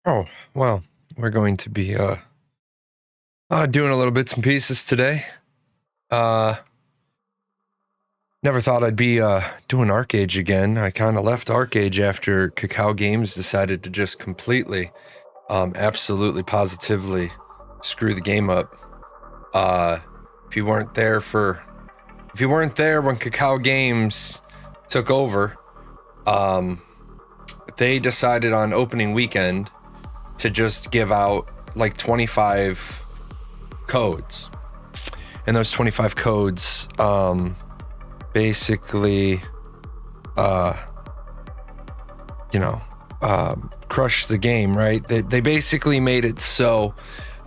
Oh, well, we're going to be doing a little bits and pieces today. Never thought I'd be doing Archeage again. I kind of left Archeage after Kakao Games decided to just completely, absolutely positively screw the game up. If you weren't there when Kakao Games took over, they decided on opening weekend to just give out like 25 codes, and those 25 codes basically crush the game, right? They basically made it so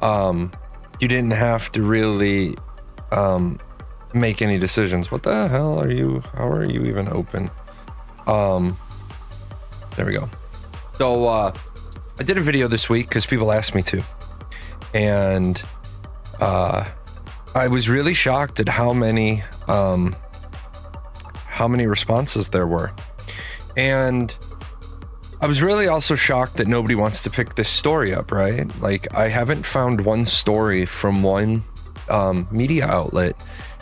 you didn't have to really make any decisions. What the hell are you? How are you even open? There we go. So I did a video this week because people asked me to, and I was really shocked at how many responses there were, and I was really also shocked that nobody wants to pick this story up, right? Like, I haven't found one story from one media outlet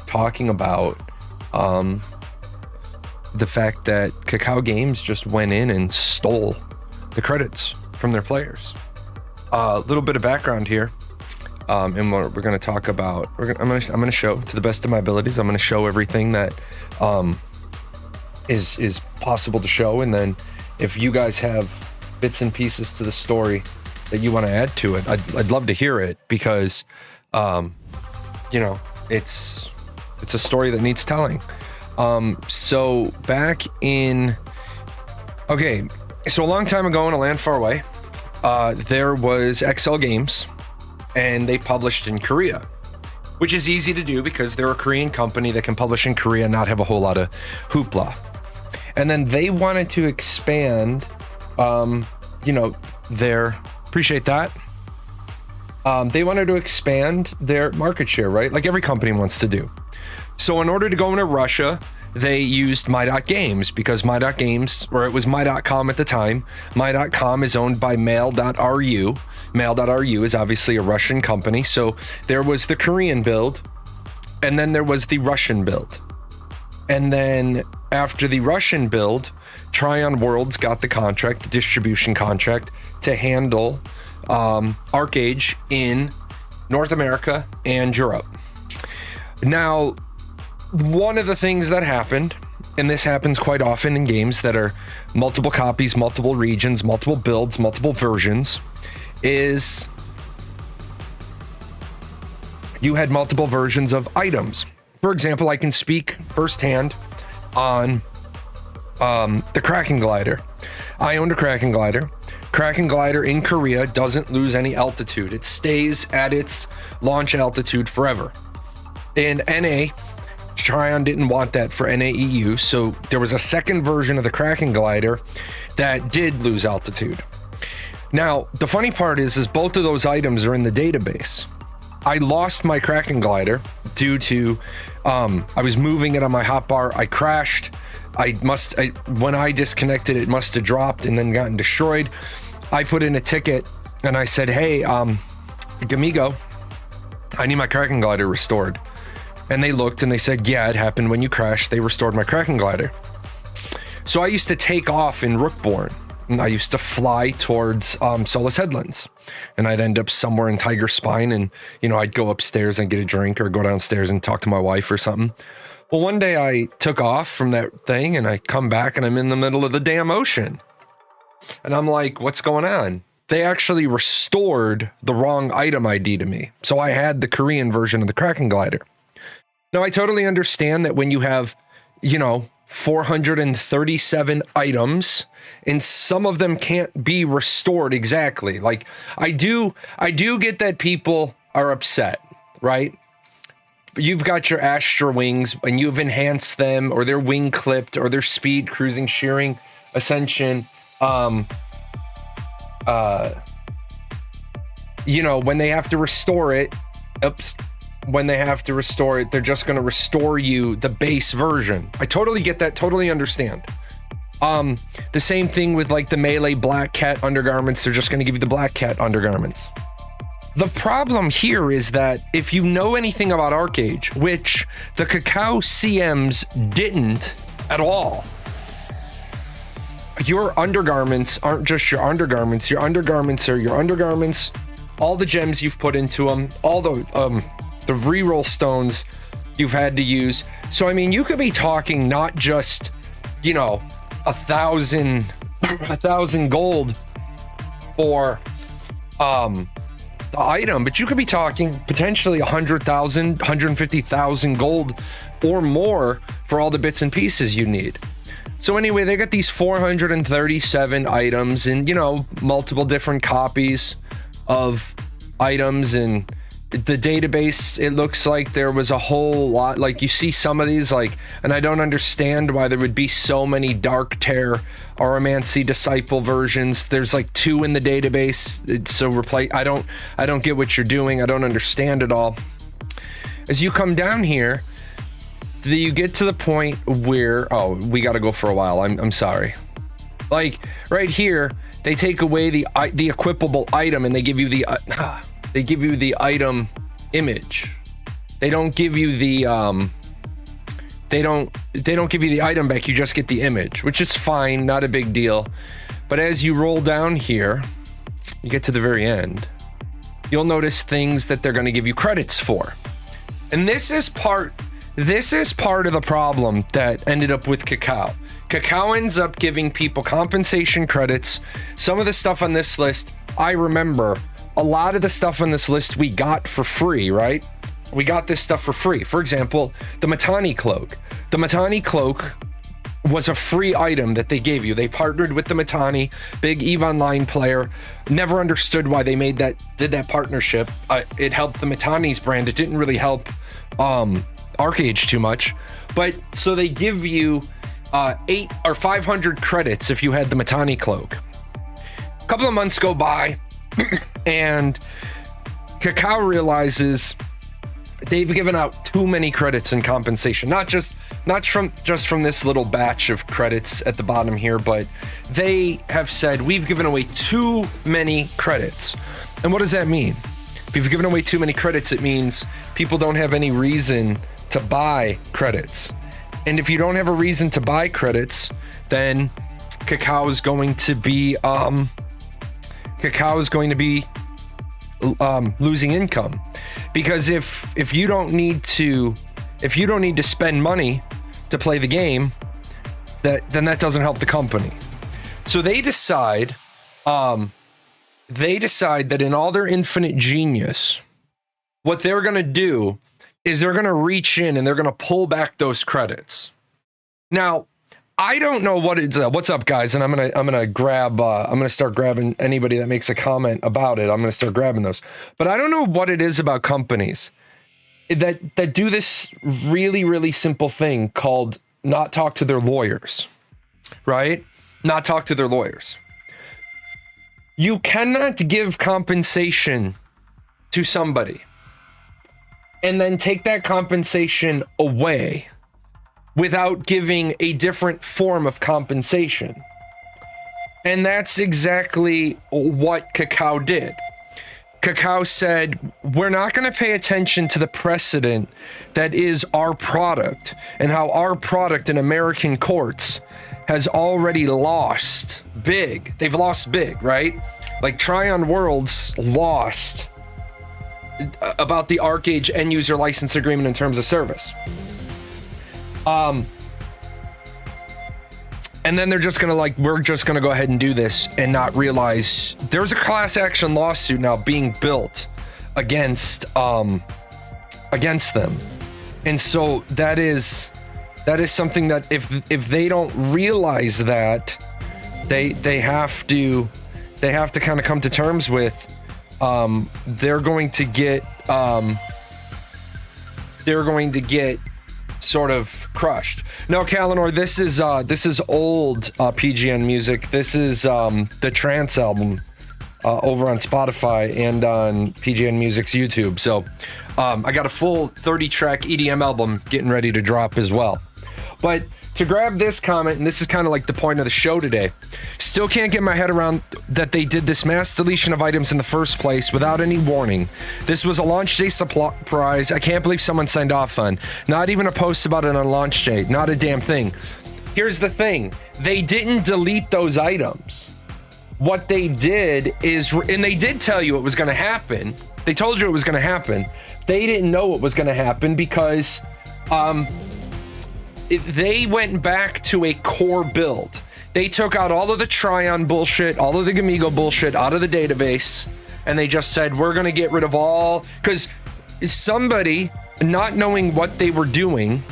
talking about the fact that Kakao Games just went in and stole the credits from their players. A little bit of background here, and we're going to talk about. I'm going to show, to the best of my abilities, I'm going to show everything that is possible to show, and then if you guys have bits and pieces to the story that you want to add to it, I'd love to hear it, because it's a story that needs telling. So a long time ago in a land far away, there was XL Games, and they published in Korea, which is easy to do because they're a Korean company that can publish in Korea and not have a whole lot of hoopla. And then they wanted to expand, appreciate that. They wanted to expand their market share, right? Like every company wants to do. So in order to go into Russia, they used My.Games, because My.Games, or it was My.com at the time. My.com is owned by Mail.ru. Mail.ru is obviously a Russian company. So there was the Korean build, and then there was the Russian build. And then after the Russian build, Tryon Worlds got the contract, the distribution contract, to handle Archeage in North America and Europe. Now, one of the things that happened, and this happens quite often in games that are multiple copies, multiple regions, multiple builds, multiple versions, is you had multiple versions of items. For example, I can speak firsthand on the Kraken Glider. I owned a Kraken Glider. Kraken Glider in Korea doesn't lose any altitude. It stays at its launch altitude forever. In NA, Tryon didn't want that for NAEU, so there was a second version of the Kraken Glider that did lose altitude. Now, the funny part is both of those items are in the database. I lost my Kraken Glider due to I was moving it on my hotbar. I crashed. When I disconnected, it must have dropped and then gotten destroyed. I put in a ticket and I said, "Hey, Gamigo, I need my Kraken Glider restored." And they looked and they said, "Yeah, it happened when you crashed. They restored my Kraken Glider." So I used to take off in Rookborn. And I used to fly towards Solus Headlands, and I'd end up somewhere in Tiger Spine, and I'd go upstairs and get a drink, or go downstairs and talk to my wife or something. Well, one day I took off from that thing, and I come back and I'm in the middle of the damn ocean, and I'm like, what's going on? They actually restored the wrong item ID to me, so I had the Korean version of the Kraken Glider. Now, I totally understand that when you have 437 items, and some of them can't be restored exactly. Like, I do get that people are upset, right? You've got your Astra wings and you've enhanced them, or they're wing clipped, or they're speed, cruising, shearing, ascension. When they have to restore it, they're just going to restore you the base version. I totally get that, totally understand. The same thing with like the melee black cat undergarments. They're just going to give you the black cat undergarments. The problem here is that if you know anything about Archeage, which the Kakao CMs didn't at all, your undergarments aren't just your undergarments. Your undergarments are your undergarments, all the gems you've put into them, all the reroll stones you've had to use. So, I mean, you could be talking not just, you know, 1,000 gold for the item, but you could be talking potentially 100,000, 150,000 gold or more for all the bits and pieces you need. So anyway, they got these 437 items and, you know, multiple different copies of items, and the database, it looks like there was a whole lot. Like, you see some of these, like, and I don't understand why there would be so many Dark Tear Aromancy Disciple versions. There's like 2 in the database, so I don't get what you're doing. I don't understand it all. As you come down here, you get to the point where, oh, we got to go for a while. I'm sorry. Like right here, they take away the equipable item and they give you the item image. They don't give you the they don't give you the item back. You just get the image, which is fine, not a big deal. But as you roll down here, you get to the very end, you'll notice things that they're going to give you credits for. And this is part of the problem that ended up with Kakao. Kakao ends up giving people compensation credits. Some of the stuff on this list, I remember a lot of the stuff on this list we got for free, right? We got this stuff for free. For example, the Matani cloak. The Matani cloak was a free item that they gave you. They partnered with the Matani, big EVE Online player. Never understood why they did that partnership. It helped the Matani's brand. It didn't really help Archeage too much. But so they give you 8 or 500 credits if you had the Matani cloak. A couple of months go by and Kakao realizes they've given out too many credits in compensation. Not just from this little batch of credits at the bottom here, but they have said we've given away too many credits. And what does that mean? If you've given away too many credits, it means people don't have any reason to buy credits. And if you don't have a reason to buy credits, then Kakao is going to be losing income. Because if you don't need to spend money to play the game, then that doesn't help the company. So they decide that in all their infinite genius, what they're going to do is they're going to reach in and they're going to pull back those credits. Now, I don't know what it's what's up, guys, and I'm gonna start grabbing anybody that makes a comment about it. I'm gonna start grabbing those, but I don't know what it is about companies that do this really simple thing called not talk to their lawyers, right? Not talk to their lawyers. You cannot give compensation to somebody and then take that compensation away without giving a different form of compensation. And that's exactly what Kakao did. Kakao said, we're not going to pay attention to the precedent that is our product and how our product in American courts has already lost big. They've lost big, right? Like Tryon Worlds lost about the Archeage end user license agreement in terms of service. And then they're just gonna we're just gonna go ahead and do this and not realize there's a class action lawsuit now being built against them. And so that is something that if they don't realize that, they have to kind of come to terms with. They're going to get sort of crushed. No, Kalinor, this is old PGN music. This is the Trance album over on Spotify and on PGN Music's YouTube. So I got a full 30-track EDM album getting ready to drop as well. But to grab this comment, and this is kind of like the point of the show today, still can't get my head around that they did this mass deletion of items in the first place without any warning. This was a launch day surprise. I can't believe someone signed off on. Not even a post about it on launch day. Not a damn thing. Here's the thing. They didn't delete those items. What they did is, and they did tell you it was going to happen. They told you it was going to happen. They didn't know it was going to happen because they went back to a core build. They took out all of the Tryon bullshit, all of the Gamigo bullshit out of the database, and they just said, we're going to get rid of all, because somebody, not knowing what they were doing,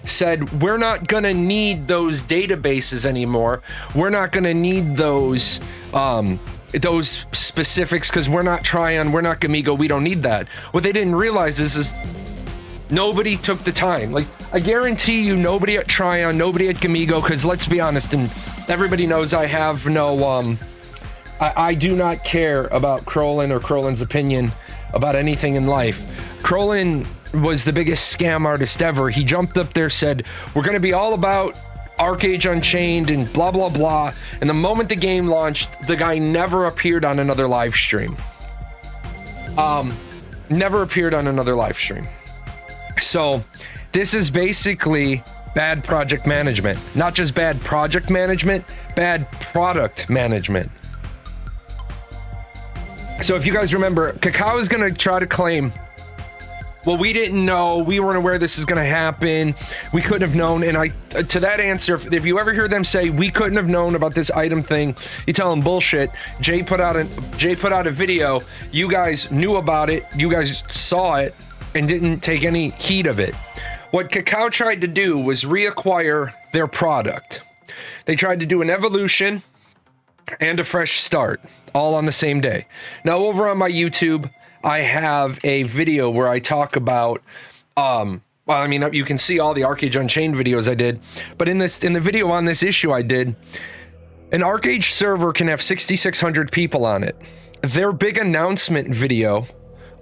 said, we're not going to need those databases anymore. We're not going to need those specifics because we're not Tryon, we're not Gamigo, we don't need that. What they didn't realize is nobody took the time. Like, I guarantee you nobody at Tryon, nobody at Gamigo, because let's be honest, and everybody knows I have no, I do not care about Crolin or Crolin's opinion about anything in life. Crolin was the biggest scam artist ever. He jumped up there, said, we're going to be all about Archeage Unchained and blah, blah, blah. And the moment the game launched, the guy never appeared on another live stream. Never appeared on another live stream. So this is basically bad project management. Not just bad project management, bad product management. So if you guys remember, Kakao is going to try to claim, well, we didn't know, we weren't aware this is going to happen, we couldn't have known. And to that answer, if you ever hear them say we couldn't have known about this item thing, you tell them bullshit. Jay put out a video, you guys knew about it, you guys saw it and didn't take any heed of it. What Kakao tried to do was reacquire their product. They tried to do an evolution and a fresh start all on the same day. Now over on my YouTube, I have a video where I talk about, well, I mean, you can see all the Archeage Unchained videos I did, but in the video on this issue I did, an Archeage server can have 6,600 people on it. Their big announcement video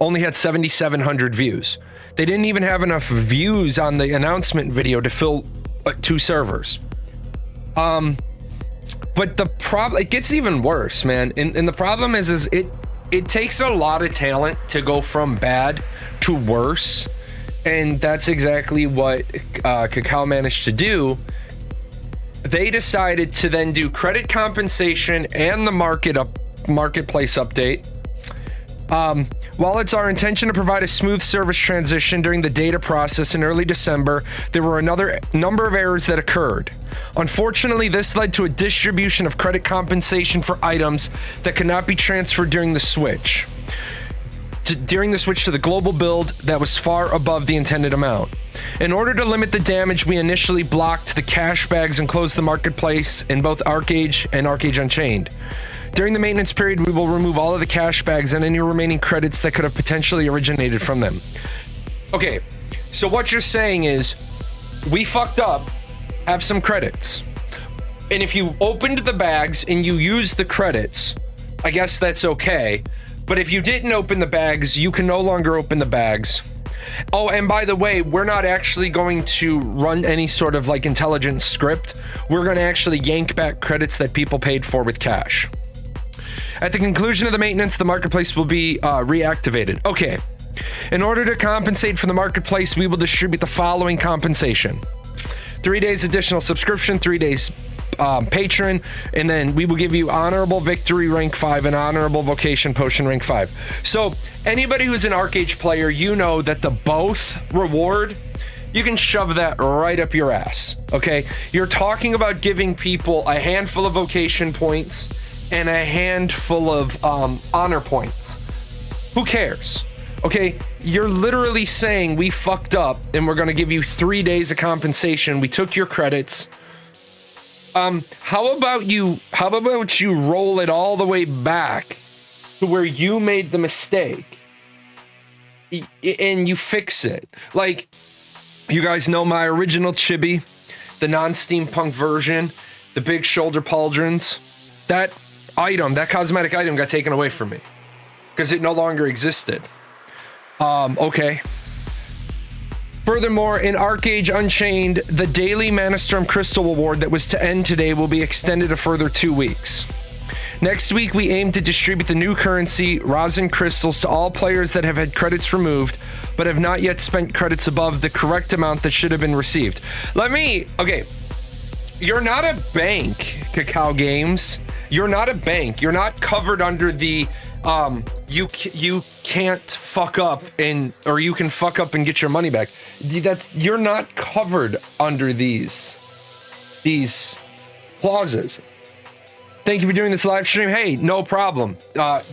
only had 7,700 views. They didn't even have enough views on the announcement video to fill 2 servers. But the problem, it gets even worse, man. And the problem is it takes a lot of talent to go from bad to worse. And that's exactly what Kakao managed to do. They decided to then do credit compensation and the marketplace update. While it's our intention to provide a smooth service transition during the data process in early December, there were another number of errors that occurred. Unfortunately, this led to a distribution of credit compensation for items that could not be transferred during the switch. During the switch to the global build that was far above the intended amount. In order to limit the damage, we initially blocked the cash bags and closed the marketplace in both Archeage and Archeage Unchained. During the maintenance period, we will remove all of the cash bags and any remaining credits that could have potentially originated from them. Okay, so what you're saying is, we fucked up, have some credits. And if you opened the bags and you used the credits, I guess that's okay. But if you didn't open the bags, you can no longer open the bags. Oh, and by the way, we're not actually going to run any sort of like intelligent script. We're going to actually yank back credits that people paid for with cash. At the conclusion of the maintenance, the marketplace will be reactivated. Okay. In order to compensate for the marketplace, we will distribute the following compensation: 3 days additional subscription, 3 days patron, and then we will give you honorable victory rank 5 and honorable vocation potion rank 5. So anybody who's an Archeage player, you know that the both reward, you can shove that right up your ass. Okay, you're talking about giving people a handful of vocation points and a handful of honor points. Who cares? Okay, you're literally saying we fucked up and we're going to give you 3 days of compensation. We took your credits. How about you roll it all the way back to where you made the mistake and you fix it? Like, you guys know my original chibi, the non-steampunk version, the big shoulder pauldrons. That item, that cosmetic item got taken away from me because it no longer existed. Okay. Furthermore, in Archeage Unchained, the daily Manastorm Crystal Award that was to end today will be extended a further 2 weeks. Next week, we aim to distribute the new currency, Rosin Crystals, to all players that have had credits removed, but have not yet spent credits above the correct amount that should have been received. Okay, you're not a bank, Kakao Games. You're not a bank. You're not covered under the, you can't fuck up or you can fuck up and get your money back. You're not covered under these clauses. Thank you for doing this live stream. Hey, no problem.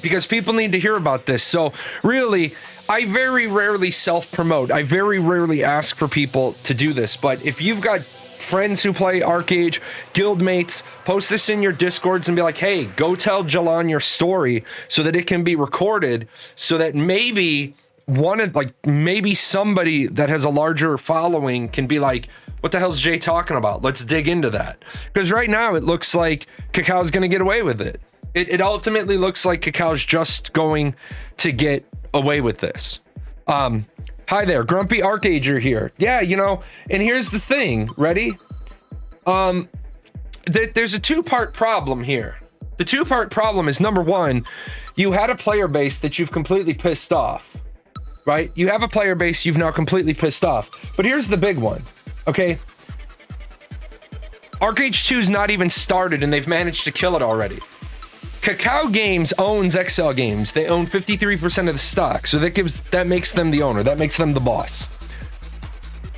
Because people need to hear about this. So really, I very rarely self-promote. I very rarely ask for people to do this. But if you've got friends who play Archeage, guildmates, post this in your Discords and be like, hey, go tell Jahlon your story so that it can be recorded, so that maybe maybe somebody that has a larger following can be like, what the hell's Jay talking about? Let's dig into that. Because right now it looks like Kakao's going to get away with it. It ultimately looks like Kakao's just going to get away with this. Hi there, Grumpy Archager here. Yeah, and here's the thing. Ready? There's a two-part problem here. The two-part problem is, number one, you had a player base that you've completely pissed off, right? You have a player base you've now completely pissed off. But here's the big one, okay? Archeage 2's not even started and they've managed to kill it already. Kakao Games owns XL Games. They own 53% of the stock. So that makes them the owner. That makes them the boss.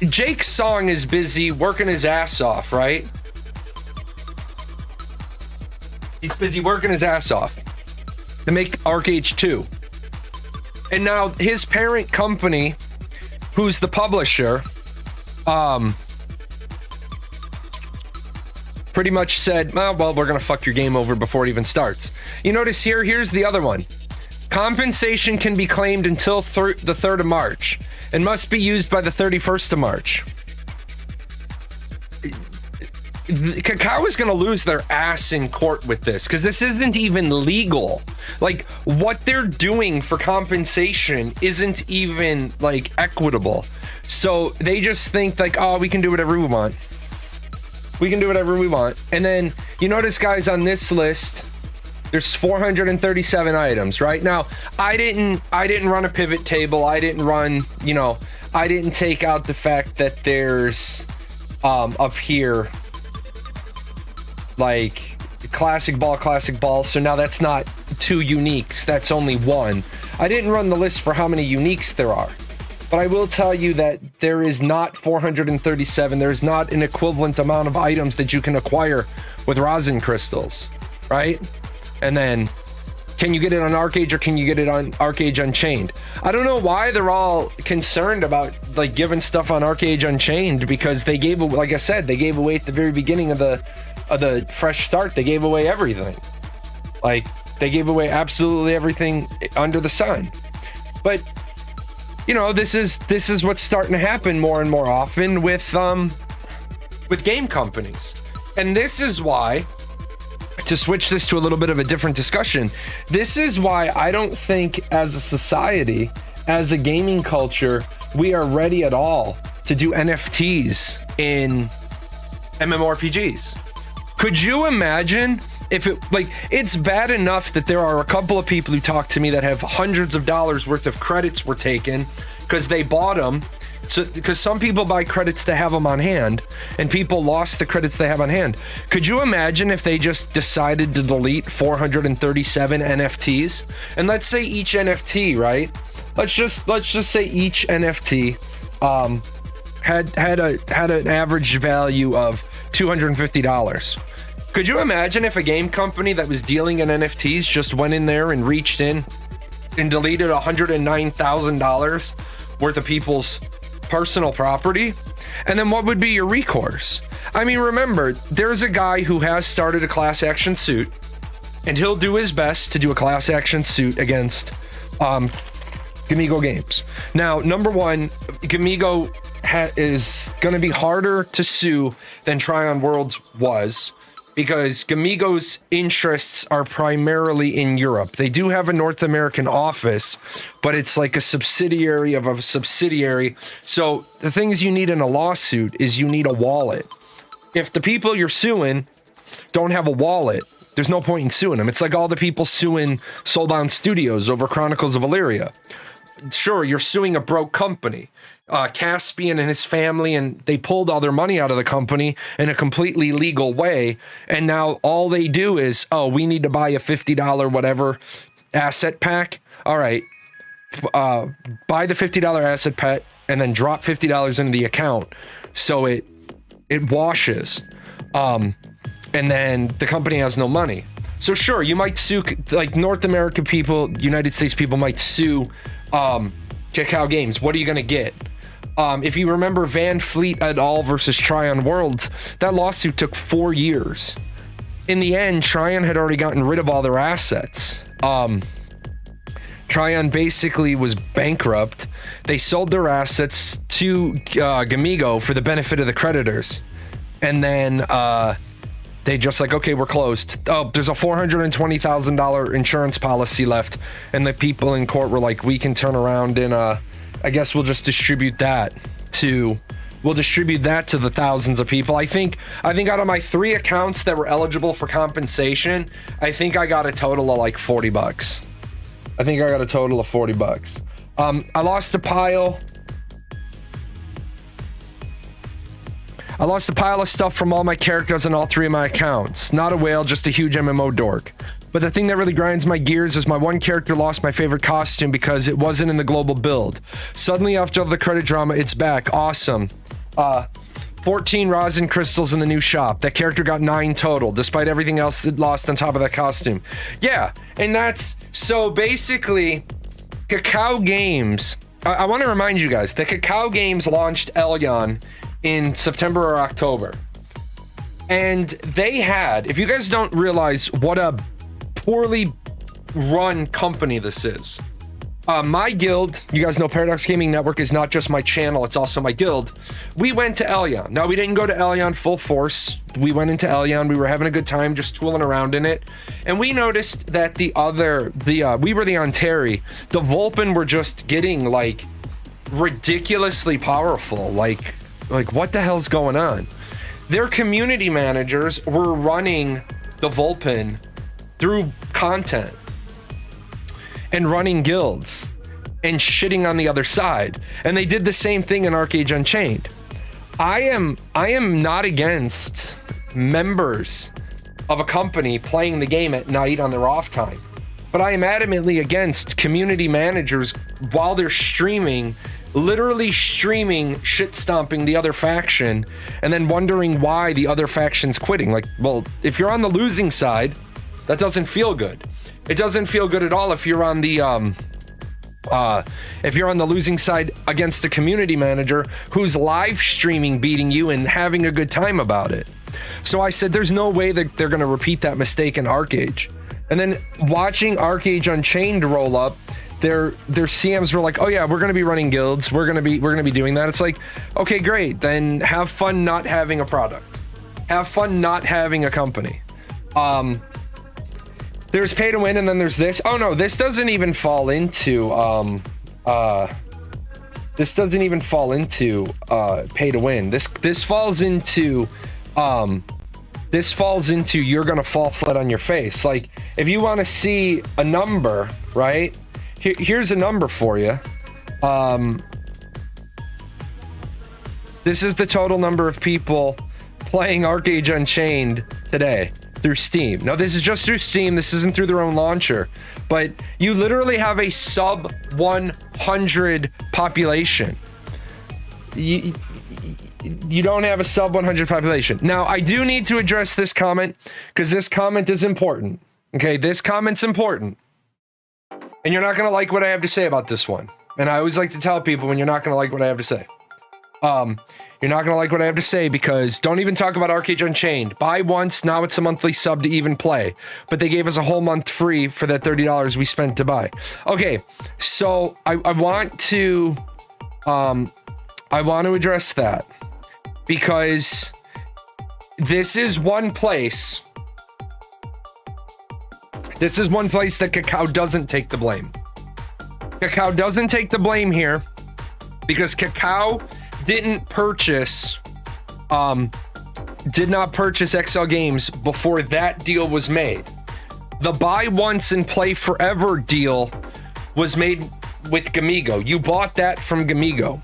Jake Song is busy working his ass off, right? He's busy working his ass off to make Archeage 2. And now his parent company, who's the publisher, pretty much said, well, we're going to fuck your game over before it even starts. You notice here's the other one. Compensation can be claimed until the 3rd of March and must be used by the 31st of March. Kakao is going to lose their ass in court with this because this isn't even legal. Like, what they're doing for compensation isn't even, like, equitable. So they just think, like, oh, we can do whatever we want. We can do whatever we want. And then you notice, guys, on this list, there's 437 items, right? Now, I didn't run a pivot table. I didn't run, I didn't take out the fact that there's up here like classic ball. So now that's not 2 uniques. That's only 1. I didn't run the list for how many uniques there are. But I will tell you that there is not 437. There's not an equivalent amount of items that you can acquire with rosin crystals, right? And then, can you get it on Archeage or can you get it on Archeage Unchained? I don't know why they're all concerned about like giving stuff on Archeage Unchained, because they gave, like I said, they gave away at the very beginning of the fresh start. They gave away everything. Like, they gave away absolutely everything under the sun. But this is what's starting to happen more and more often with game companies. And this is why, to switch this to a little bit of a different discussion, this is why I don't think as a society, as a gaming culture, we are ready at all to do NFTs in MMORPGs. Could you imagine if it's bad enough that there are a couple of people who talk to me that have hundreds of dollars worth of credits were taken because they bought them. So, because some people buy credits to have them on hand, and people lost the credits they have on hand. Could you imagine if they just decided to delete 437 NFTs? And let's say each NFT, right? Let's just say each NFT had an average value of $250. Could you imagine if a game company that was dealing in NFTs just went in there and reached in and deleted $109,000 worth of people's personal property? And then what would be your recourse? I mean, remember, there's a guy who has started a class action suit, and he'll do his best to do a class action suit against Kakao Games. Now, number one, Gamigo is going to be harder to sue than Tryon Worlds was. because Gamigo's interests are primarily in Europe. They do have a North American office, but it's like a subsidiary of a subsidiary. So the things you need in a lawsuit is you need a wallet. If the people you're suing don't have a wallet, there's no point in suing them. It's like all the people suing Soulbound Studios over Chronicles of Illyria. Sure, you're suing a broke company. Caspian and his family, and they pulled all their money out of the company in a completely legal way. And now all they do is, oh, we need to buy a $50 whatever asset pack. All right, buy the $50 asset pack and then drop $50 into the account so it washes. And then the company has no money. So sure, you might sue, like North American people, United States people might sue Kakao Games. What are you going to get? If you remember Van Fleet et al. Versus Tryon Worlds, that lawsuit took 4 years. In the end, Tryon had already gotten rid of all their assets. Tryon basically was bankrupt. They sold their assets to Gamigo for the benefit of the creditors. And then they just like, okay, we're closed. Oh, there's a $420,000 insurance policy left. And the people in court were like, we can turn around and I guess we'll just distribute that to the thousands of people. I think out of my 3 accounts that were eligible for compensation, I think I got a total of like $40. I think I got a total of $40. I lost a pile. I lost a pile of stuff from all my characters on all 3 of my accounts. Not a whale, just a huge MMO dork. But the thing that really grinds my gears is my one character lost my favorite costume because it wasn't in the global build. Suddenly, after all the credit drama, it's back. Awesome. 14 rosin crystals in the new shop. That character got 9 total, despite everything else that lost on top of that costume. Yeah, and that's... So basically, Kakao Games... I want to remind you guys that Kakao Games launched Elyon in September or October. And they had... If you guys don't realize what a poorly run company this is... my guild, you guys know Paradox Gaming Network is not just my channel, it's also my guild. We went to Elyon. Now, we didn't go to Elyon full force. We went into Elyon. We were having a good time just tooling around in it. And we noticed that we were the Ontari. The Vulpin were just getting, like, ridiculously powerful. Like, what the hell's going on? Their community managers were running the Vulpin through content and running guilds and shitting on the other side. And they did the same thing in Archeage Unchained. I am not against members of a company playing the game at night on their off time, but I am adamantly against community managers while they're streaming, literally streaming, shit stomping the other faction, and then wondering why the other faction's quitting. Like, well, if you're on the losing side, that doesn't feel good. It doesn't feel good at all if you're on the losing side against a community manager who's live streaming, beating you and having a good time about it. So I said, there's no way that they're going to repeat that mistake in Archeage. And then watching Archeage Unchained roll up, their CMs were like, oh yeah, we're going to be running guilds. We're going to be doing that. It's like, okay, great. Then have fun not having a product. Have fun not having a company. There's pay to win, and then there's this. Oh no, this doesn't even fall into pay to win. This falls into you're gonna fall flat on your face. Like, if you want to see a number, right? Here's a number for you. This is the total number of people playing Archeage Unchained today through Steam. Now, this is just through Steam. This isn't through their own launcher, but you literally have a sub 100 population. You don't have a sub 100 population. Now, I do need to address this comment because this comment is important. Okay, this comment's important. And you're not going to like what I have to say about this one. And I always like to tell people when you're not going to like what I have to say. You're not gonna like what I have to say because don't even talk about Archeage Unchained. Buy once, now it's a monthly sub to even play. But they gave us a whole month free for that $30 we spent to buy. Okay, so I want to address that because this is one place This is one place that Kakao doesn't take the blame. Kakao doesn't take the blame here because Kakao didn't purchase, did not purchase XL Games before that deal was made. The buy once and play forever deal was made with Gamigo. You bought that from Gamigo.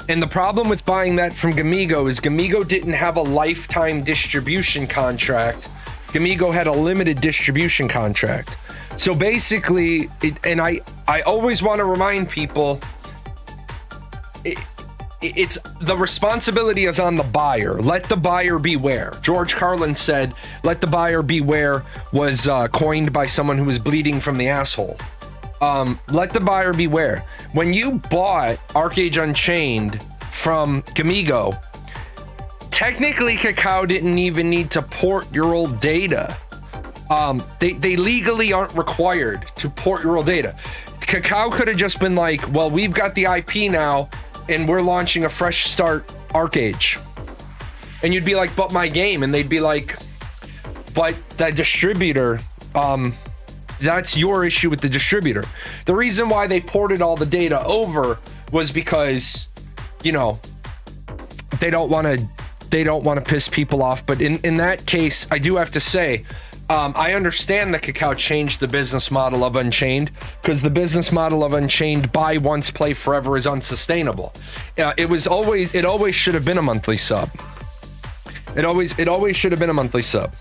And the problem with buying that from Gamigo is Gamigo didn't have a lifetime distribution contract. Gamigo had a limited distribution contract. So basically, I always want to remind people, it's the responsibility is on the buyer. Let the buyer beware. George Carlin said, "Let the buyer beware" was coined by someone who was bleeding from the asshole. Let the buyer beware. When you bought Archeage Unchained from Gamigo, technically Kakao didn't even need to port your old data. They legally aren't required to port your old data. Kakao could have just been like, well, we've got the IP now and we're launching a fresh start Archeage. And you'd be like, but my game. And they'd be like, but the distributor, that's your issue with the distributor. The reason why they ported all the data over was because, you know, they don't want to piss people off. But in that case, I do have to say, I understand that Kakao changed the business model of Unchained because the business model of Unchained buy once play forever is unsustainable. It always should have been a monthly sub. It always should have been a monthly sub.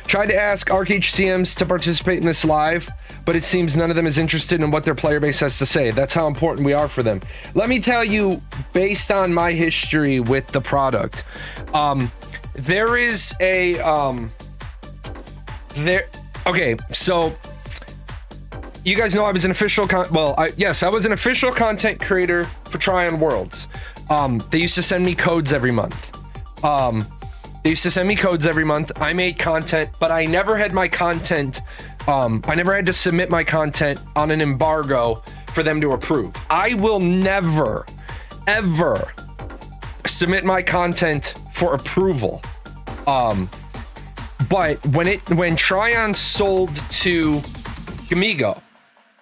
Tried to ask Archeage CMs to participate in this live, but it seems none of them is interested in what their player base has to say. That's how important we are for them. Let me tell you, based on my history with the product, there is a okay, so you guys know I was an official I was an official content creator for Tryon Worlds. They used to send me codes every month. I made content, but I never had my content, I never had to submit my content on an embargo for them to approve. I will never, ever submit my content for approval. But when Tryon sold to Gamigo,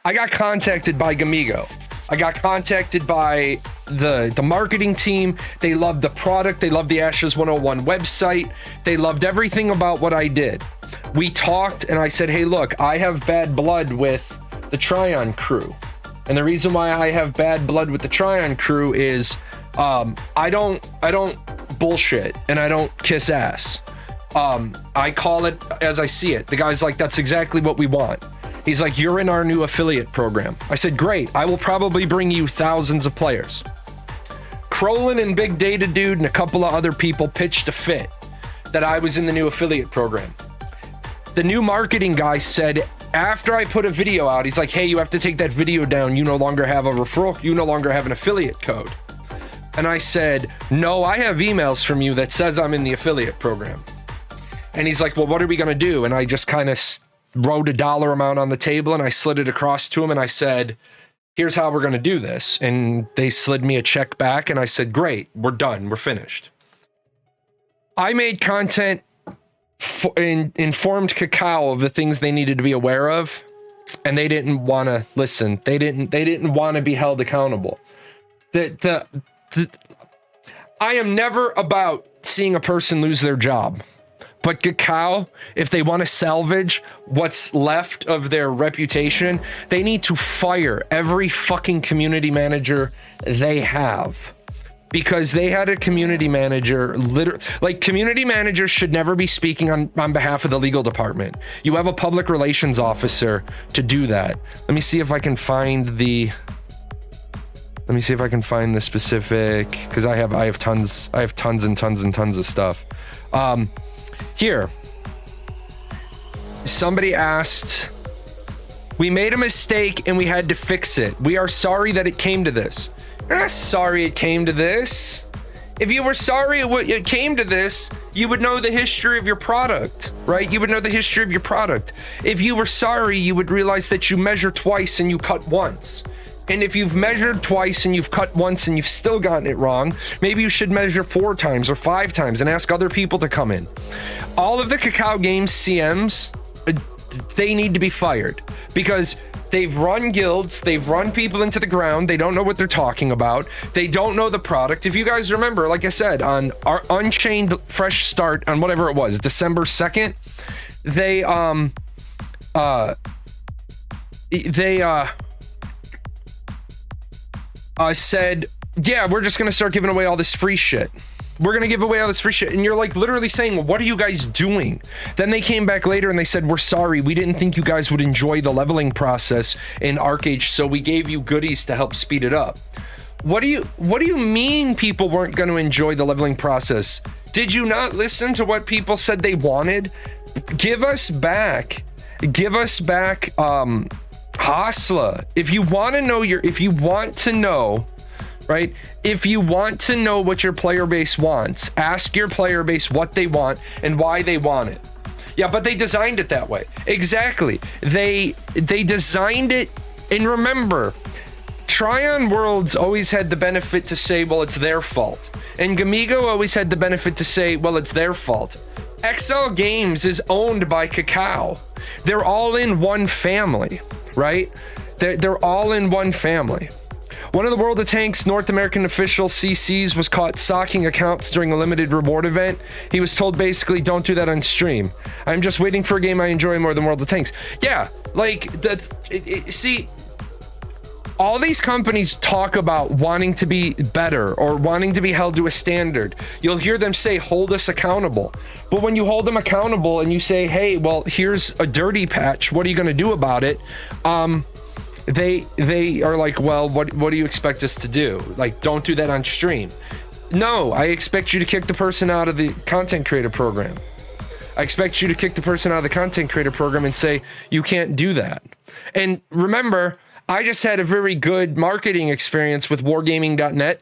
I got contacted by Gamigo. I got contacted by the marketing team. They loved the product. They loved the Ashes 101 website. They loved everything about what I did. We talked and I said, hey, look, I have bad blood with the Tryon crew. And the reason why I have bad blood with the Tryon crew is I don't bullshit and I don't kiss ass. I call it as I see it. The guy's like, that's exactly what we want. He's like, you're in our new affiliate program. I said, great. I will probably bring you thousands of players. Crolin and Big Data Dude and a couple of other people pitched a fit that I was in the new affiliate program. The new marketing guy said, after I put a video out, he's like, hey, you have to take that video down. You no longer have a referral. You no longer have an affiliate code. And I said, no, I have emails from you that says I'm in the affiliate program. And he's like, well, what are we going to do? And I just kind of wrote a dollar amount on the table and I slid it across to him and I said, here's how we're going to do this. And they slid me a check back and I said, great, we're done. We're finished. I made content informed Kakao of the things they needed to be aware of. And they didn't want to listen. They didn't want to be held accountable. I am never about seeing a person lose their job. But Kakao, if they want to salvage what's left of their reputation, they need to fire every fucking community manager they have. Because they had a community manager, like community managers should never be speaking on behalf of the legal department. You have a public relations officer to do that. Let me see if I can find the specific, because I have tons and tons of stuff. Here, somebody asked, we made a mistake and we had to fix it. We are sorry that it came to this. You're not sorry it came to this. If you were sorry it came to this, you would know the history of your product, right? You would know the history of your product. If you were sorry, you would realize that you measure twice and you cut once. And if you've measured twice and you've cut once and you've still gotten it wrong, maybe you should measure 4 times or 5 times and ask other people to come in. All of the Kakao Games CMs they need to be fired because they've run guilds, they've run people into the ground, they don't know what they're talking about, they don't know the product. If you guys remember, like I said, on our Unchained Fresh Start on whatever it was, December 2nd, they said, yeah, we're just gonna start giving away all this free shit. We're gonna give away all this free shit. And you're like literally saying, well, what are you guys doing? Then they came back later and they said, we're sorry, we didn't think you guys would enjoy the leveling process in Archeage, so we gave you goodies to help speed it up. What do you mean people weren't gonna enjoy the leveling process? Did you not listen to what people said they wanted? Give us back Hasla. If you want to know right? If you want to know what your player base wants, ask your player base what they want and why they want it. Yeah, but they designed it that way. Exactly. They designed it, and remember, Tryon Worlds always had the benefit to say, well, it's their fault. And Gamigo always had the benefit to say, well, it's their fault. Kakao Games is owned by Kakao. They're all in one family, right? They're all in one family. One of the World of Tanks North American official CCs was caught socking accounts during a limited reward event. He was told basically, don't do that on stream. I'm just waiting for a game I enjoy more than World of Tanks. Yeah, like, see, all these companies talk about wanting to be better or wanting to be held to a standard. You'll hear them say, hold us accountable. But when you hold them accountable and you say, hey, well, here's a dirty patch, what are you going to do about it? They are like, well, what do you expect us to do? Like, don't do that on stream. No, I expect you to kick the person out of the content creator program. I expect you to kick the person out of the content creator program and say, you can't do that. And remember, I just had a very good marketing experience with wargaming.net.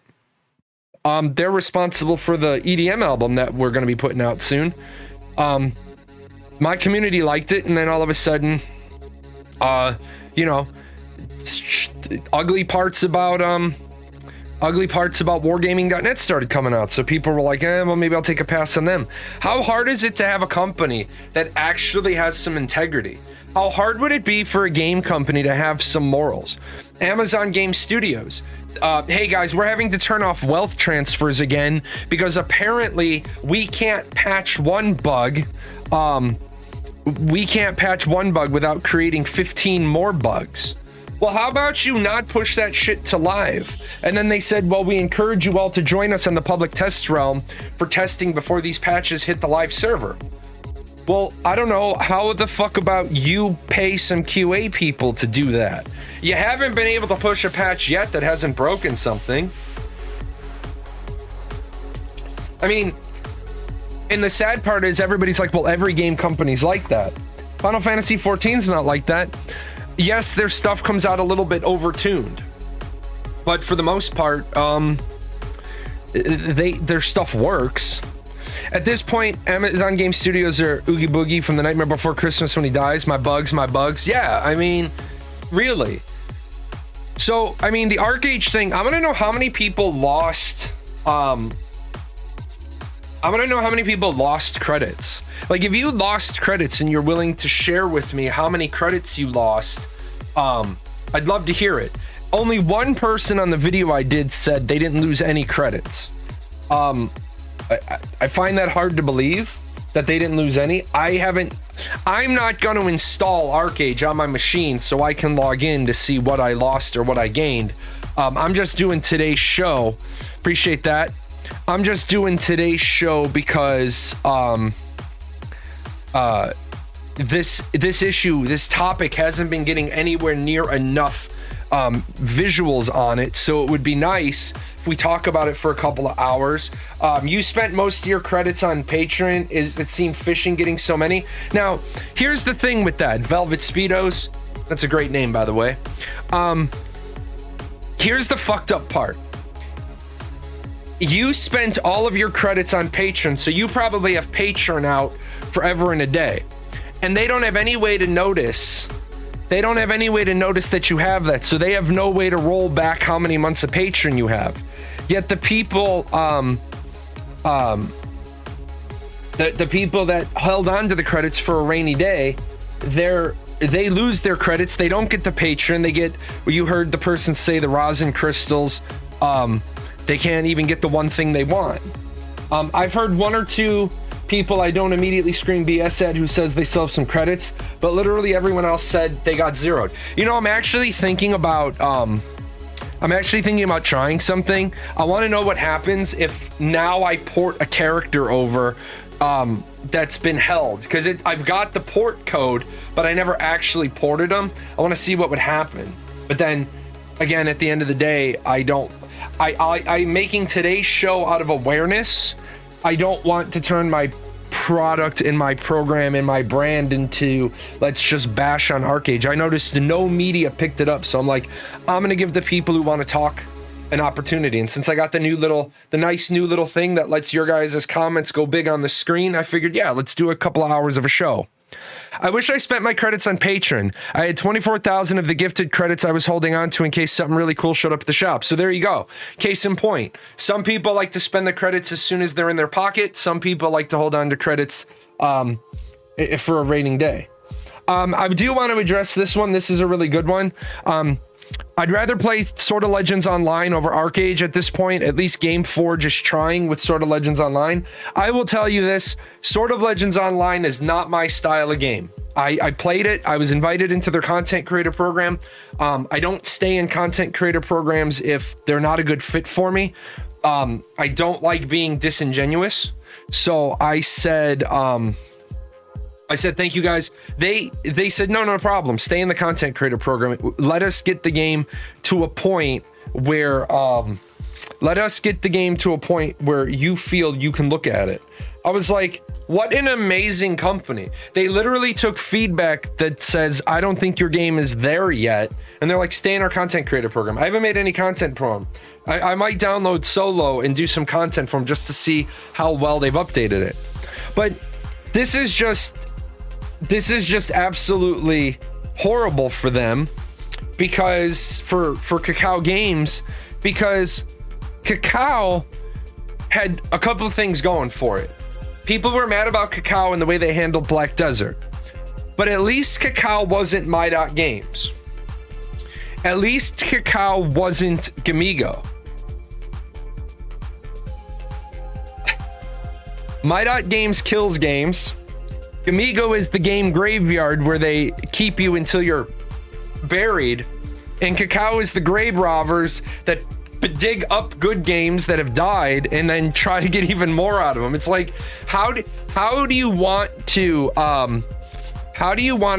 They're responsible for the EDM album that we're going to be putting out soon. My community liked it, and then all of a sudden, ugly parts about wargaming.net started coming out. So people were like, well, maybe I'll take a pass on them. How hard is it to have a company that actually has some integrity? How hard would it be for a game company to have some morals? Amazon Game Studios. Hey guys, we're having to turn off wealth transfers again because apparently we can't patch one bug. We can't patch one bug without creating 15 more bugs. Well, how about you not push that shit to live? And then they said, well, we encourage you all to join us on the public test realm for testing before these patches hit the live server. Well, I don't know, how the fuck about you pay some QA people to do that? You haven't been able to push a patch yet that hasn't broken something. I mean, and the sad part is everybody's like, well, every game company's like that. Final Fantasy 14's not like that. Yes, their stuff comes out a little bit overtuned, but for the most part, their stuff works. At this point, Amazon Game Studios are Oogie Boogie from The Nightmare Before Christmas when he dies. My bugs. Yeah, I mean, really. So, I mean, the Archeage thing, I want to know how many people lost, credits. Like, if you lost credits and you're willing to share with me how many credits you lost, I'd love to hear it. Only one person on the video I did said they didn't lose any credits. I find that hard to believe that they didn't lose any. I'm not going to install Archeage on my machine so I can log in to see what I lost or what I gained. I'm just doing today's show. Appreciate that. I'm just doing today's show because this topic hasn't been getting anywhere near enough visuals on it, so it would be nice if we talk about it for a couple of hours. You spent most of your credits on Patreon. It seemed fishing getting so many. Now, here's the thing with that. Velvet Speedos, that's a great name, by the way. Here's the fucked up part. You spent all of your credits on Patreon, so you probably have Patreon out forever and a day, and they don't have any way to notice. They don't have any way to notice that you have that, so they have no way to roll back how many months of Patreon you have. Yet the people, the people that held on to the credits for a rainy day, they lose their credits. They don't get the patron. They get, you heard the person say, the rosin crystals. They can't even get the one thing they want. I've heard one or two people I don't immediately scream BS at who says they still have some credits, but literally everyone else said they got zeroed. You know, I'm actually thinking about trying something. I want to know what happens if now I port a character over that's been held, because I've got the port code, but I never actually ported them. I want to see what would happen. But then again, at the end of the day, I'm making today's show out of awareness. I don't want to turn my product and my program and my brand into, let's just bash on Archeage. I noticed no media picked it up, so I'm like, I'm gonna give the people who want to talk an opportunity. And since I got the nice new little thing that lets your guys' comments go big on the screen, I figured, yeah, let's do a couple of hours of a show. I wish I spent my credits on Patreon. I had 24,000 of the gifted credits I was holding on to in case something really cool showed up at the shop. So there you go. Case in point. Some people like to spend the credits as soon as they're in their pocket. Some people like to hold on to credits for a rainy day. I do want to address this one. This is a really good one. I'd rather play Sword of Legends Online over Archeage at this point. At least Game Forge is trying with Sword of Legends Online. I will tell you this, Sword of Legends Online is not my style of game. I played it. I was invited into their content creator program. I don't stay in content creator programs if they're not a good fit for me. I don't like being disingenuous. So I said, thank you guys. They said, no problem. Stay in the content creator program. Let us get the game to a point where, you feel you can look at it. I was like, what an amazing company. They literally took feedback that says, I don't think your game is there yet. And they're like, stay in our content creator program. I haven't made any content for them. I might download Solo and do some content for them just to see how well they've updated it. But this is just absolutely horrible for them, because for Kakao Games, because Kakao had a couple of things going for it. People were mad about Kakao and the way they handled Black Desert, but at least Kakao wasn't Games. At least Kakao wasn't Gamigo. Games kills games. Gamigo is the game graveyard where they keep you until you're buried, and Kakao is the grave robbers that dig up good games that have died and then try to get even more out of them. It's like, how do you want to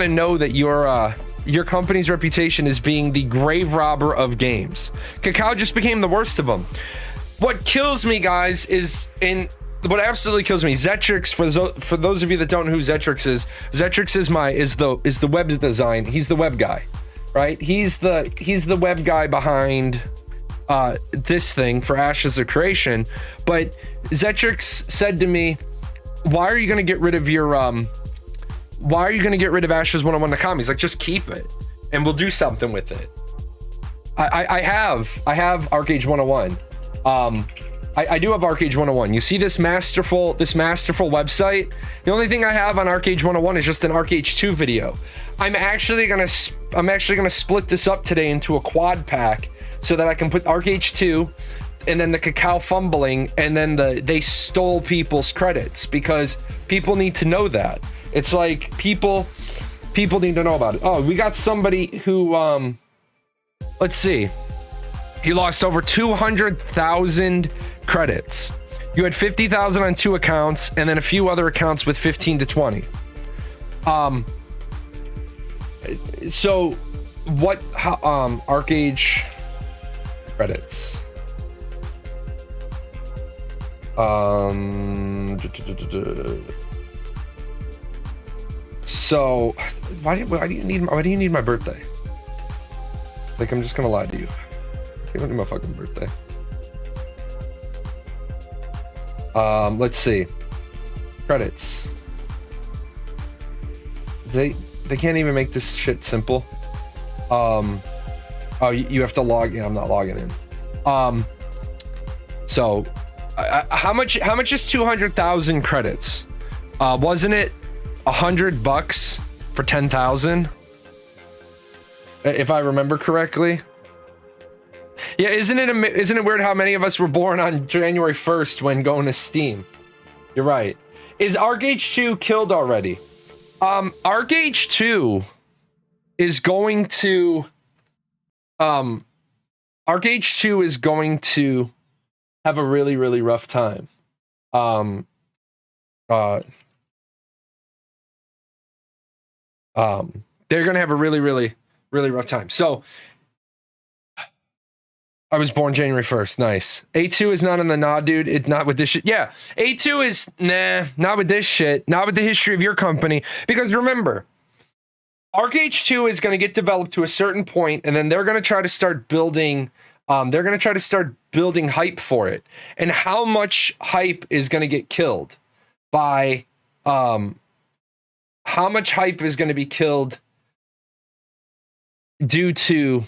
know that your company's reputation is being the grave robber of games? Kakao just became the worst of them. What kills me, guys, what absolutely kills me, Zetrix, for those of you that don't know who Zetrix is the web design. He's the web guy, right? He's the web guy behind this thing for Ashes of Creation. But Zetrix said to me, why are you going to get rid of Ashes 101 Nakami? He's like, just keep it and we'll do something with it. I have Archeage 101. I do have Archeage 101. You see this masterful website? The only thing I have on Archeage 101 is just an Archeage 2 video. I'm actually gonna split this up today into a quad pack so that I can put Archeage 2 and then the Kakao fumbling, and then they stole people's credits, because people need to know that. It's like people need to know about it. Oh, we got somebody who let's see. He lost over 200,000 credits. You had 50,000 on 2 accounts, and then a few other accounts with 15 to 20. So what? Archeage credits. So why do you need my birthday? Like, I'm just gonna lie to you. I don't need my fucking birthday. Let's see. Credits. They can't even make this shit simple. Oh, you have to log in. I'm not logging in. So how much is 200,000 credits? Wasn't it $100 for 10,000. If I remember correctly. Yeah, isn't it weird how many of us were born on January 1st when going to Steam? You're right. Is Archeage 2 killed already? Archeage 2 is going to Archeage 2 is going to have a really, really rough time. They're gonna have a really, really, really rough time. So I was born January 1st. Nice. A2 is not in the nod, dude. It's not with this shit. Yeah. A2 is not with this shit. Not with the history of your company. Because remember, Archeage 2 is going to get developed to a certain point, and then they're going to try to start building hype for it. And how much hype is going to get killed by how much hype is going to be killed due to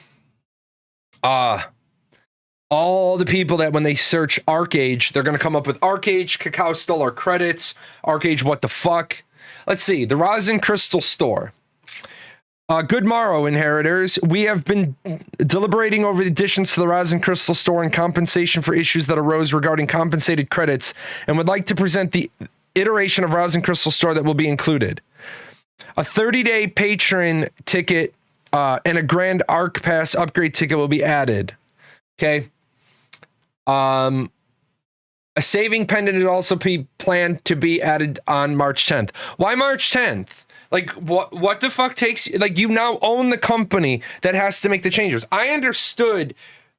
all the people that when they search Archeage, they're going to come up with Archeage, Kakao stole our credits, Archeage, what the fuck? Let's see, the Rosin Crystal Store. Good morrow, inheritors. We have been deliberating over the additions to the Rosin Crystal Store and compensation for issues that arose regarding compensated credits, and would like to present the iteration of Rosin Crystal Store that will be included. A 30-day patron ticket and a Grand Arc Pass upgrade ticket will be added. Okay. A saving pendant is also planned to be added on March 10th. Why March 10th? Like, what the fuck takes, like, you now own the company that has to make the changes. I understood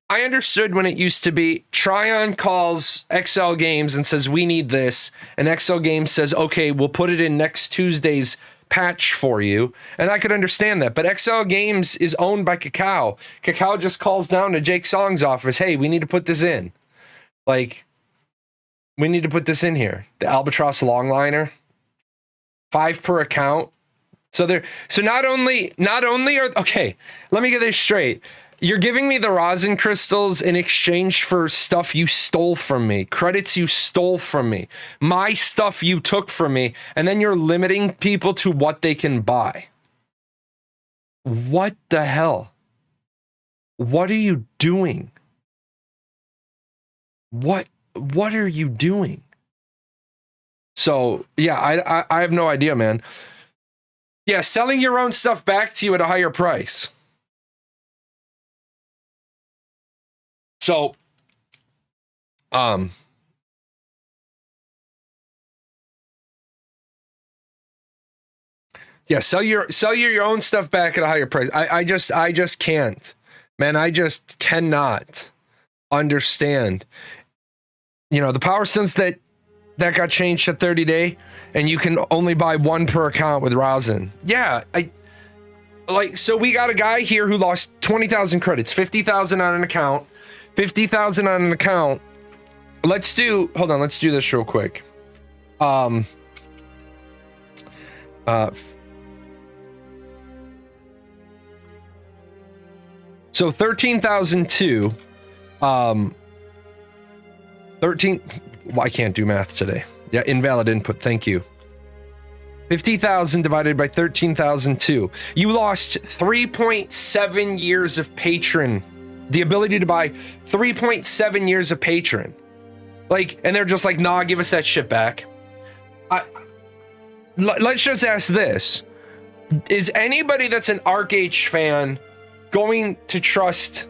when it used to be Tryon calls XL Games and says, we need this. And XL Games says, okay, we'll put it in next Tuesday's patch for you. And I could understand that. But XL Games is owned by Kakao. Kakao just calls down to Jake Song's office. Hey, we need to put this in. Like, we need to put this in here. The Albatross Longliner. 5 per account. So not only are, okay, let me get this straight. You're giving me the rosin crystals in exchange for stuff you stole from me, credits you stole from me, my stuff you took from me, and then you're limiting people to what they can buy. What the hell? What are you doing? What are you doing? So, yeah, I have no idea, man. Yeah, selling your own stuff back to you at a higher price. So, yeah, sell your own stuff back at a higher price. I just can't, man. I just cannot understand. You know, the Power Stones that got changed to 30-day, and you can only buy 1 per account with Rosin. Yeah, so we got a guy here who lost 20,000 credits, 50,000 on an account, 50,000 on an account. Let's do this real quick. So 13,002, 13, well, I can't do math today. Yeah, invalid input, thank you. 50,000 divided by 13,002. You lost 3.7 years of patron. The ability to buy 3.7 years of patron. Like, and they're just like, nah, give us that shit back. Let's just ask this. Is anybody that's an Archeage fan going to trust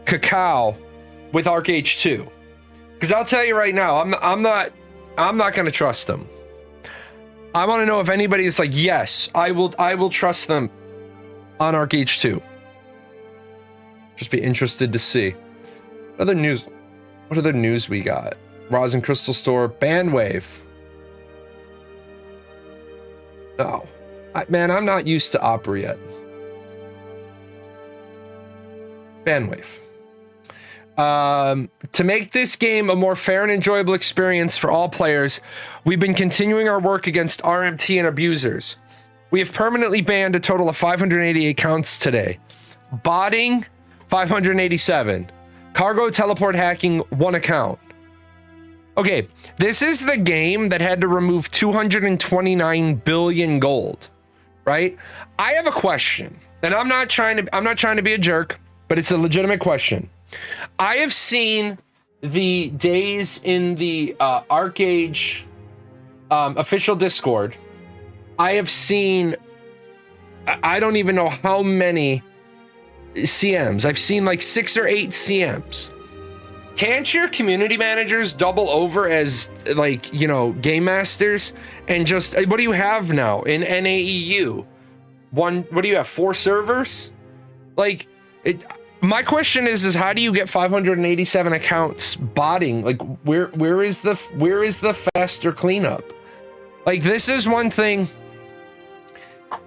Kakao with Archeage 2? Because I'll tell you right now, I'm not going to trust them. I want to know if anybody is like, yes, I will trust them on Archeage 2. Just be interested to see. What other news we got? Rosin Crystal Store, Bandwave. No. Man, I'm not used to Opera yet. Bandwave. To make this game a more fair and enjoyable experience for all players, we've been continuing our work against RMT and abusers. We have permanently banned a total of 580 accounts today. Botting, 587. Cargo teleport hacking, 1 account. Okay, this is the game that had to remove 229 billion gold. right? I have a question, and I'm not trying to be a jerk, but it's a legitimate question. I have seen the days in the Archeage official Discord. I have seen, I don't even know how many CMs. I've seen like 6 or 8 CMs. Can't your community managers double over as, like, you know, game masters? And just, what do you have now in NAEU? What do you have, 4 servers? Like, my question is how do you get 587 accounts botting? Like, where is the faster cleanup? Like, this is one thing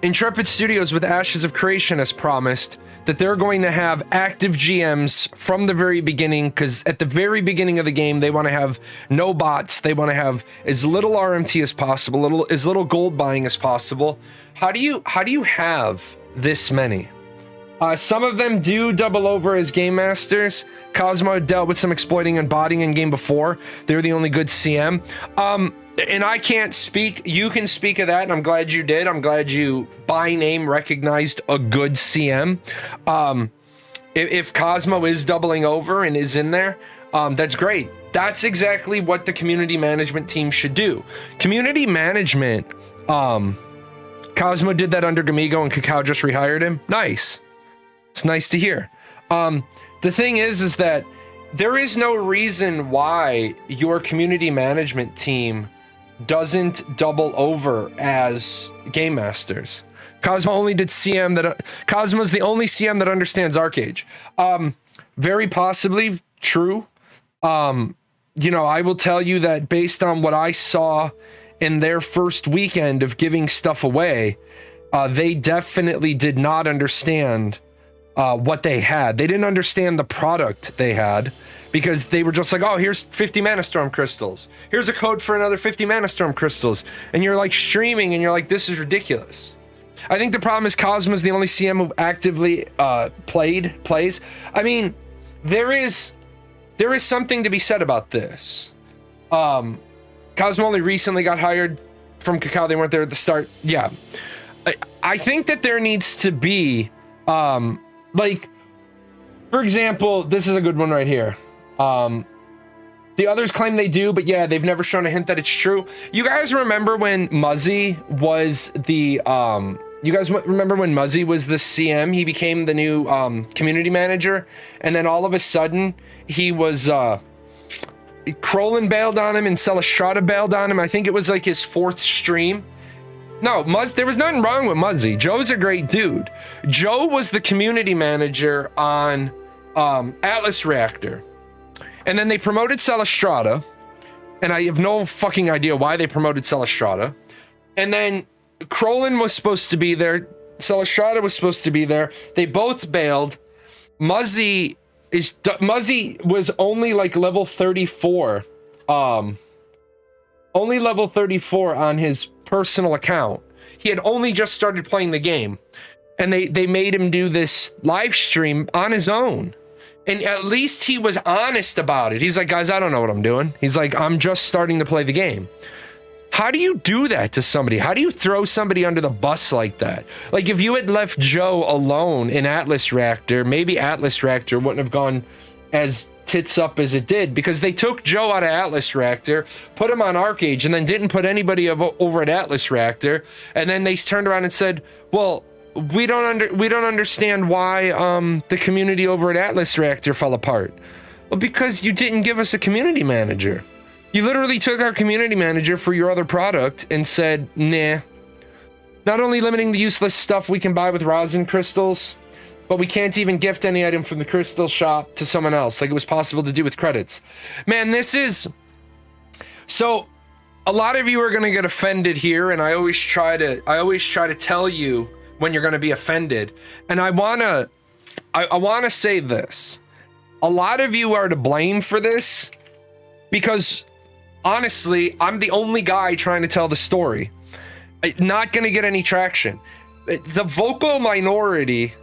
Intrepid Studios with Ashes of Creation has promised, that they're going to have active GMs from the very beginning, because at the very beginning of the game, they want to have no bots. They want to have as little RMT as possible, as little gold buying as possible. How do you have this many? Some of them do double over as game masters. Cosmo dealt with some exploiting and botting in game before. They're the only good CM. And I can't speak. You can speak of that, and I'm glad you did. I'm glad you by name recognized a good CM. If Cosmo is doubling over and is in there, that's great. That's exactly what the community management team should do. Community management, Cosmo did that under Gamigo, and Kakao just rehired him. Nice. It's nice to hear. The thing is that there is no reason why your community management team doesn't double over as game masters. Cosmo only did CM Cosmo's the only CM that understands Archeage. Very possibly true. You know, I will tell you that based on what I saw in their first weekend of giving stuff away, they definitely did not understand what they had. They didn't understand the product they had, because they were just like, oh, here's 50 Mana Storm crystals. Here's a code for another 50 Mana Storm crystals. And you're like streaming and you're like, this is ridiculous. I think the problem is Cosmo's the only CM who actively plays. I mean, there is something to be said about this. Cosmo only recently got hired from Kakao. They weren't there at the start. Yeah. I think that there needs to be, like, for example, this is a good one right here. The others claim they do, but yeah, they've never shown a hint that it's true. You guys remember when Muzzy was the CM? He became the new community manager, and then all of a sudden he was Krolin bailed on him and Celestrata bailed on him. I think it was like his 4th stream. No, there was nothing wrong with Muzzy. Joe's a great dude. Joe was the community manager on Atlas Reactor. And then they promoted Celestrata, and I have no fucking idea why they promoted Celestrata. And then Krolin was supposed to be there. Celestrata was supposed to be there. They both bailed. Muzzy was only like level 34. Only level 34 on his personal account. He had only just started playing the game. And they made him do this live stream on his own. And at least he was honest about it. He's like, guys, I don't know what I'm doing. He's like, I'm just starting to play the game. How do you do that to somebody? How do you throw somebody under the bus like that? Like, if you had left Joe alone in Atlas Reactor, maybe Atlas Reactor wouldn't have gone as tits up as it did, because they took Joe out of Atlas Reactor, put him on Archeage, and then didn't put anybody over at Atlas Reactor. And then they turned around and said, well, we don't understand why the community over at Atlas Reactor fell apart. Well, because you didn't give us a community manager. You literally took our community manager for your other product and said, nah. Not only limiting the useless stuff we can buy with rosin crystals, but we can't even gift any item from the crystal shop to someone else, like it was possible to do with credits. Man, this is... So, a lot of you are going to get offended here, and I always try to tell you when you're going to be offended. And I want to say this. A lot of you are to blame for this, because honestly, I'm the only guy trying to tell the story. Not going to get any traction. The vocal minority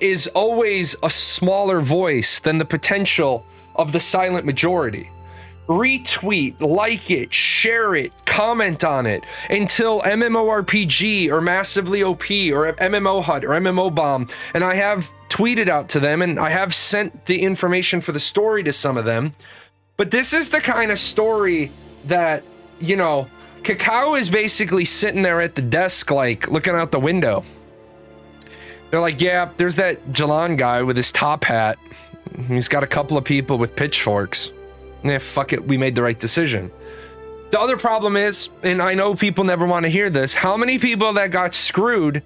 is always a smaller voice than the potential of the silent majority. retweet, like it, share it, comment on it until MMORPG or Massively OP or MMO Hut or MMO Bomb, and I have tweeted out to them and I have sent the information for the story to some of them. But this is the kind of story that, you know, Kakao is basically sitting there at the desk, like looking out the window. They're like, yeah, there's that Jahlon guy with his top hat. He's got a couple of people with pitchforks. Yeah, fuck it, we made the right decision. The other problem is, and I know people never want to hear this, how many people that got screwed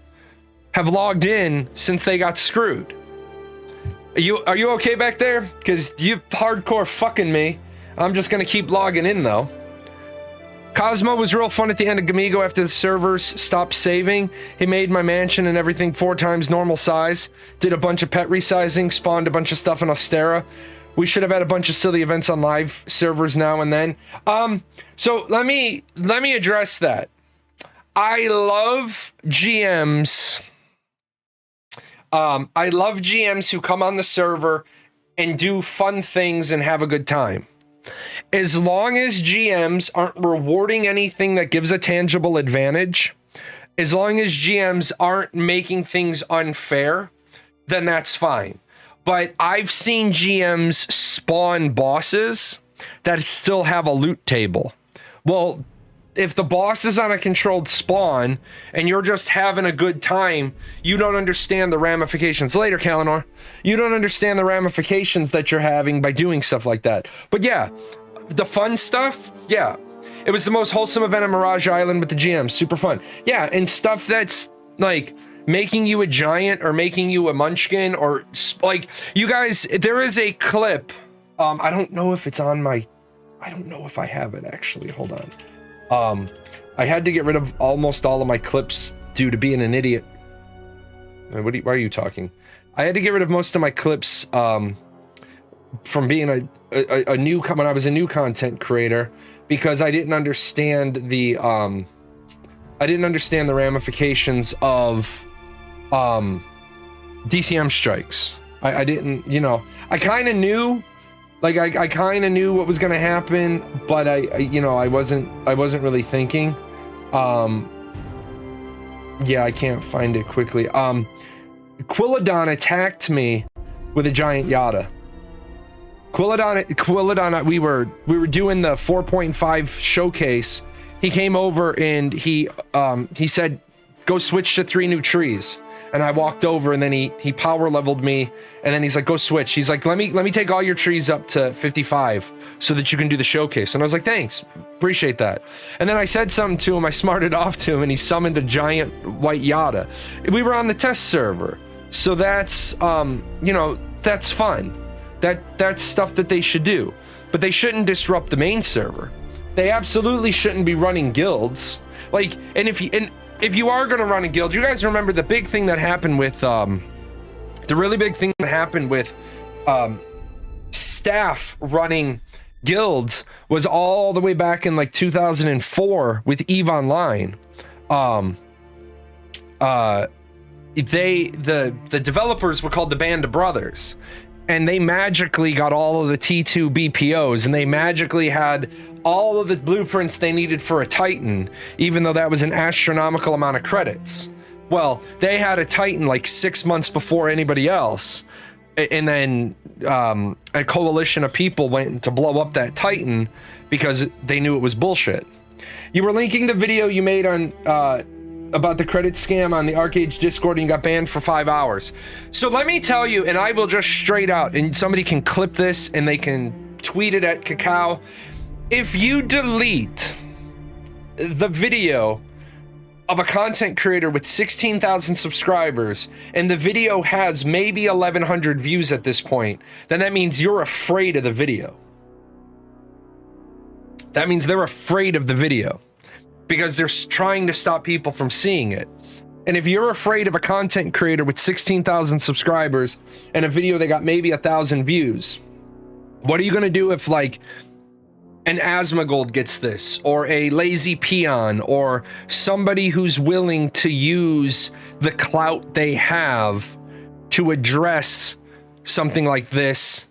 have logged in since they got screwed? Are you okay back there? Because you hardcore fucking me. I'm just gonna keep logging in though. Cosmo was real fun at the end of Gamigo after the servers stopped saving. He made my mansion and everything 4 times normal size. Did a bunch of pet resizing, spawned a bunch of stuff in Ostera. We should have had a bunch of silly events on live servers now and then. So let me address that. I love GMs. I love GMs who come on the server and do fun things and have a good time. As long as GMs aren't rewarding anything that gives a tangible advantage, as long as GMs aren't making things unfair, then that's fine. But I've seen GMs spawn bosses that still have a loot table. Well, if the boss is on a controlled spawn and you're just having a good time, you don't understand the ramifications. Later, Kalinor. You don't understand the ramifications that you're having by doing stuff like that. But yeah, the fun stuff, yeah. It was the most wholesome event on Mirage Island with the GM. Super fun. Yeah, and stuff that's like making you a giant or making you a munchkin or like, you guys, there is a clip. I don't know if it's on my, I don't know if I have it actually. Hold on. I had to get rid of almost all of my clips due to being an idiot. Why are you talking? I had to get rid of most of my clips from being a new, when I was a new content creator, because I didn't understand the ramifications of DCM strikes. I didn't, you know, I kind of knew, like I kind of knew what was going to happen, but I wasn't really thinking. Yeah, I can't find it quickly. Quilladon attacked me with a giant Yada. Quilladon, we were doing the 4.5 showcase. He came over and he said, go switch to 3 new trees. And I walked over and then he power leveled me, and then he's like, go switch. He's like, let me take all your trees up to 55 so that you can do the showcase. And I was like, thanks, appreciate that. And then I said something to him, I smarted off to him, and he summoned a giant white Yada. We were on the test server. So that's, you know, that's fun. That's stuff that they should do. But they shouldn't disrupt the main server. They absolutely shouldn't be running guilds. Like, and if you are going to run a guild, you guys remember the big thing that happened with, the really big thing that happened with staff running guilds was all the way back in like 2004 with EVE Online. The developers were called the Band of Brothers, and they magically got all of the T2 BPOs, and they magically had all of the blueprints they needed for a Titan, even though that was an astronomical amount of credits. Well, they had a Titan like 6 months before anybody else, and then a coalition of people went to blow up that Titan because they knew it was bullshit. You were linking the video you made on about the credit scam on the Archeage Discord, and you got banned for 5 hours. So let me tell you, and I will just straight out, and somebody can clip this and they can tweet it at Kakao. If you delete the video of a content creator with 16,000 subscribers and the video has maybe 1,100 views at this point, then that means you're afraid of the video. That means they're afraid of the video because they're trying to stop people from seeing it. And if you're afraid of a content creator with 16,000 subscribers and a video that got maybe 1,000 views, what are you going to do if like an Asmongold gets this, or a Lazy Peon, or somebody who's willing to use the clout they have to address something like this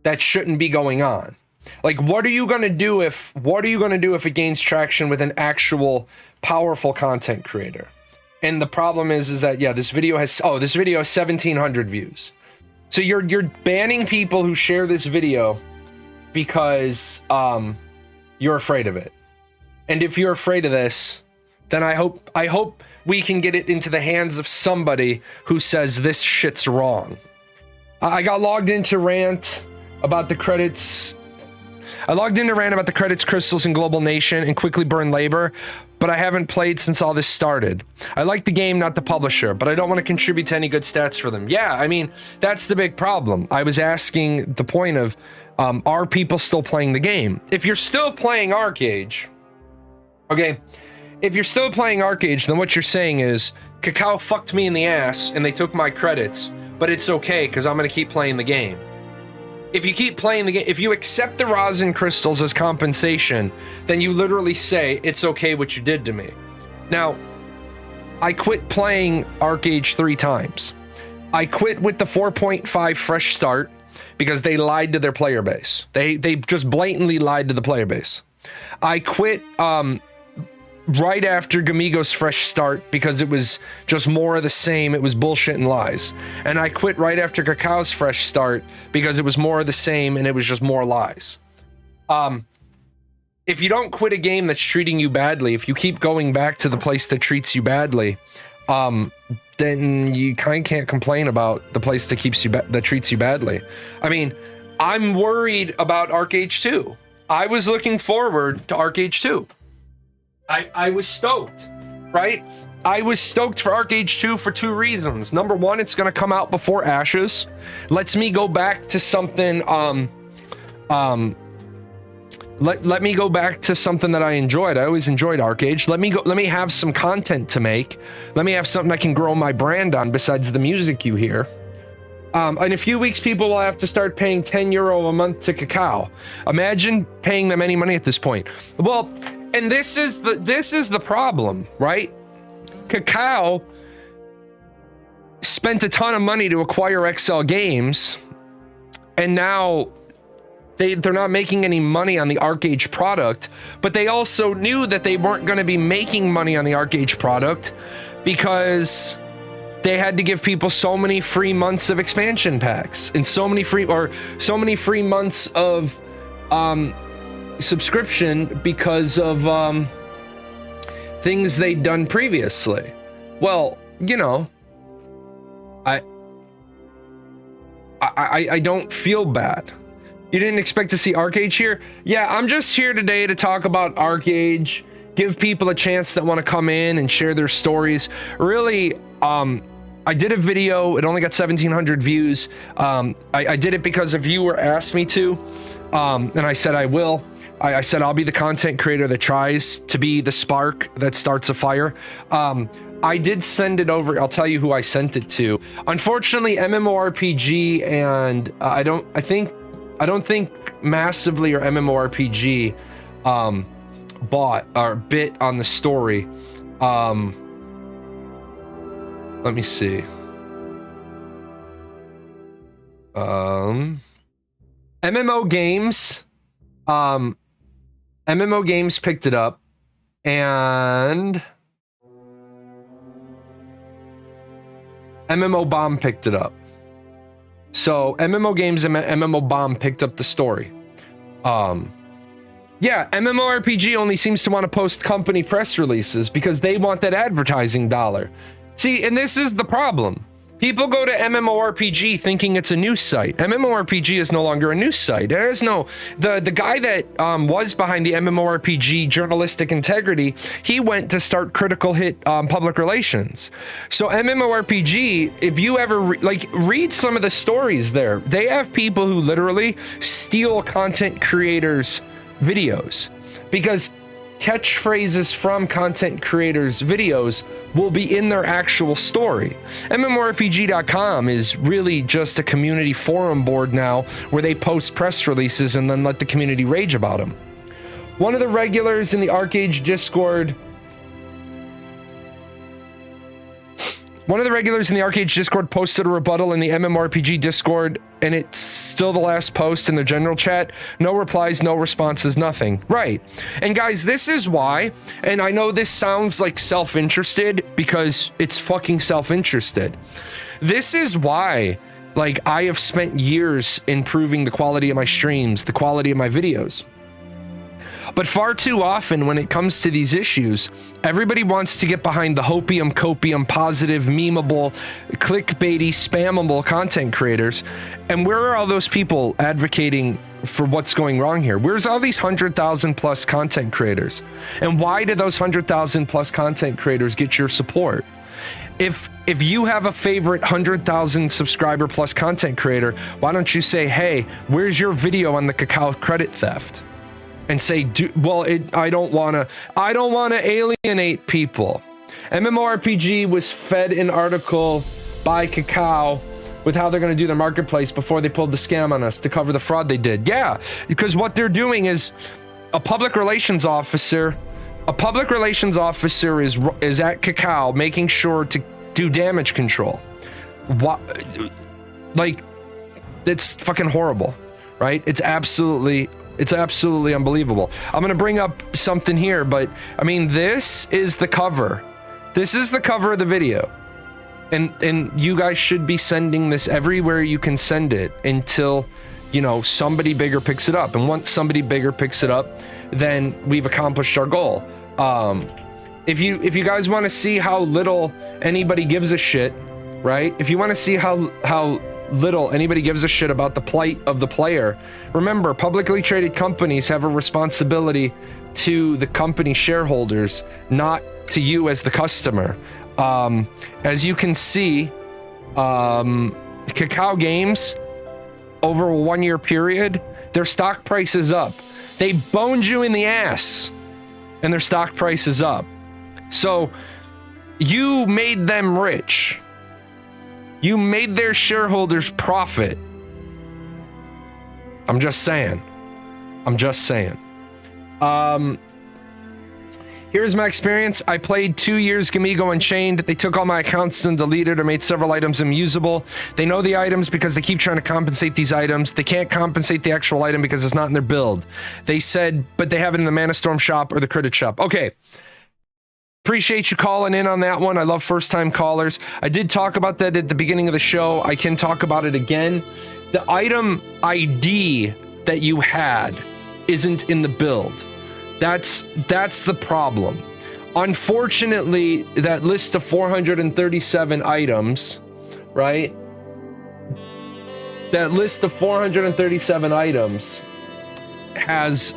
that shouldn't be going on? Like, what are you going to do if it gains traction with an actual powerful content creator? And the problem is that, yeah, this video has 1,700 views. So you're banning people who share this video because you're afraid of it. And if you're afraid of this, then I hope we can get it into the hands of somebody who says this shit's wrong. I got logged into rant about the credits. I logged into rant about the credits, crystals, and Global Nation and quickly burn labor, but I haven't played since all this started. I like the game, not the publisher, but I don't want to contribute to any good stats for them. Yeah, I mean, that's the big problem. I was asking the point of, are people still playing the game? If you're still playing Archeage, okay, if you're still playing Archeage, then what you're saying is, Kakao fucked me in the ass and they took my credits, but it's okay because I'm going to keep playing the game. If you keep playing the game, if you accept the rosin crystals as compensation, then you literally say, it's okay what you did to me. Now, I quit playing Archeage 3 times. I quit with the 4.5 fresh start because they lied to their player base. They just blatantly lied to the player base. I quit right after Gamigo's fresh start because it was just more of the same. It was bullshit and lies. And I quit right after Kakao's fresh start because it was more of the same and it was just more lies. If you don't quit a game that's treating you badly, if you keep going back to the place that treats you badly, then you kind of can't complain about the place that treats you badly. I mean, I'm worried about Archeage 2. I was looking forward to Archeage 2. I was stoked, right? I was stoked for Archeage 2 for 2 reasons. Number one, it's going to come out before Ashes. Lets me go back to something, let me go back to something that I enjoyed. I always enjoyed Archeage. Let me have some content to make. Let me have something I can grow my brand on besides the music you hear. In a few weeks, people will have to start paying €10 a month to Kakao. Imagine paying them any money at this point. Well, and this is the problem, right? Kakao spent a ton of money to acquire XL Games, and now they're not making any money on the Archeage product, but they also knew that they weren't going to be making money on the Archeage product because they had to give people so many free months of expansion packs and so many free months of subscription because of things they'd done previously. Well, you know, I don't feel bad. You didn't expect to see Archeage here? Yeah, I'm just here today to talk about Archeage, give people a chance that want to come in and share their stories. Really, I did a video, it only got 1,700 views. I did it because a viewer asked me to, and I said I will. I said I'll be the content creator that tries to be the spark that starts a fire. I did send it over. I'll tell you who I sent it to. Unfortunately, MMORPG and I don't think Massively or MMORPG bought or bit on the story. Let me see. MMO Games picked it up, and MMO Bomb picked it up. So MMO Games and MMO Bomb picked up the story. Yeah, MMORPG only seems to want to post company press releases because they want that advertising dollar. See, and this is the problem. People go to MMORPG thinking it's a news site. MMORPG is no longer a news site. There is no... The guy that was behind the MMORPG journalistic integrity, he went to start Critical Hit public relations. So MMORPG, if you ever... read some of the stories there. They have people who literally steal content creators' videos. Because catchphrases from content creators' videos will be in their actual story. MMORPG.com is really just a community forum board now where they post press releases and then let the community rage about them. One of the regulars in the Archeage Discord One of the regulars in the Archeage Discord posted a rebuttal in the MMORPG Discord, and it's still the last post in the general chat. No replies, no responses, nothing. Right. And guys, this is why, and I know this sounds like self-interested because it's fucking self-interested. This is why, like, I have spent years improving the quality of my streams, the quality of my videos. But far too often when it comes to these issues, everybody wants to get behind the hopium, copium, positive, memeable, clickbaity, spammable content creators. And where are all those people advocating for what's going wrong here? Where's all these 100,000 plus content creators? And why do those 100,000 plus content creators get your support? If you have a favorite 100,000 subscriber plus content creator, why don't you say, hey, where's your video on the Kakao credit theft? And say, I don't want to alienate people. MMORPG was fed an article by Kakao with how they're going to do their marketplace before they pulled the scam on us to cover the fraud they did. Yeah, because what they're doing is a public relations officer is at Kakao making sure to do damage control. What, like, it's fucking horrible, right? It's absolutely unbelievable. I'm gonna bring up something here, but I mean, this is the cover. This is the cover of the video, and you guys should be sending this everywhere you can send it until, you know, somebody bigger picks it up. And once somebody bigger picks it up, then we've accomplished our goal. If you guys want to see how little anybody gives a shit, right? If you want to see how little anybody gives a shit about the plight of the player, remember, publicly traded companies have a responsibility to the company shareholders, not to you as the customer. As you can see, Kakao Games, over a 1-year period, their stock price is up. They boned you in the ass, and their stock price is up. So you made them rich. You made their shareholders profit. I'm just saying. Here's my experience. I played 2 years Gamigo Unchained. They took all my accounts and deleted or made several items unusable. They know the items because they keep trying to compensate these items. They can't compensate the actual item because it's not in their build. They said, but they have it in the Mana Storm shop or the Credit shop. Okay. Appreciate you calling in on that one. I love first-time callers. I did talk about that at the beginning of the show. I can talk about it again. The item ID that you had isn't in the build. That's the problem. Unfortunately, that list of 437 items, right? That list of 437 items has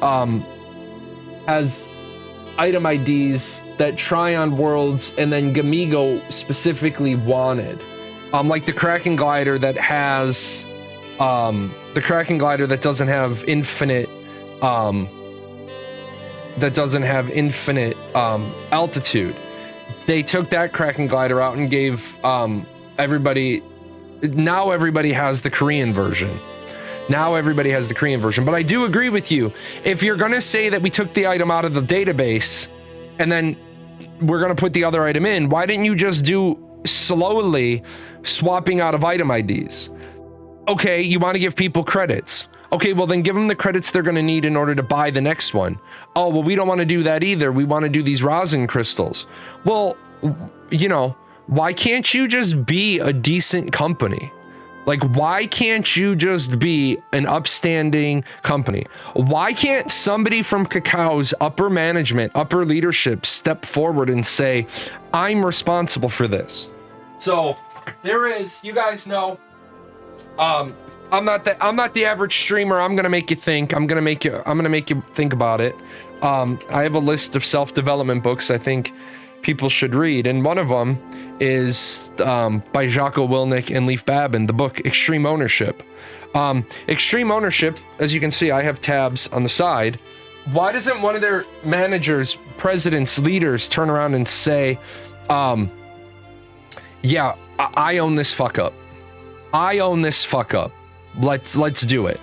item IDs that Tryon Worlds and then Gamigo specifically wanted. Like the Kraken Glider that has the Kraken Glider that doesn't have infinite altitude. They took that Kraken Glider out and gave everybody. Now everybody has the Korean version. But I do agree with you. If you're going to say that we took the item out of the database and then we're going to put the other item in, why didn't you just do slowly swapping out of item IDs? Okay, you want to give people credits. Okay, well then give them the credits they're going to need in order to buy the next one. Oh, well, we don't want to do that either. We want to do these rosin crystals. Well, you know, why can't you just be a decent company? Like, why can't you just be an upstanding company? Why can't somebody from Kakao's upper management, upper leadership step forward and say, I'm responsible for this? So there is, you guys know, I'm not the average streamer. I'm going to make you think. I'm going to make you think about it. I have a list of self-development books I think people should read, and one of them is by Jocko Willink and Leif Babin, the book Extreme Ownership. Extreme Ownership, as you can see, I have tabs on the side. Why doesn't one of their managers, presidents, leaders turn around and say, yeah, I own this fuck up. I own this fuck up. Let's do it.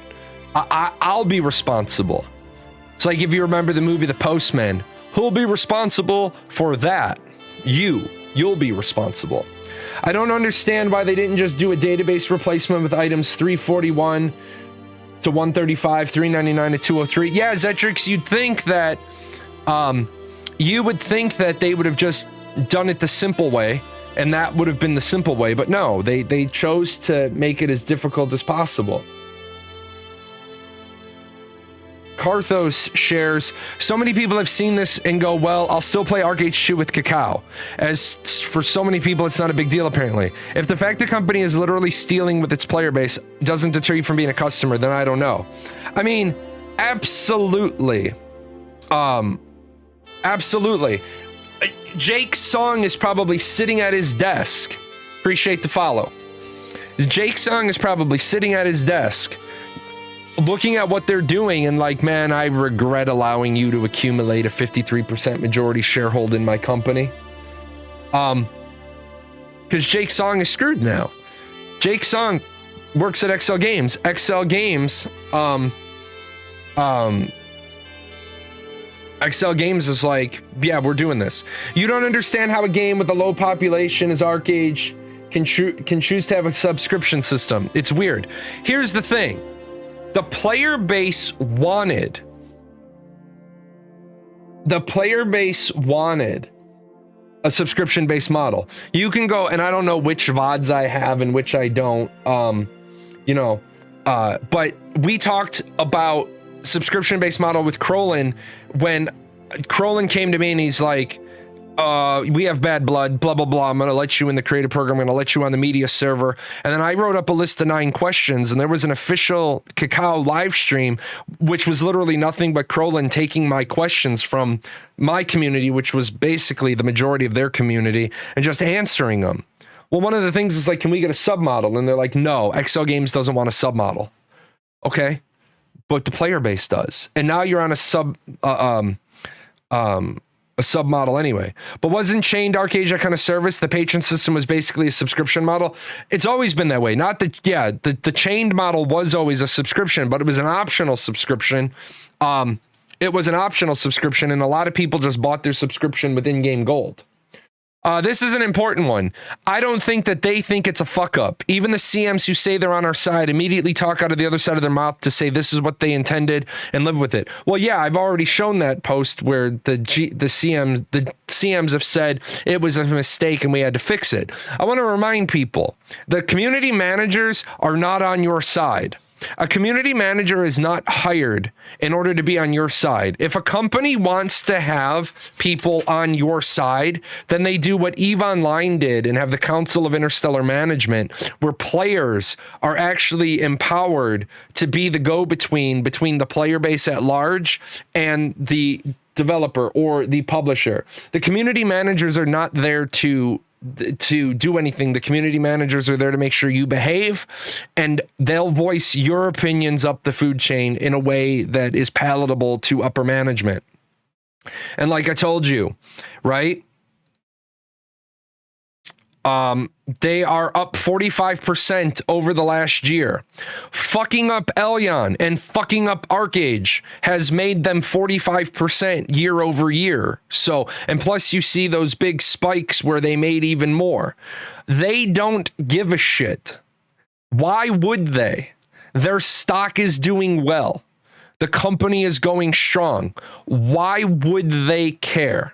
I'll be responsible. It's like if you remember the movie The Postman, who'll be responsible for that? You'll be responsible. I don't understand why they didn't just do a database replacement with items 341 to 135, 399 to 203. Yeah, Zetrix, you'd think that they would have just done it the simple way, and that would have been the simple way, but no, they chose to make it as difficult as possible. Karthos shares, so many people have seen this and go, well, I'll still play Archeage 2 with Kakao. As for so many people, it's not a big deal, apparently. If the fact the company is literally stealing with its player base doesn't deter you from being a customer, then I don't know. I mean, absolutely. Absolutely. Jake's Song is probably sitting at his desk. Appreciate the follow. Jake's Song is probably sitting at his desk, looking at what they're doing and like, man, I regret allowing you to accumulate a 53% majority sharehold in my company. Because Jake Song is screwed now. Jake Song works at XL Games. XL Games, XL Games is like, yeah, we're doing this. You don't understand how a game with a low population as Archeage can choose to have a subscription system. It's weird. Here's the thing. The player base wanted a subscription-based model. You can go, and I don't know which VODs I have and which I don't, but we talked about subscription-based model with Crolin when Crolin came to me and he's like, we have bad blood, blah, blah, blah. I'm going to let you in the creative program. I'm going to let you on the media server. And then I wrote up a list of 9 questions, and there was an official Kakao live stream, which was literally nothing but Crolin taking my questions from my community, which was basically the majority of their community, and just answering them. Well, one of the things is like, can we get a submodel? And they're like, no, XL Games doesn't want a submodel. Okay. But the player base does. And now you're on a submodel anyway. But wasn't chained Archeage that kind of service? The patron system was basically a subscription model. It's always been that way. Not that, yeah, the chained model was always a subscription, but it was an optional subscription. It was an optional subscription, and a lot of people just bought their subscription with in-game gold. This is an important one. I don't think that they think it's a fuck up. Even the CMs who say they're on our side immediately talk out of the other side of their mouth to say this is what they intended and live with it. Well, yeah, I've already shown that post where the CMs have said it was a mistake and we had to fix it. I want to remind people, the community managers are not on your side. A community manager is not hired in order to be on your side. If a company wants to have people on your side, then they do what EVE Online did and have the Council of Interstellar Management, where players are actually empowered to be the go-between between the player base at large and the developer or the publisher. The community managers are not there to do anything. The community managers are there to make sure you behave, and they'll voice your opinions up the food chain in a way that is palatable to upper management. And like I told you, right? They are up 45% over the last year. Fucking up Elyon and fucking up Archeage has made them 45% year over year. So, and plus you see those big spikes where they made even more. They don't give a shit. Why would they? Their stock is doing well. The company is going strong. Why would they care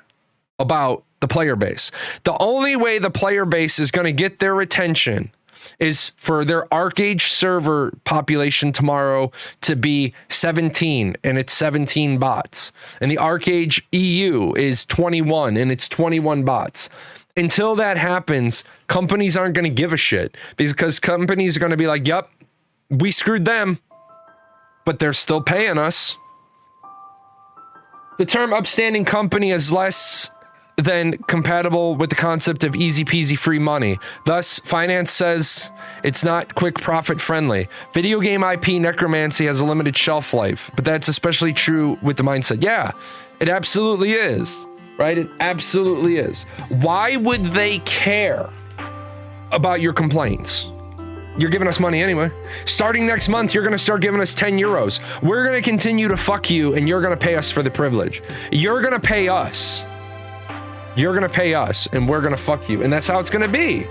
about the player base? The only way the player base is going to get their attention is for their Archeage server population tomorrow to be 17, and it's 17 bots. And the Archeage EU is 21, and it's 21 bots. Until that happens, companies aren't going to give a shit, because companies are going to be like, yep, we screwed them, but they're still paying us. The term upstanding company is less than compatible with the concept of easy peasy free money. Thus, finance says it's not quick profit friendly. Video game IP necromancy has a limited shelf life, but that's especially true with the mindset. Yeah, it absolutely is, right? It absolutely is. Why would they care about your complaints? You're giving us money anyway. Starting next month, you're going to start giving us 10 euros. We're going to continue to fuck you, and you're going to pay us for the privilege. You're going to pay us. You're going to pay us, and we're going to fuck you. And that's how it's going to be.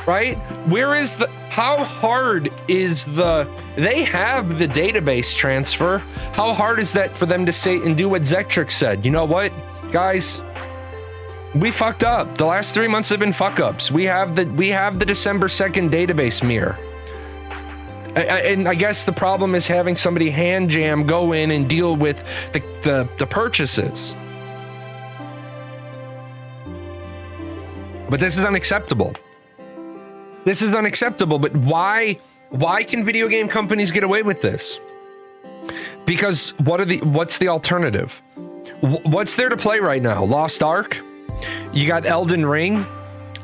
right? Where is the, how hard is the, they have the database transfer. How hard is that for them to say and do what Zektric said? You know what, guys? We fucked up. The last 3 months have been fuck ups. We have the December 2nd database mirror. And I guess the problem is having somebody hand jam go in and deal with the purchases. But this is unacceptable. This is unacceptable. But why can video game companies get away with this? Because what's the alternative? What's there to play right now? Lost Ark? You got Elden Ring.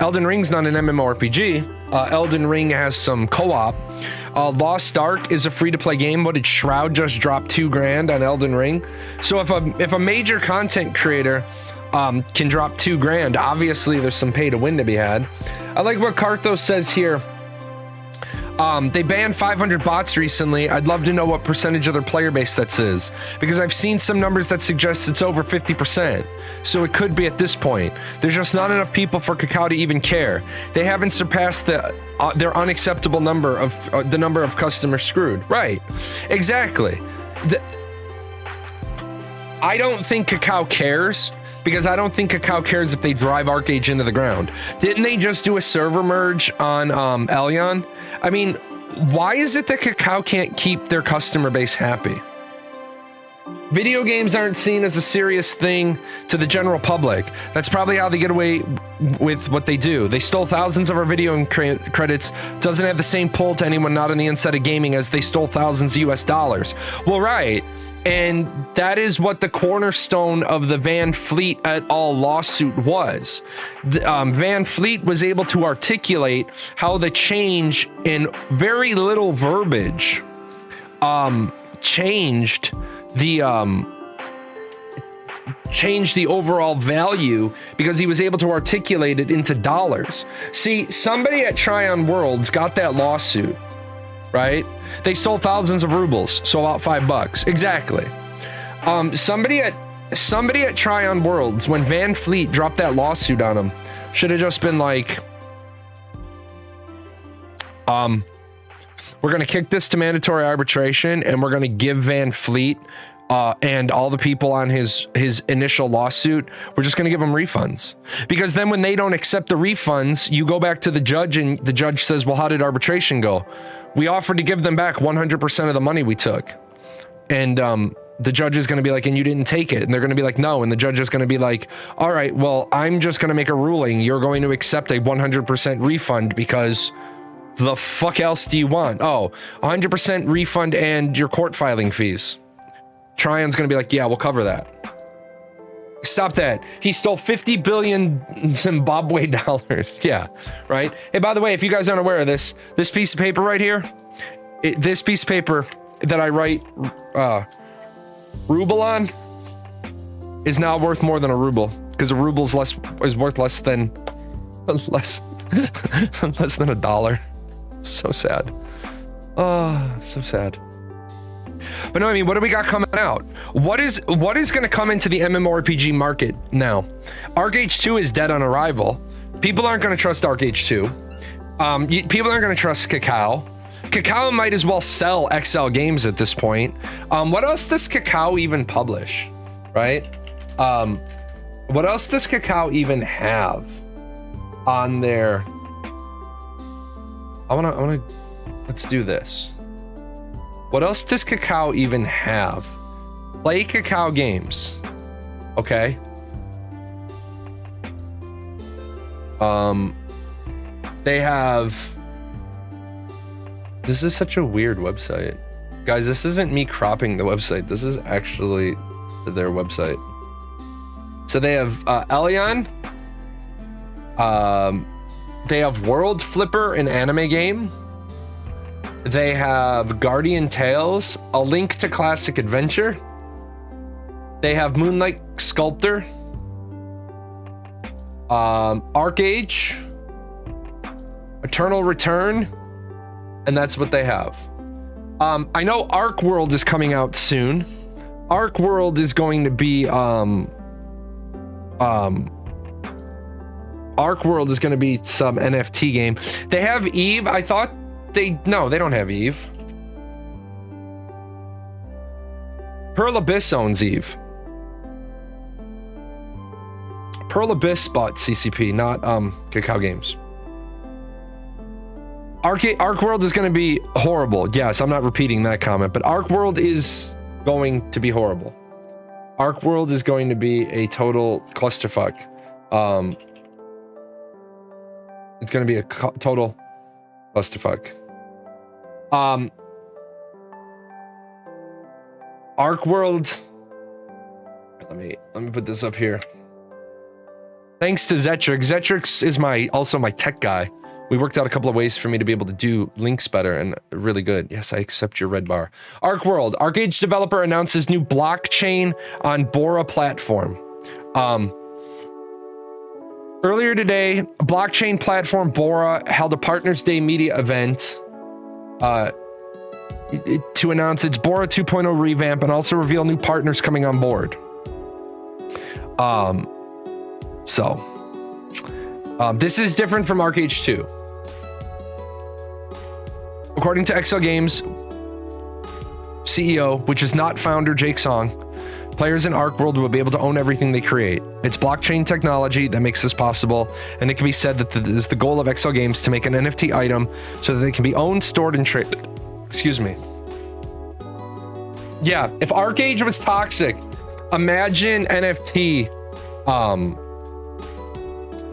Elden Ring's not an MMORPG. Elden Ring has some co-op. Lost Ark is a free-to-play game. What did Shroud just drop $2,000 on Elden Ring? So if a major content creator can drop $2,000, obviously there's some pay to win to be had. I like what Karthos says here. They banned 500 bots recently. I'd love to know what percentage of their player base that is, because I've seen some numbers that suggest it's over 50%. So it could be at this point. There's just not enough people for Kakao to even care. They haven't surpassed their unacceptable number of the number of customers screwed. Right? Exactly. I don't think Kakao cares. Because I don't think Kakao cares if they drive Archeage into the ground. Didn't they just do a server merge on Elion? I mean, why is it that Kakao can't keep their customer base happy? Video games aren't seen as a serious thing to the general public. That's probably how they get away with what they do. They stole thousands of our video credits. Doesn't have the same pull to anyone not on the inside of gaming as they stole thousands of US dollars. Well, right. And that is what the cornerstone of the Van Fleet et al. Lawsuit was. Van Fleet was able to articulate how the change in very little verbiage changed the overall value, because he was able to articulate it into dollars. See, somebody at Tryon Worlds got that lawsuit, right? They stole thousands of rubles, so about $5. Exactly. Somebody at Tryon Worlds, when Van Fleet dropped that lawsuit on him, should have just been like, we're gonna kick this to mandatory arbitration, and we're gonna give Van Fleet and all the people on his initial lawsuit, we're just going to give them refunds. Because then when they don't accept the refunds, you go back to the judge, and the judge says, well, how did arbitration go? We offered to give them back 100% of the money we took. And the judge is going to be like, and you didn't take it. And they're going to be like, no. And the judge is going to be like, all right, well, I'm just going to make a ruling. You're going to accept a 100% refund, because the fuck else do you want? Oh, 100% refund and your court filing fees. Tryon's gonna be like, yeah, we'll cover that. Stop that. He stole 50 billion Zimbabwe dollars. Yeah, right? Hey, by the way, if you guys aren't aware of this piece of paper right here, this piece of paper that I write ruble on is now worth more than a ruble, because a ruble is worth less than $1. So sad. Oh, so sad. But no, I mean, what do we got coming out? What is going to come into the MMORPG market now? Archeage 2 is dead on arrival. People aren't going to trust Archeage 2. People aren't going to trust Kakao. Kakao might as well sell XL Games at this point. What else does Kakao even publish? Right? What else does Kakao even have on their... let's do this. What else does Kakao even have? Play Kakao Games. Okay. They have... This is such a weird website. Guys, this isn't me cropping the website. This is actually their website. So they have Elion. They have World Flipper, an anime game. They have Guardian Tales, A Link to Classic Adventure. They have Moonlight Sculptor. Archeage. Eternal Return. And that's what they have. I know Arc World is coming out soon. Arc World is going to be Arc World is going to be some NFT game. They have Eve. I thought no, they don't have Eve. Pearl Abyss owns Eve. Pearl Abyss bought CCP, not Kakao Games. Arc World is going to be horrible. Yes, I'm not repeating that comment, but Arc World is going to be horrible. Arc World is going to be a total clusterfuck. It's going to be a total clusterfuck. Arc World. Let me put this up here. Thanks to Zetrix. Zetrix is also my tech guy. We worked out a couple of ways for me to be able to do links better and really good. Yes, I accept your red bar. Arc World. Archeage developer announces new blockchain on Bora platform. Earlier today, blockchain platform Bora held a Partners Day media event to announce its Bora 2.0 revamp and also reveal new partners coming on board. This is different from Archeage 2. According to Kakao Games CEO, which is not founder Jake Song, players in Arc World will be able to own everything they create. It's blockchain technology that makes this possible, and it can be said that it is the goal of Kakao Games to make an NFT item so that they can be owned, stored, and traded. Excuse me. Yeah, if Archeage was toxic, imagine NFT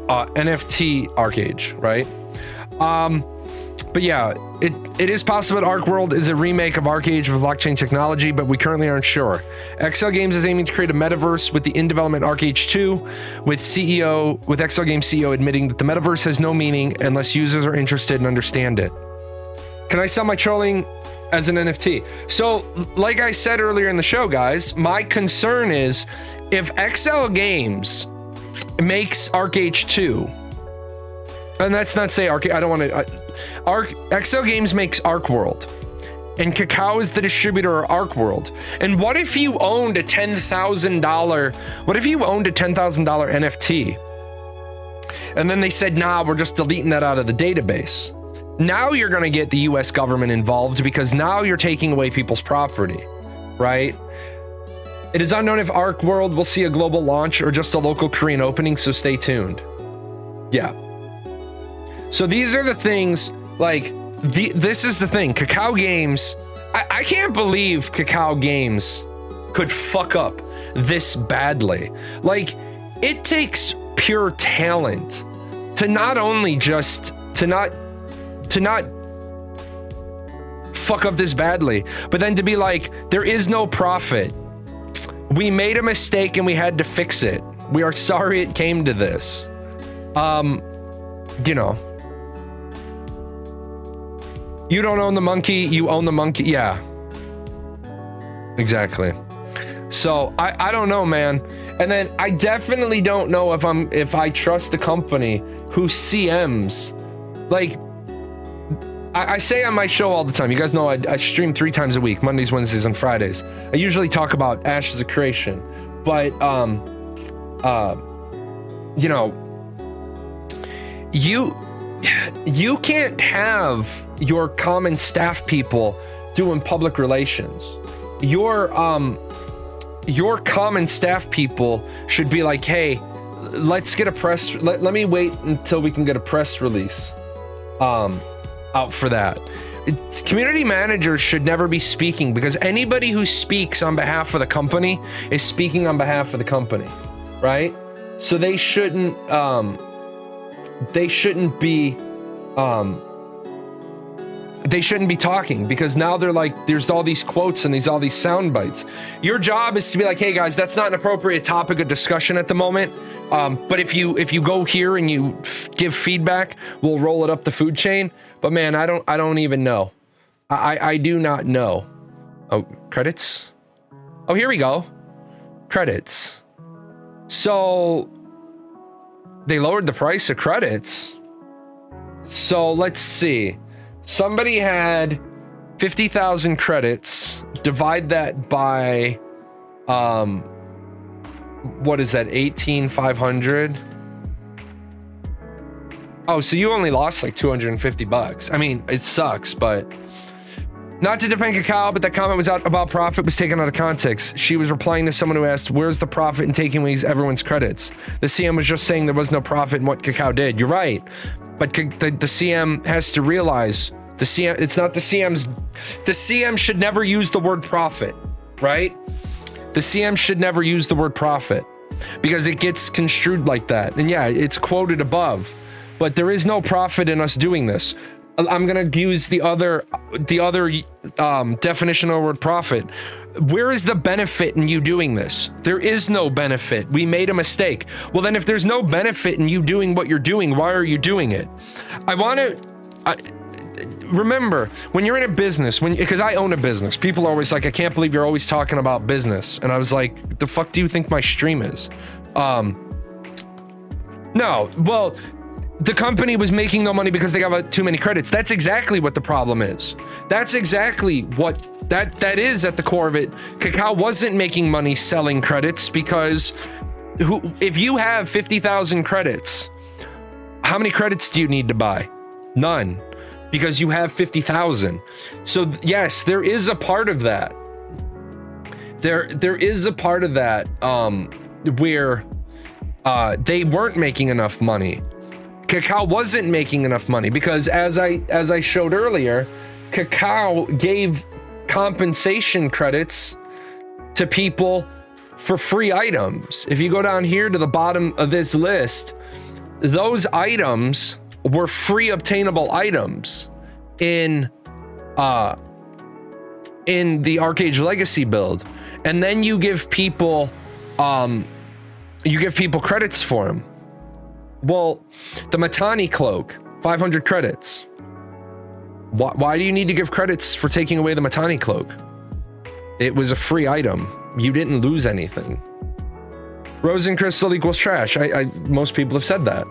Archeage, right? But yeah, it is possible that Arc World is a remake of Archeage with blockchain technology, but we currently aren't sure. Kakao Games is aiming to create a metaverse with the in-development Archeage 2, with Kakao Games CEO admitting that the metaverse has no meaning unless users are interested and understand it. Can I sell my trolling as an NFT? So, like I said earlier in the show, guys, my concern is if Kakao Games makes Archeage 2, and let's not say Archeage, I don't want to. Kakao Games makes Arc World, and Kakao is the distributor of Arc World. And what if you owned a $10,000? What if you owned a $10,000 NFT, and then they said, "Nah, we're just deleting that out of the database." Now you're going to get the U.S. government involved because now you're taking away people's property, right? It is unknown if Arc World will see a global launch or just a local Korean opening, so stay tuned. Yeah. So these are the things, like, this is the thing. Kakao Games, I can't believe Kakao Games could fuck up this badly. Like, it takes pure talent to not only just, to not fuck up this badly, but then to be like, there is no profit. We made a mistake and we had to fix it. We are sorry it came to this. You know. You don't own the monkey, you own the monkey. Yeah. Exactly. So I don't know, man. And then I definitely don't know if I trust a company who CMs. Like, I say on my show all the time, you guys know I stream 3 times a week, Mondays, Wednesdays, and Fridays. I usually talk about Ashes of Creation, but you know, you can't have your common staff people doing public relations. Your common staff people should be like, hey, let's get a press. Let me wait until we can get a press release out for that. Community managers should never be speaking, because anybody who speaks on behalf of the company is speaking on behalf of the company, right? So they shouldn't be talking, because now they're like, there's all these quotes and all these sound bites. Your job is to be like, hey guys, that's not an appropriate topic of discussion at the moment. But if you go here and you give feedback, we'll roll it up the food chain. But man, I don't even know. I do not know. Oh, credits. Oh, here we go. Credits. So they lowered the price of credits. So let's see. Somebody had 50,000 credits. Divide that by, what is that? 18,500. Oh, so you only lost like 250 bucks. I mean, it sucks, but not to defend Kakao, but that comment was out about profit was taken out of context. She was replying to someone who asked, where's the profit in taking away everyone's credits? The CM was just saying there was no profit in what Kakao did. You're right. But the CM has to realize the CM, it's not the CM should never use the word profit, right? The CM should never use the word profit because it gets construed like that. And yeah, it's quoted above, but there is no profit in us doing this. I'm going to use the other definition of the word profit. Where is the benefit in you doing this? There is no benefit. We made a mistake. Well, then if there's no benefit in you doing what you're doing, why are you doing it? I want to remember when you're in a business, because I own a business, people are always like, I can't believe you're always talking about business. And I was like, the fuck do you think my stream is? No, well, the company was making no money because they got too many credits. That's exactly what the problem is. That's exactly what that is at the core of it. Kakao wasn't making money selling credits because if you have 50,000 credits, how many credits do you need to buy? None, because you have 50,000. So yes, there is a part of that. There is a part of that where they weren't making enough money. Kakao wasn't making enough money because as I showed earlier, Kakao gave compensation credits to people for free items. If you go down here to the bottom of this list, those items were free obtainable items in the Archeage Legacy build. And then you give people credits for them. Well, the Matani cloak, 500 credits. Why do you need to give credits for taking away the Matani cloak? It was a free item. You didn't lose anything. Rosen crystal equals trash. Most people have said that.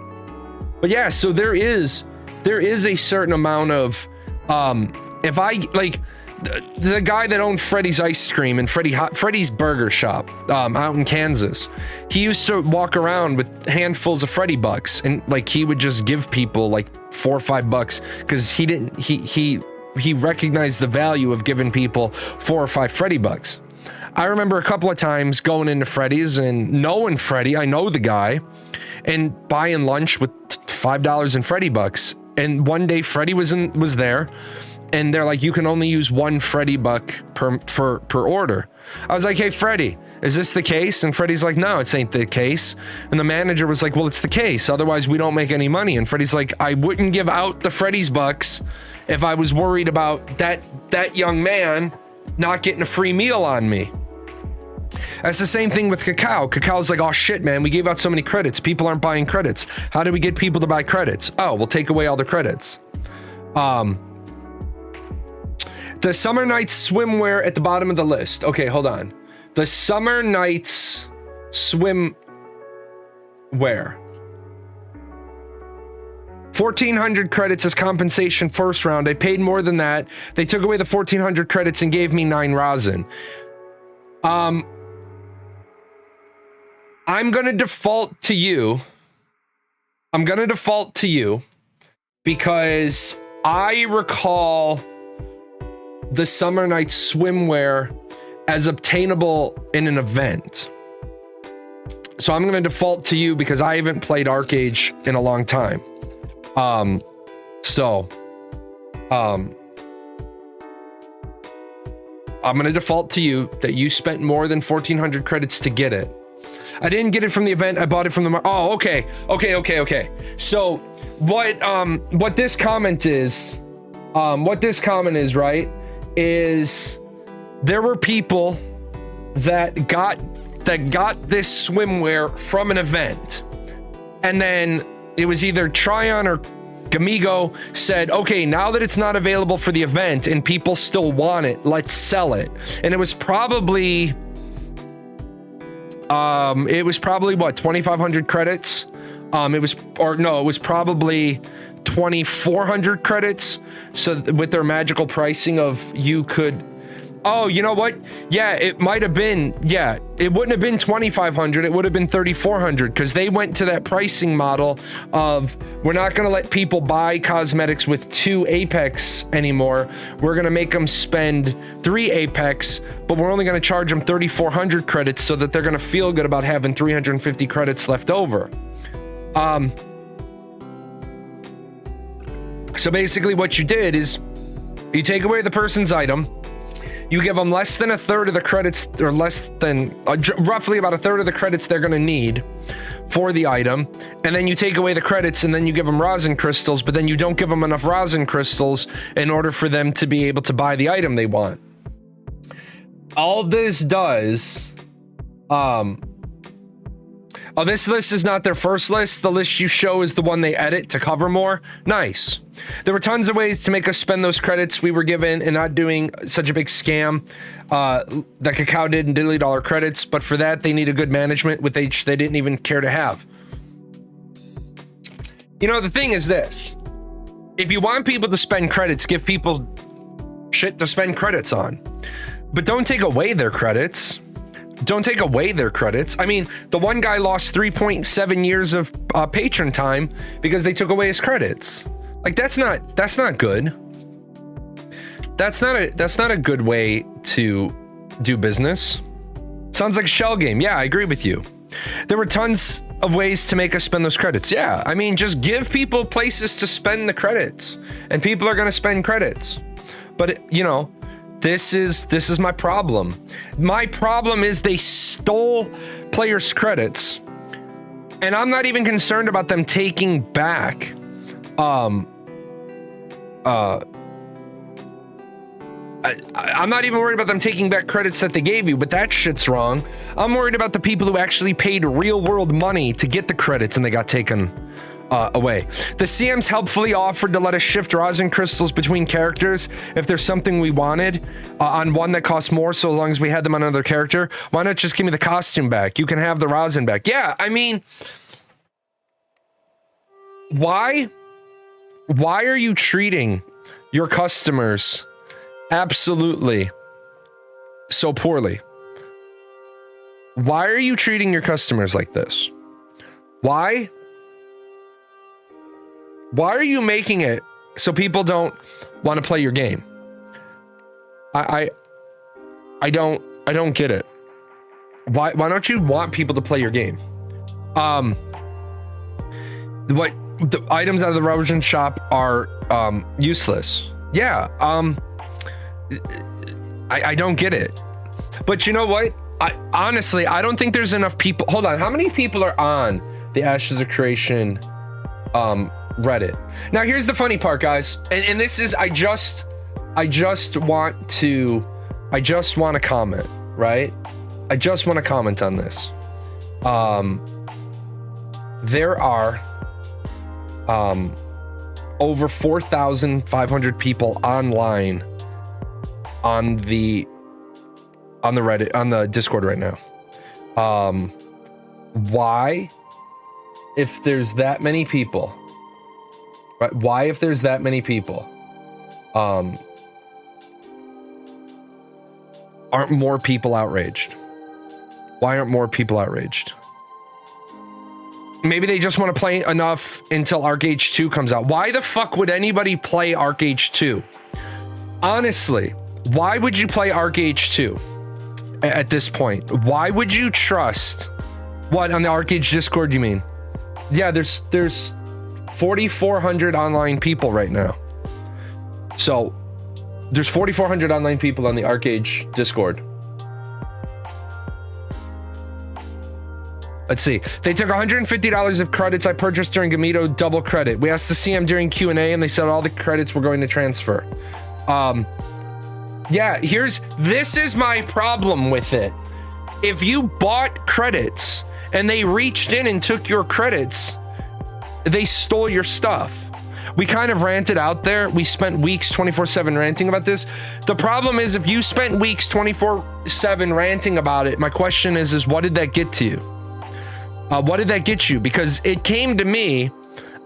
But yeah, so there is a certain amount of if I like the guy that owned Freddy's ice cream and Freddy's burger shop out in Kansas, he used to walk around with handfuls of Freddy bucks, and like he would just give people like $4 or $5 because he recognized the value of giving people 4 or 5 Freddy bucks. I remember a couple of times going into Freddy's and knowing Freddy, I know the guy, and buying lunch with $5 in Freddy bucks. And one day Freddy was there, and they're like, you can only use 1 Freddy buck per order. I was like, hey, Freddy, is this the case? And Freddy's like, no, it ain't the case. And the manager was like, well, it's the case. Otherwise, we don't make any money. And Freddy's like, I wouldn't give out the Freddy's bucks if I was worried about that young man not getting a free meal on me. That's the same thing with Kakao. Kakao's like, oh shit, man, we gave out so many credits. People aren't buying credits. How do we get people to buy credits? Oh, we'll take away all the credits. The Summer Nights swimwear at the bottom of the list. Okay, hold on. The Summer Nights swimwear. 1,400 credits as compensation first round. I paid more than that. They took away the 1,400 credits and gave me 9 rosin. I'm gonna default to you. Because I recall the Summer Nights swimwear as obtainable in an event. So I'm gonna default to you because I haven't played Archeage in a long time. I'm gonna default to you that you spent more than 1,400 credits to get it. I didn't get it from the event. I bought it from the. Oh, okay. So what this comment is, right, is there were people that got this swimwear from an event, and then it was either Tryon or Gamigo said, okay, now that it's not available for the event and people still want it, let's sell it. And it was probably what, 2,500 credits? It was probably 2,400 credits. So with their magical pricing of you could Oh, you know what? Yeah, it might have been. Yeah, it wouldn't have been 2,500. It would have been 3,400 because they went to that pricing model of we're not going to let people buy cosmetics with 2 Apex anymore. We're going to make them spend 3 Apex, but we're only going to charge them 3,400 credits so that they're going to feel good about having 350 credits left over. So basically what you did is you take away the person's item. You give them less than a third of the credits, or less than roughly about a third of the credits they're going to need for the item. And then you take away the credits and then you give them rosin crystals, but then you don't give them enough rosin crystals in order for them to be able to buy the item they want. All this does, oh, this list is not their first list. The list you show is the one they edit to cover more. Nice. There were tons of ways to make us spend those credits we were given and not doing such a big scam that Kakao did and delete all our credits. But for that, they needed good management, which they didn't even care to have. You know, the thing is this. If you want people to spend credits, give people shit to spend credits on. But don't take away their credits. Don't take away their credits. I mean, the one guy lost 3.7 years of patron time because they took away his credits. Like, that's not good. That's not a good way to do business. Sounds like a shell game. Yeah, I agree with you. There were tons of ways to make us spend those credits. Yeah, I mean, just give people places to spend the credits, and people are going to spend credits. But, you know, this is my problem. My problem is they stole players' credits, and I'm not even concerned about them taking back. I'm not even worried about them taking back credits that they gave you, but that shit's wrong. I'm worried about the people who actually paid real world money to get the credits and they got taken away. The CMs helpfully offered to let us shift rosin crystals between characters if there's something we wanted on one that costs more, so long as we had them on another character. Why not just give me the costume back? You can have the rosin back. Yeah, I mean, why are you treating your customers absolutely so poorly? Why are you treating your customers like this? Why are you making it so people don't want to play your game? I don't get it. Why don't you want people to play your game? What the items out of the Rosen shop are useless. Yeah. I don't get it. But you know what? Honestly, I don't think there's enough people. Hold on. How many people are on the Ashes of Creation Reddit? Now, here's the funny part, guys. And this is, I just want to comment, right? I just want to comment on this. There are over 4,500 people online on the Reddit, on the Discord right now. Why, if there's that many people, right? Why, if there's that many people, aren't more people outraged? Why aren't more people outraged? Maybe they just want to play enough until Archeage 2 comes out. Why the fuck would anybody play Archeage 2? Honestly, why would you play Archeage 2 at this point? Why would you trust? What, on the Archeage Discord, you mean? Yeah, there's 4,400 online people right now. So there's 4,400 online people on the Archeage Discord. Let's see. They took $150 of credits I purchased during Gamito double credit. We asked the CM during Q&A and they said all the credits were going to transfer. Yeah, this is my problem with it. If you bought credits and they reached in and took your credits, they stole your stuff. We kind of ranted out there. We spent weeks 24/7 ranting about this. The problem is, if you spent weeks 24/7 ranting about it, my question is what did that get to you? What did that get you? Because it came to me,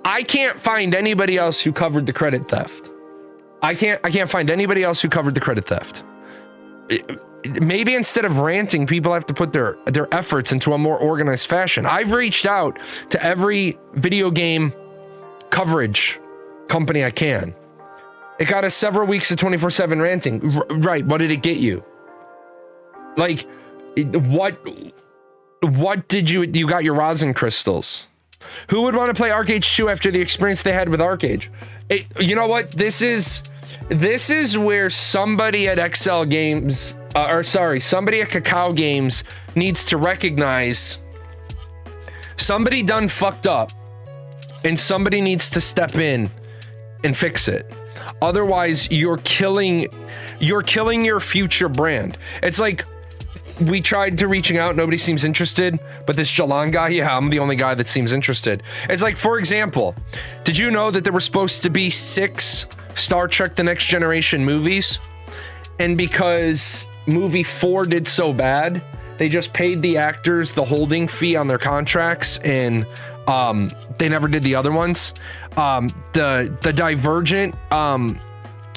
I can't find anybody else who covered the credit theft. I can't find anybody else who covered the credit theft. maybe instead of ranting, people have to put their efforts into a more organized fashion. I've reached out to every video game coverage company I can. It got us several weeks of 24/7 ranting. Right, what did it get you? Like, what did you got your rosin crystals? Who would want to play Archeage 2 after the experience they had with Archeage? You know what? This is where somebody at XL Games, somebody at Kakao Games needs to recognize somebody done fucked up, and somebody needs to step in and fix it. Otherwise, you're killing your future brand. It's like, we tried to reaching out, nobody seems interested, but this Jahlon guy, yeah, I'm the only guy that seems interested. It's like, for example, did you know that there were supposed to be 6 Star Trek The Next Generation movies? And because movie 4 did so bad, they just paid the actors the holding fee on their contracts, and they never did the other ones. The Divergent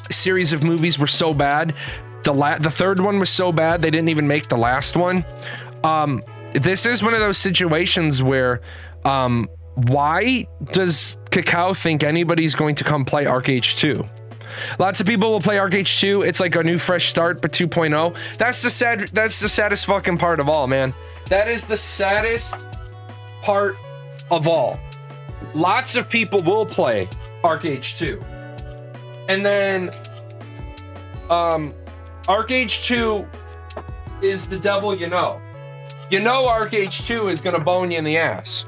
series of movies were so bad. The third one was so bad they didn't even make the last one. This is one of those situations where why does Kakao think anybody's going to come play Archeage 2? Lots of people will play Archeage 2. It's like a new fresh start, but 2.0. That's the saddest fucking part of all, man. That is the saddest part of all. Lots of people will play Archeage 2. And then Archeage 2 is the devil you know. You know Archeage 2 is gonna bone you in the ass.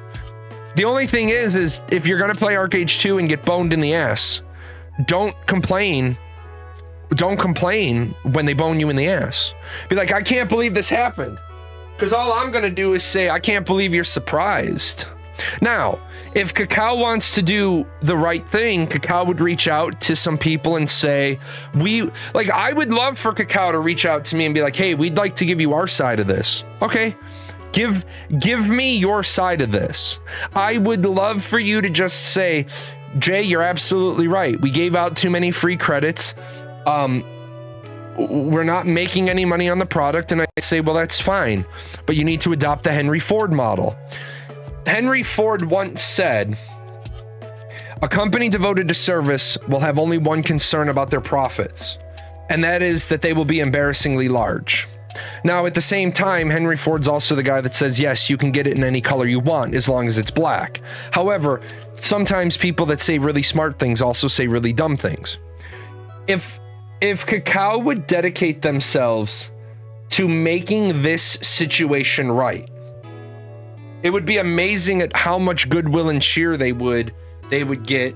The only thing is if you're gonna play Archeage 2 and get boned in the ass, don't complain. Don't complain when they bone you in the ass. Be like, I can't believe this happened. Because all I'm gonna do is say, I can't believe you're surprised. Now, if Kakao wants to do the right thing, Kakao would reach out to some people and say, I would love for Kakao to reach out to me and be like, hey, we'd like to give you our side of this. Okay, give me your side of this. I would love for you to just say, Jay, you're absolutely right. We gave out too many free credits. We're not making any money on the product. And I say, well, that's fine, but you need to adopt the Henry Ford model. Henry Ford once said, a company devoted to service will have only one concern about their profits, and that is that they will be embarrassingly large. Now, at the same time, Henry Ford's also the guy that says, yes, you can get it in any color you want as long as it's black. However, sometimes people that say really smart things also say really dumb things. If Kakao would dedicate themselves to making this situation right, it would be amazing at how much goodwill and cheer they would get,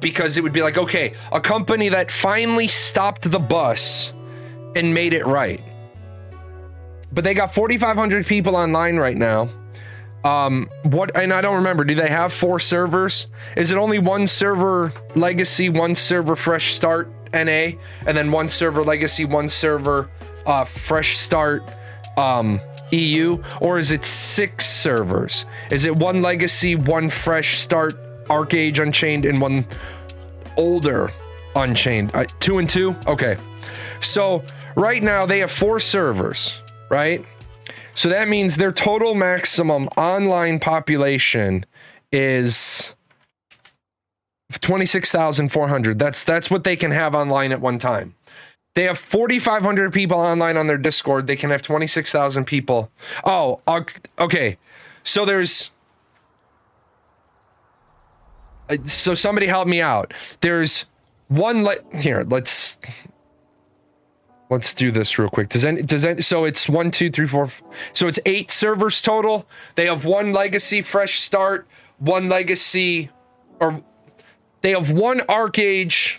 because it would be like, okay, a company that finally stopped the bus and made it right. But they got 4,500 people online right now. And I don't remember, do they have 4 servers? Is it only 1 server legacy, 1 server fresh start NA, and then 1 server legacy, 1 server fresh start EU, or is it 6 servers? Is it 1 legacy, 1 fresh start Archeage Unchained, and 1 older Unchained? 2 and 2? Okay. So right now they have 4 servers, right? So that means their total maximum online population is 26,400. That's what they can have online at one time. They have 4,500 people online on their Discord. They can have 26,000 people. Oh, okay. So so somebody help me out. There's one here. Let's do this real quick. So it's 1, 2, 3, 4. So it's 8 servers total. They have 1 legacy fresh start, 1 legacy, or they have 1 Archeage.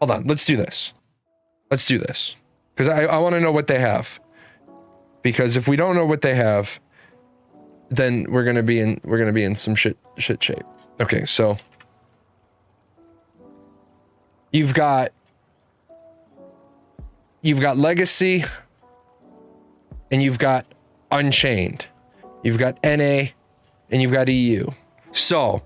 Hold on, let's do this. Because I want to know what they have. Because if we don't know what they have, then we're gonna be in some shit shape. Okay, so you've got Legacy, and you've got Unchained, you've got NA, and you've got EU. So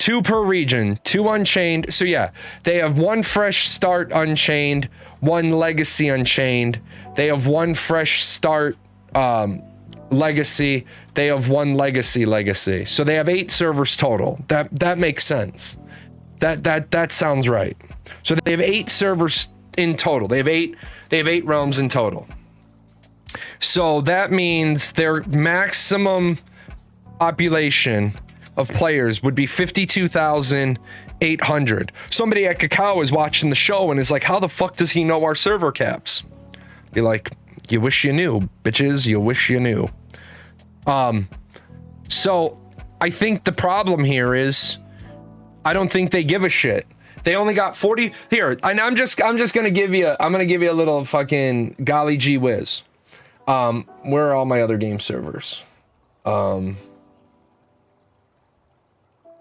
2 per region, 2 Unchained. So yeah, they have 1 Fresh Start Unchained, 1 Legacy Unchained. They have 1 Fresh Start Legacy. They have 1 Legacy. So they have 8 servers total. That makes sense. That sounds right. So they have 8 servers in total. They have 8 realms in total. So that means their maximum population of players would be 52,800. Somebody at Kakao is watching the show and is like, how the fuck does he know our server caps? Be like, you wish you knew, bitches. You wish you knew. So I think the problem here is I don't think they give a shit. They only got 40 here. And I'm just gonna give you a little fucking golly gee whiz. Where are all my other game servers?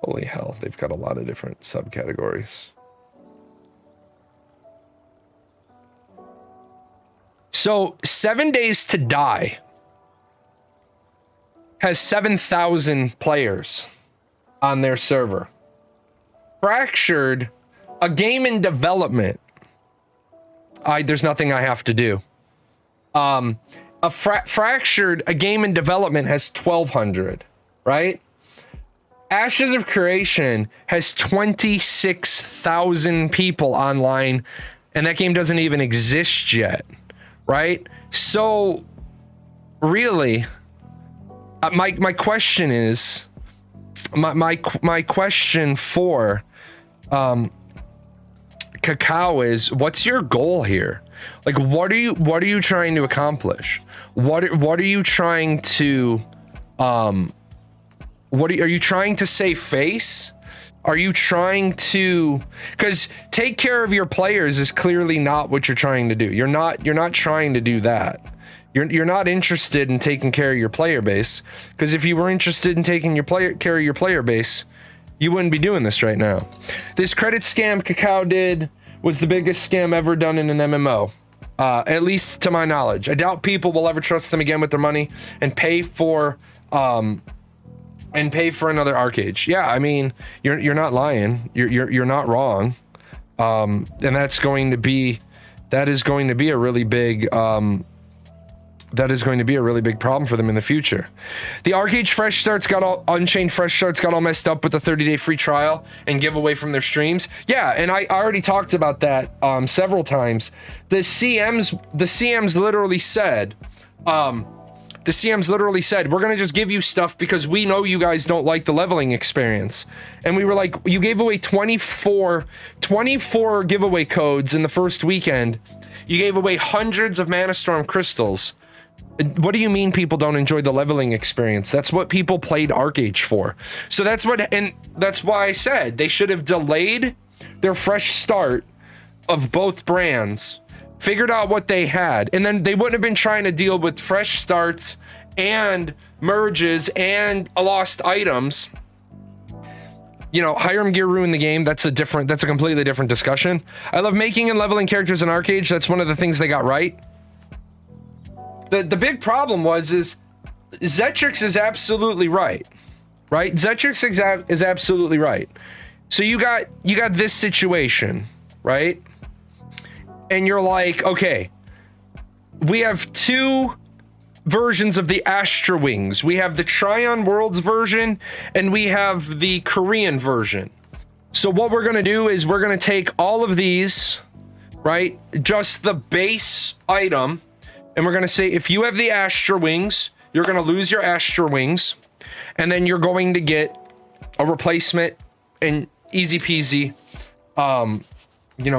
Holy hell, they've got a lot of different subcategories. So 7 Days to Die has 7,000 players on their server. Fractured, a game in development. There's nothing I have to do. Fractured, a game in development has 1,200, right? Ashes of Creation has 26,000 people online, and that game doesn't even exist yet, right? So, really, my question is, my question for Kakao is, what's your goal here? Like, what are you trying to accomplish? What are you trying to are you trying to save face? Are you trying to, because take care of your players is clearly not what you're trying to do. You're not trying to do that. You're not interested in taking care of your player base, because if you were interested in taking care of your player base, you wouldn't be doing this right now. This credit scam Kakao did was the biggest scam ever done in an MMO. At least to my knowledge. I doubt people will ever trust them again with their money and pay for another Archeage. Yeah, I mean, you're not lying. You're not wrong. And that is going to be a really big problem for them in the future. The Archeage Fresh Starts Unchained Fresh Starts got all messed up with the 30-day free trial and giveaway from their streams. Yeah, and I already talked about that several times. The CMs literally said, we're gonna just give you stuff because we know you guys don't like the leveling experience. And we were like, you gave away 24 giveaway codes in the first weekend. You gave away hundreds of Mana Storm crystals. What do you mean people don't enjoy the leveling experience? That's what people played Archeage for. So that's why I said they should have delayed their fresh start of both brands, figured out what they had, and then they wouldn't have been trying to deal with fresh starts and merges and lost items. You know, Hiram Gear ruined the game. That's a completely different discussion. I love making and leveling characters in Archeage. That's one of the things they got right. The big problem is Zetrix is absolutely right? Zetrix is absolutely right. So you got this situation, right? And you're like, okay, we have 2 versions of the Astra Wings. We have the Tryon Worlds version and we have the Korean version. So what we're gonna do is we're gonna take all of these, right? Just the base item. And we're gonna say, if you have the Astra Wings, you're gonna lose your Astra Wings, and then you're going to get a replacement, and easy peasy,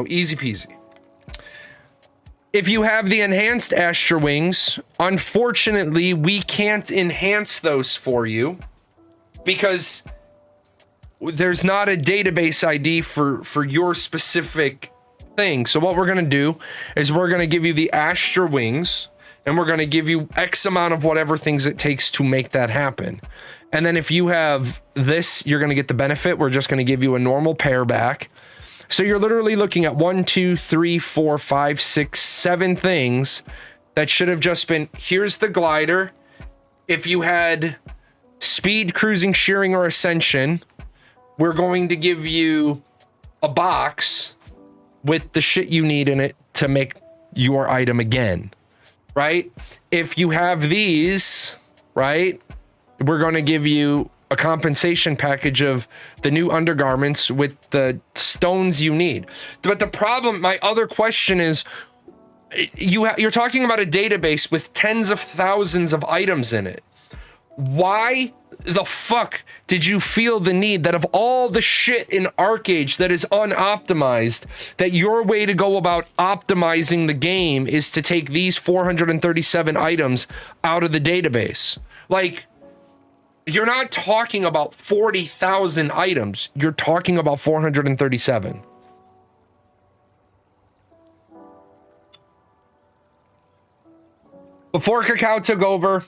easy peasy. If you have the enhanced Astra Wings, unfortunately, we can't enhance those for you because there's not a database ID for your specific thing. So what we're going to do is we're going to give you the Astra Wings, and we're going to give you X amount of whatever things it takes to make that happen. And then if you have this, you're going to get the benefit. We're just going to give you a normal pair back. So you're literally looking at 1, 2, 3, 4, 5, 6, 7 things that should have just been, here's the glider. If you had speed, cruising, shearing, or ascension, we're going to give you a box with the shit you need in it to make your item again, right? If you have these, right, we're going to give you a compensation package of the new undergarments with the stones you need. But the problem, my other question is, you're talking about a database with tens of thousands of items in it. Why the fuck did you feel the need that of all the shit in Archeage that is unoptimized, that your way to go about optimizing the game is to take these 437 items out of the database? Like, you're not talking about 40,000 items. You're talking about 437. Before Kakao took over,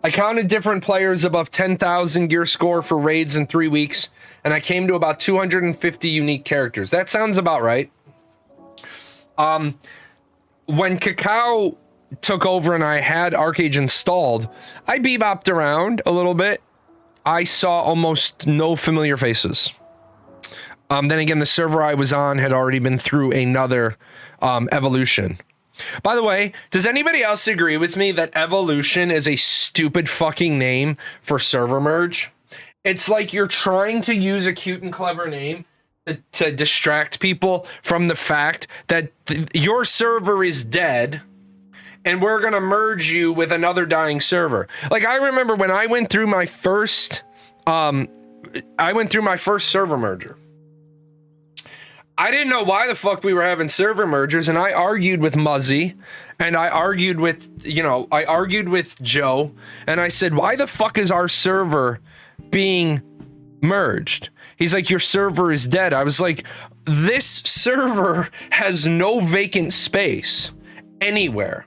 I counted different players above 10,000 gear score for raids in 3 weeks, and I came to about 250 unique characters. That sounds about right. When Kakao took over and I had Archeage installed, I bebopped around a little bit. I saw almost no familiar faces. Then again, the server I was on had already been through another evolution. By the way, does anybody else agree with me that evolution is a stupid fucking name for server merge? It's like you're trying to use a cute and clever name to distract people from the fact that your server is dead and we're going to merge you with another dying server. Like, I remember when I went through my first server merger. I didn't know why the fuck we were having server mergers, and I argued with Muzzy, and I argued with, I argued with Joe, and I said, why the fuck is our server being merged? He's like, your server is dead. I was like, this server has no vacant space anywhere.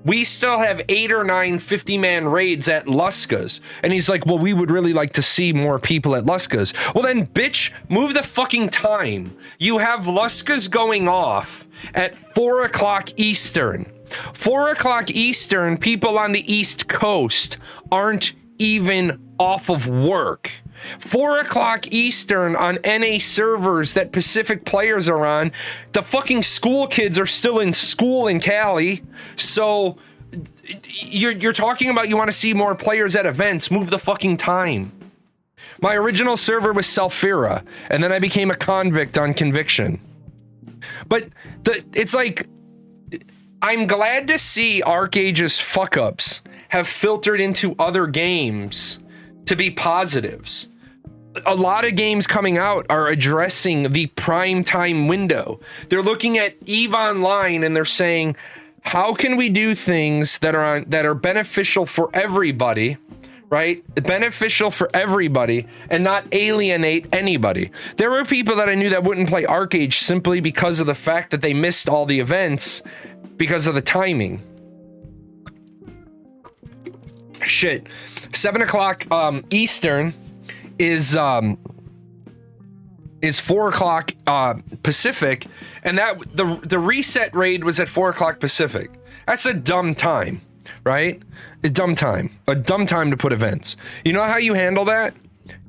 We still have 8 or 9 50-man raids at Luska's. And he's like, well, we would really like to see more people at Luska's. Well, then, bitch, move the fucking time. You have Luska's going off at 4 o'clock Eastern. 4 o'clock Eastern, people on the East Coast aren't even off of work. 4 o'clock Eastern on NA servers that Pacific players are on, the fucking school kids are still in school in Cali. So you're talking about you want to see more players at events. Move the fucking time. My original server was Selfira, and then I became a convict on conviction. But it's like, I'm glad to see Archeage's fuck-ups have filtered into other games to be positives. A lot of games coming out are addressing the prime time window. They're looking at EVE Online and they're saying, how can we do things that are beneficial for everybody, right? Beneficial for everybody and not alienate anybody. There were people that I knew that wouldn't play Archeage simply because of the fact that they missed all the events because of the timing. Shit. 7 o'clock Eastern is 4 o'clock Pacific, and that the reset raid was at 4 o'clock Pacific. That's a dumb time, right? A dumb time to put events. You know how you handle that?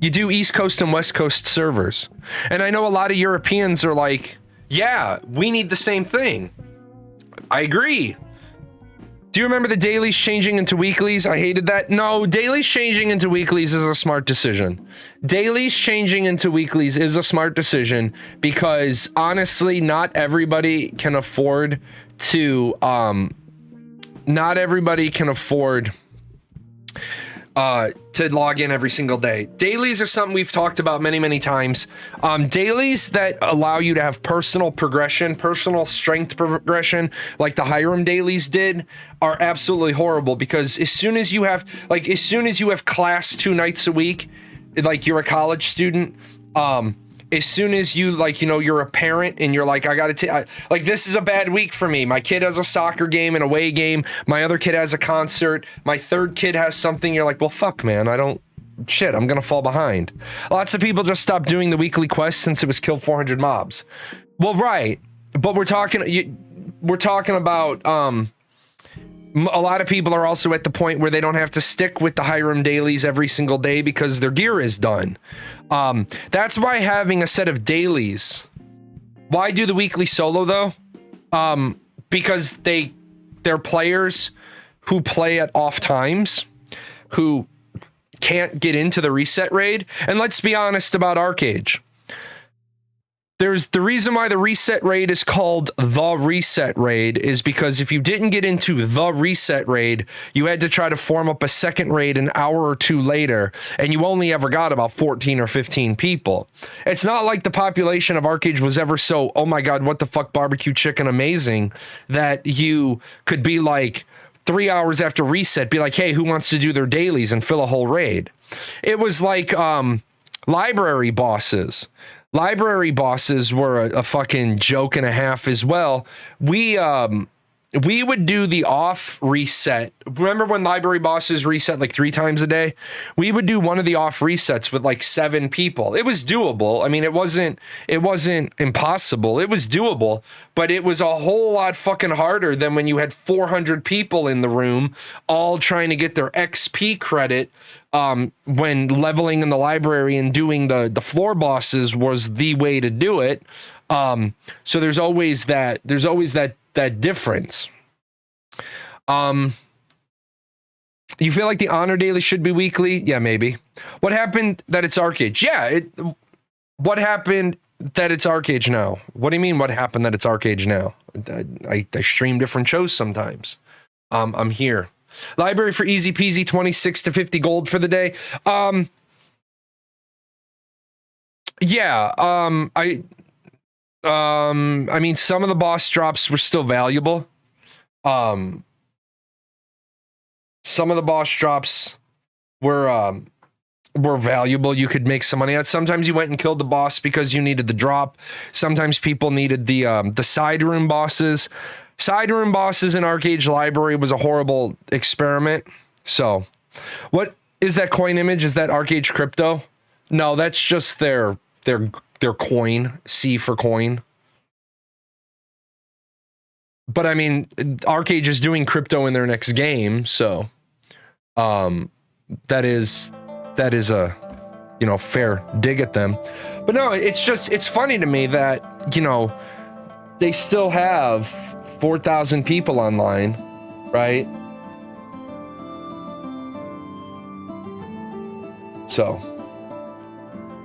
You do East Coast and West Coast servers. And I know a lot of Europeans are like, yeah, we need the same thing. I agree. Do you remember the dailies changing into weeklies? I hated that. No, dailies changing into weeklies is a smart decision. Dailies changing into weeklies is a smart decision because honestly, not everybody can afford to log in every single day. Dailies are something we've talked about many, many times. Dailies that allow you to have personal progression, personal strength progression, like the Hiram dailies did, are absolutely horrible because as soon as you have class 2 nights a week, like you're a college student, as soon as you you're a parent and you're like, I gotta take, like, this is a bad week for me. My kid has a soccer game, an away game. My other kid has a concert. My third kid has something. You're like, well, fuck, man. I'm gonna fall behind. Lots of people just stopped doing the weekly quest since it was kill 400 mobs. Well, right. But we're talking about, A lot of people are also at the point where they don't have to stick with the Hiram dailies every single day because their gear is done. That's why having a set of dailies. Why do the weekly solo though? Because they're players who play at off times, who can't get into the reset raid. And let's be honest about Archeage. There's the reason why the reset raid is called the reset raid is because if you didn't get into the reset raid, you had to try to form up a second raid an hour or two later, and you only ever got about 14 or 15 people. It's not like the population of Archeage was ever so, oh my God, what the fuck, barbecue chicken amazing, that you could be like 3 hours after reset, be like, hey, who wants to do their dailies and fill a whole raid? It was like library bosses. Library bosses were a fucking joke and a half as well. We would do the off reset. Remember when library bosses reset like 3 times a day? We would do one of the off resets with like 7 people. It was doable. I mean, it wasn't impossible. It was doable, but it was a whole lot fucking harder than when you had 400 people in the room all trying to get their XP credit. When leveling in the library and doing the floor bosses was the way to do it. So there's always that difference. You feel like the honor daily should be weekly? Yeah, maybe. What happened that it's Archeage? Yeah, what happened that it's Archeage now? What do you mean what happened that it's Archeage now? I stream different shows sometimes. I'm here. Library for easy peasy, 26 to 50 gold for the day. Yeah, I mean, some of the boss drops were still valuable. Some of the boss drops were valuable. You could make some money out. Sometimes you went and killed the boss because you needed the drop. Sometimes people needed the side room bosses. Side room bosses in Archeage Library was a horrible experiment. So, what is that coin image? Is that Archeage crypto? No, that's just their coin. C for coin. But I mean, Archeage is doing crypto in their next game, so that is a fair dig at them. But no, it's funny to me that they still have 4,000 people online, right? So,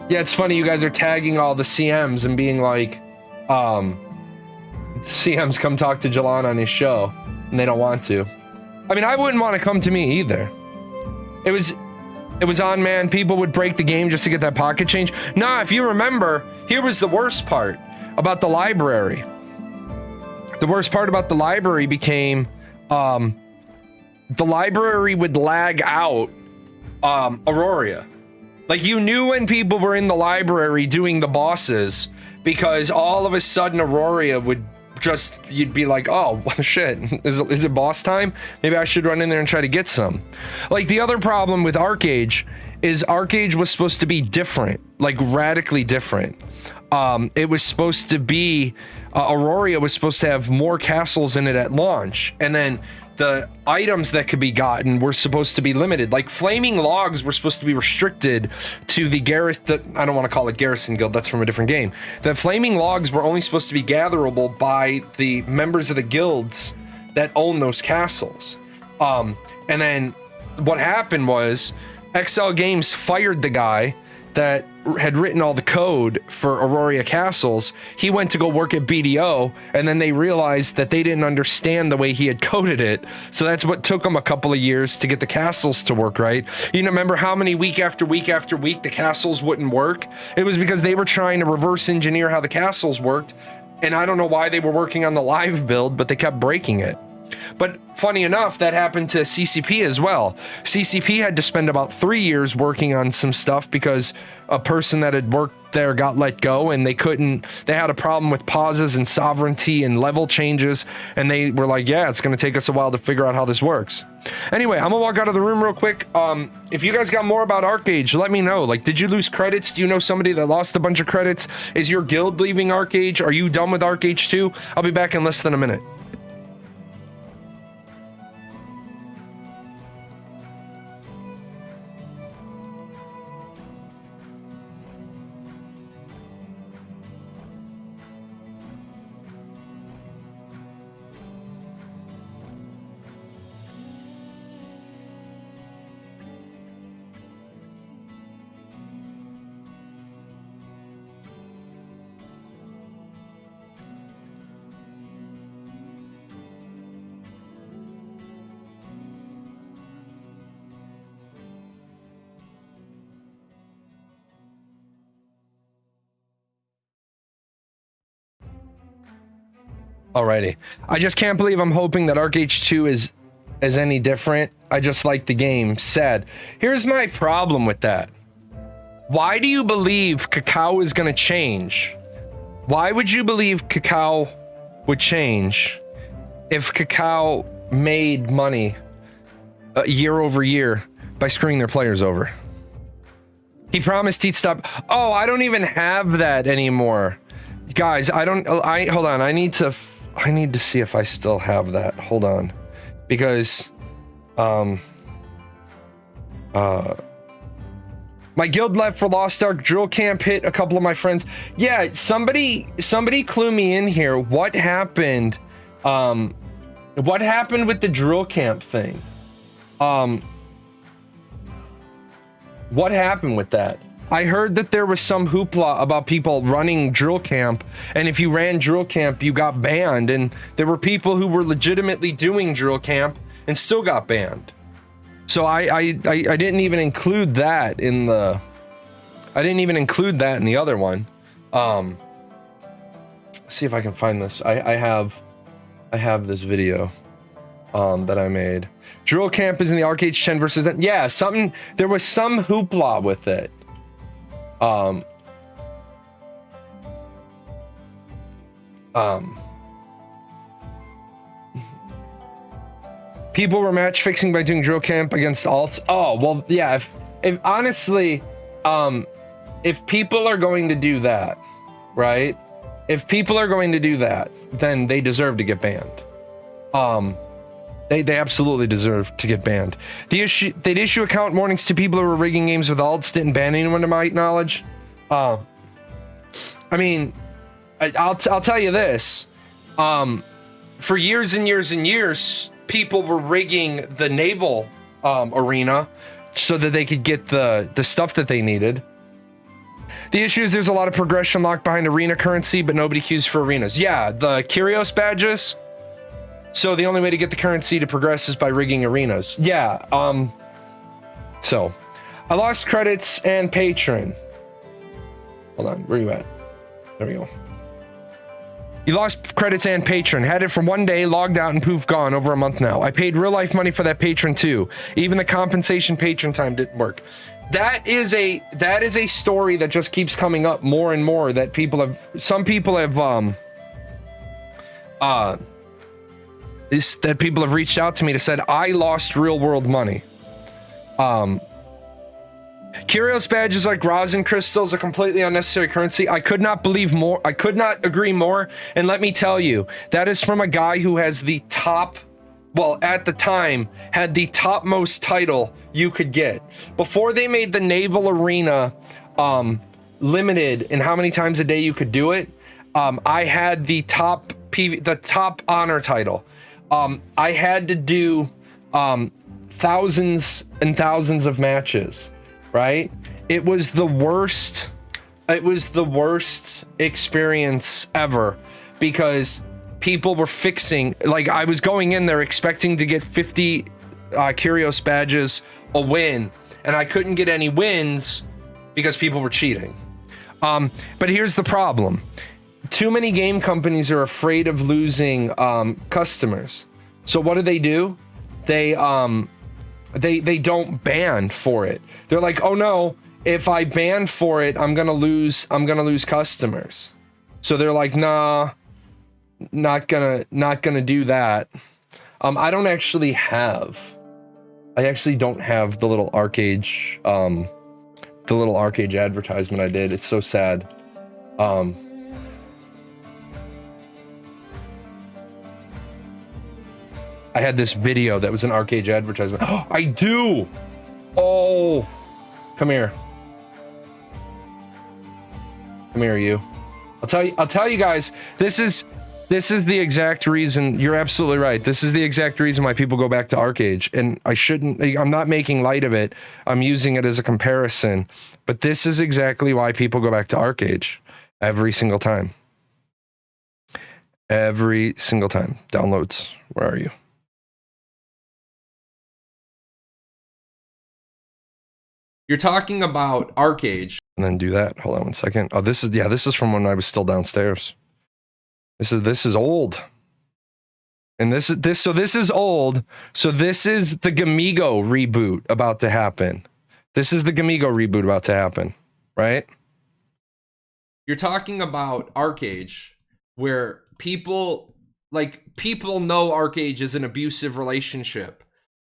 yeah, it's funny you guys are tagging all the CMs and being like, CMs come talk to Jahlon on his show, and they don't want to. I mean, I wouldn't want to come to me either. It was on, man. People would break the game just to get that pocket change. Nah, if you remember, here was the worst part about the library. The worst part about the library became the library would lag out Aurora. Like, you knew when people were in the library doing the bosses because all of a sudden Aurora would just, you'd be like, oh shit, is it boss time? Maybe I should run in there and try to get some. Like, the other problem with Archeage is Archeage was supposed to be different, like radically different. It was supposed to be Aurora was supposed to have more castles in it at launch, and then the items that could be gotten were supposed to be limited. Like, flaming logs were supposed to be restricted to the I don't want to call it Garrison Guild, that's from a different game. The flaming logs were only supposed to be gatherable by the members of the guilds that own those castles. And then what happened was Kakao Games fired the guy that had written all the code for Aurora Castles. He went to go work at BDO, and then they realized that they didn't understand the way he had coded it. So that's what took them a couple of years to get the castles to work right. You remember how many week after week after week the castles wouldn't work? It was because they were trying to reverse engineer how the castles worked, and I don't know why they were working on the live build, but they kept breaking it. But funny enough, that happened to CCP as well. CCP had to spend about 3 years working on some stuff because a person that had worked there got let go, and they had a problem with pauses and sovereignty and level changes, and they were like, yeah, it's going to take us a while to figure out how this works. Anyway, I'm gonna walk out of the room real quick. If you guys got more about Archeage, let me know. Like, did you lose credits? Do you know somebody that lost a bunch of credits? Is your guild leaving Archeage? Are you done with Archeage too? I'll be back in less than a minute. Alrighty. I just can't believe I'm hoping that Archeage 2 is any different. I just like the game. Sad. Here's my problem with that. Why do you believe Kakao is going to change? Why would you believe Kakao would change if Kakao made money year over year by screwing their players over? He promised he'd stop. Oh, I don't even have that anymore. Guys, hold on. I need to see if I still have that. Hold on. Because my guild left for Lost Ark. Drill camp hit a couple of my friends. Yeah, somebody clue me in here. What happened? What happened with the drill camp thing? What happened with that? I heard that there was some hoopla about people running drill camp, and if you ran drill camp, you got banned, and there were people who were legitimately doing drill camp and still got banned. So I didn't even include that in the other one. See if I can find this. I have this video that I made. Drill camp is in the Archeage 10 versus 10. Yeah, there was some hoopla with it. People were match fixing by doing drill camp against alts. Oh, well, yeah, if honestly, if people are going to do that, right? If people are going to do that, then they deserve to get banned. They absolutely deserve to get banned. They'd issue account warnings to people who were rigging games with alts, didn't ban anyone to my knowledge. I mean, I'll tell you this. For years and years and years, people were rigging the naval arena so that they could get the stuff that they needed. The issue is there's a lot of progression locked behind arena currency, but nobody queues for arenas. Yeah, the Curios badges. So the only way to get the currency to progress is by rigging arenas. Yeah, so I lost credits and patron. Hold on, where are you at? There we go. You lost credits and patron. Had it for 1 day, logged out, and poof, gone. Over a month now. I paid real life money for that patron too. Even the compensation patron time didn't work. That is a story that just keeps coming up more and more. That some people have reached out to me to said I lost real world money. Curios badges like rosin crystals are completely unnecessary currency. I could not believe more. I could not agree more. And let me tell you, that is from a guy who has the top, well, at the time, had the topmost title you could get. Before they made the naval arena limited in how many times a day you could do it, I had the top honor title. I had to do thousands and thousands of matches. Right? It was the worst experience ever because people were fixing, like I was going in there expecting to get 50 Curios badges a win, and I couldn't get any wins because people were cheating. But here's the problem. Too many game companies are afraid of losing customers. So what do? They don't ban for it. They're like, oh no, if I ban for it, I'm gonna lose customers. So they're like, nah, not gonna do that. I actually don't have the little Archeage, advertisement I did. It's so sad. I had this video that was an Archeage advertisement. Oh, I do. Oh, come here. Come here, you. I'll tell you guys, this is the exact reason. You're absolutely right. This is the exact reason why people go back to Archeage. And I'm not making light of it. I'm using it as a comparison, but this is exactly why people go back to Archeage every single time. Every single time. Downloads. Where are you? You're talking about Archeage. And then do that. Hold on 1 second. Oh, this is from when I was still downstairs. This is old. And this is old. So this is the Gamigo reboot about to happen. This is the Gamigo reboot about to happen, right? You're talking about Archeage, where people know Archeage is an abusive relationship.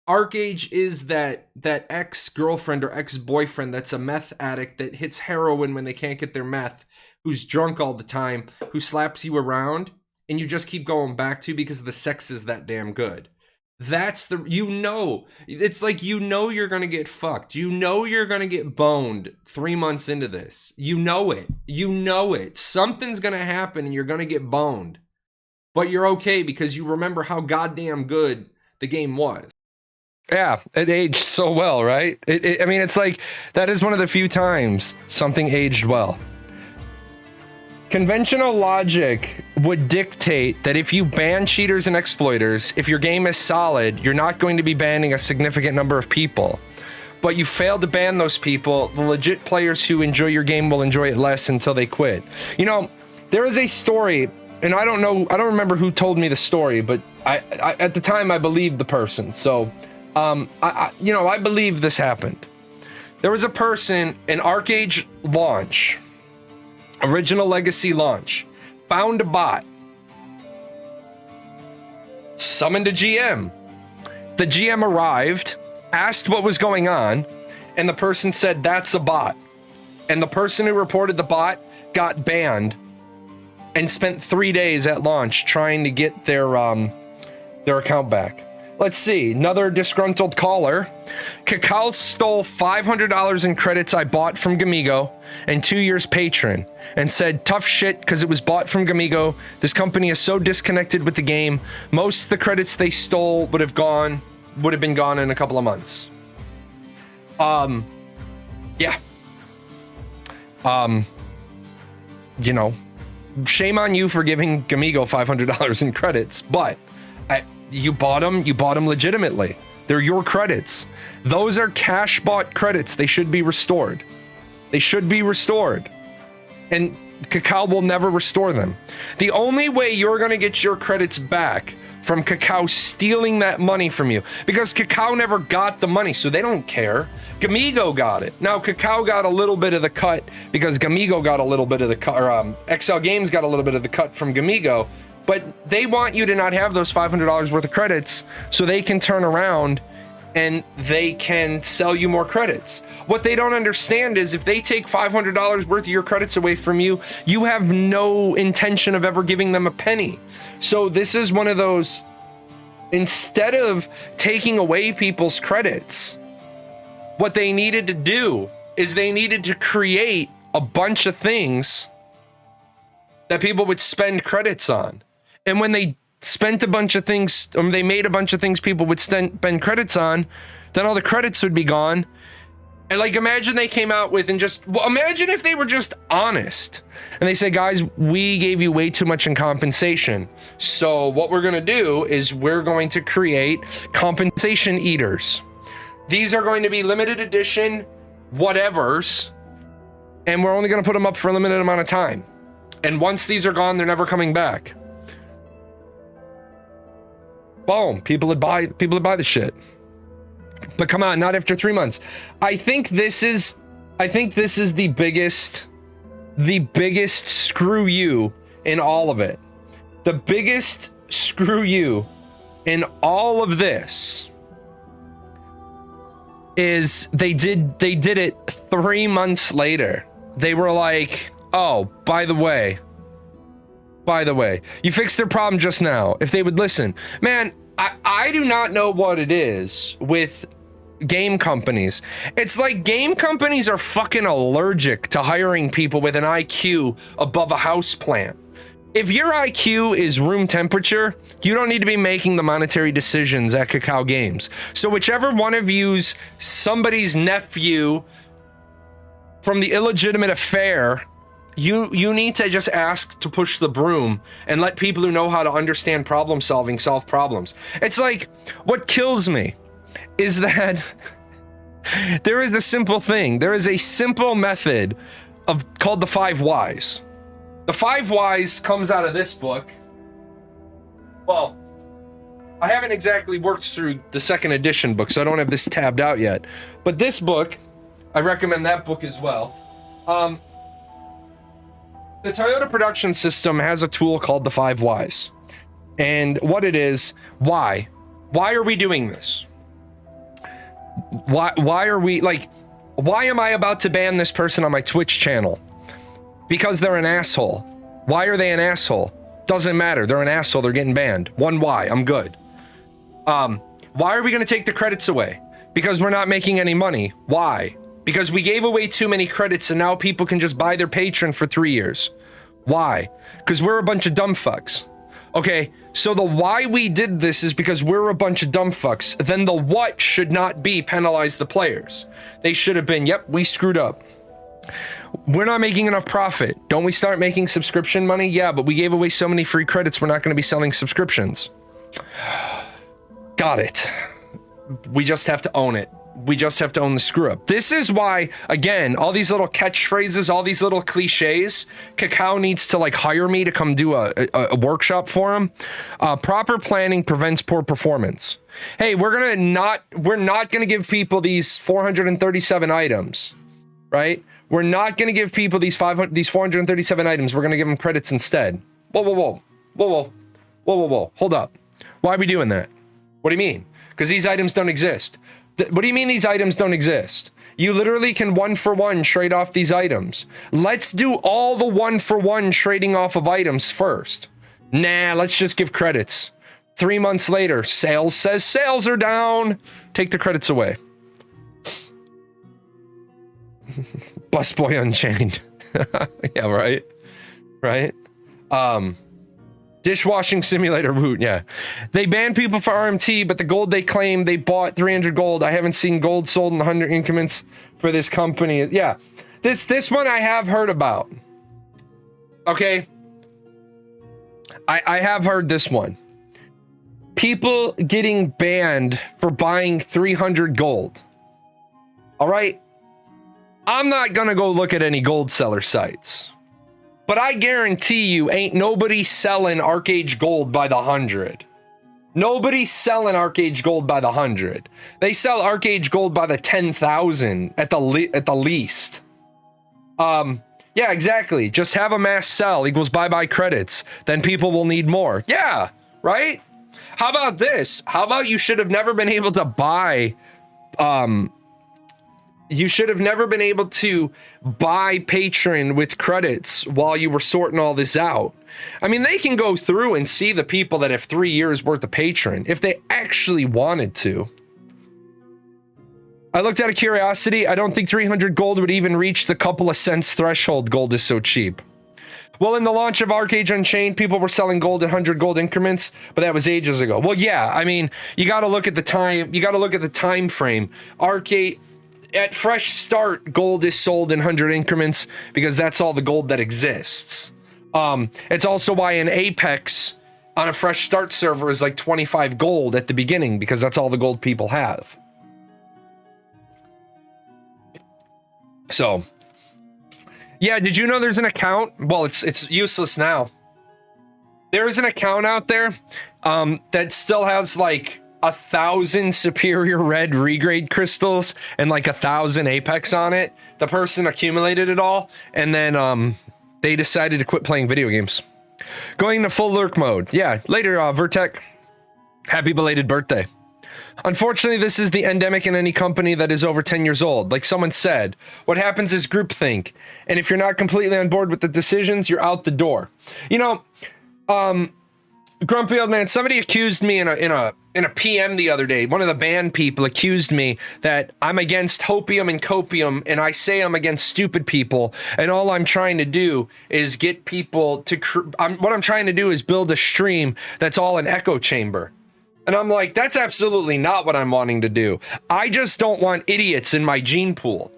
Archeage is that ex-girlfriend or ex-boyfriend that's a meth addict that hits heroin when they can't get their meth, who's drunk all the time, who slaps you around, and you just keep going back to because the sex is that damn good. That's the, it's like, you're gonna get fucked. You're gonna get boned 3 months into this. You know it. Something's gonna happen and you're gonna get boned. But you're okay because you remember how goddamn good the game was. Yeah, it aged so well, right? I mean, it's like, that is one of the few times something aged well. Conventional logic would dictate that if you ban cheaters and exploiters, if your game is solid, you're not going to be banning a significant number of people. But you fail to ban those people, the legit players who enjoy your game will enjoy it less until they quit. You know, there is a story, and I don't remember who told me the story, but I at the time I believed the person. So, I believe this happened. There was a person, an Archeage launch, original legacy launch, found a bot, summoned a GM. The GM arrived, asked what was going on, and the person said, "That's a bot." And the person who reported the bot got banned and spent 3 days at launch trying to get their account back. Let's see, another disgruntled caller. Kakao stole $500 in credits I bought from Gamigo and 2 years patron, and said, "Tough shit because it was bought from Gamigo. This company is so disconnected with the game. Most of the credits they stole would have been gone in a couple of months." Yeah. Shame on you for giving Gamigo $500 in credits, but you bought them legitimately. They're your credits. Those are cash bought credits. They should be restored. And Kakao will never restore them. The only way you're going to get your credits back from Kakao stealing that money from you, because Kakao never got the money, so they don't care. Gamigo got it. Now, Kakao got a little bit of the cut because Gamigo got a little bit of the cut, or XL Games got a little bit of the cut from Gamigo, but they want you to not have those $500 worth of credits so they can turn around and they can sell you more credits. What they don't understand is if they take $500 worth of your credits away from you, you have no intention of ever giving them a penny. So this is one of those, instead of taking away people's credits, what they needed to do is they needed to create a bunch of things that people would spend credits on. And when they spent a bunch of things, or they made a bunch of things people would spend credits on, then all the credits would be gone. And like, imagine they came out with, imagine if they were just honest and they said, "Guys, we gave you way too much in compensation. So what we're going to do is we're going to create compensation eaters. These are going to be limited edition whatevers, and we're only going to put them up for a limited amount of time. And once these are gone, they're never coming back." Boom, people would buy the shit. But come on, not after 3 months. I think this is the biggest screw you in all of it. The biggest screw you in all of this is they did it 3 months later. They were like, "Oh, by the way, you fixed their problem just now." If they would listen. Man, I do not know what it is with game companies. It's like game companies are fucking allergic to hiring people with an IQ above a house plant. If your IQ is room temperature, you don't need to be making the monetary decisions at Kakao Games. So whichever one of you's somebody's nephew from the illegitimate affair, you need to just ask to push the broom and let people who know how to understand problem solving solve problems. It's like, what kills me is that there is a simple thing. There is a simple method called the 5 whys. The 5 whys comes out of this book. Well, I haven't exactly worked through the second edition book, so I don't have this tabbed out yet. But this book, I recommend that book as well. The Toyota production system has a tool called the 5 Whys. And what it is, why? Why are we doing this? Why are we, like, why am I about to ban this person on my Twitch channel? Because they're an asshole. Why are they an asshole? Doesn't matter. They're an asshole. They're getting banned. One why. I'm good. Why are we going to take the credits away? Because we're not making any money. Why? Because we gave away too many credits and now people can just buy their patron for 3 years. Why? Because we're a bunch of dumb fucks. Okay, so the why we did this is because we're a bunch of dumb fucks. Then the what should not be penalize the players. They should have been, yep, we screwed up. We're not making enough profit. Don't we start making subscription money? Yeah, but we gave away so many free credits, we're not going to be selling subscriptions. Got it. We just have to own it. We just have to own the screw up. This is why, again, all these little catchphrases, all these little cliches, Kakao needs to like hire me to come do a workshop for him. Proper planning prevents poor performance. Hey, we're not gonna give people these 437 items, right? We're not gonna give people these 437 items. We're gonna give them credits instead. Whoa. Hold up. Why are we doing that? What do you mean? Because these items don't exist. What do you mean these items don't exist? You literally can 1-for-1 trade off these items. Let's do all the 1-for-1 trading off of items first. Nah, let's just give credits. 3 months later, sales says sales are down. Take the credits away. Busboy Unchained. Yeah, right? Right? Dishwashing simulator root, yeah. They banned people for RMT, but the gold they claim they bought 300 gold. I haven't seen gold sold in 100 increments for this company. Yeah, this one I have heard about. Okay, I have heard this one. People getting banned for buying 300 gold. All right, I'm not gonna go look at any gold seller sites. But I guarantee you ain't nobody selling Archeage gold by the 100. Nobody's selling Archeage gold by the 100. They sell Archeage gold by the 10,000 at the least. Yeah, exactly. Just have a mass sell equals bye-bye credits. Then people will need more. Yeah, right? How about this? How about you should have never been able to buy you should have never been able to buy patron with credits while you were sorting all this out. I mean, they can go through and see the people that have 3 years worth of patron if they actually wanted to. I looked out of curiosity. I don't think 300 gold would even reach the couple of cents threshold. Gold is so cheap. Well, in the launch of Archeage Unchained, people were selling gold in 100 gold increments, but that was ages ago. Well, yeah, I mean, you got to look at the time. You got to look at the time frame. Archeage... At fresh start, gold is sold in 100 increments because that's all the gold that exists. It's also why in Apex on a fresh start server is like 25 gold at the beginning because that's all the gold people have. So, yeah, did you know there's an account? Well, it's useless now. There is an account out there that still has like 1,000 superior red regrade crystals and like 1,000 Apex on it. The person accumulated it all, and then they decided to quit playing video games. Going to full lurk mode. Yeah, later, Vertec. Happy belated birthday. Unfortunately, this is the endemic in any company that is over 10 years old. Like someone said, what happens is groupthink, and if you're not completely on board with the decisions, you're out the door. You know, Grumpy old man, somebody accused me in a PM the other day. One of the band people accused me that I'm against hopium and copium, and I say I'm against stupid people, and all I'm trying to do is get people to what I'm trying to do is build a stream that's all an echo chamber. And I'm like, that's absolutely not what I'm wanting to do. I just don't want idiots in my gene pool.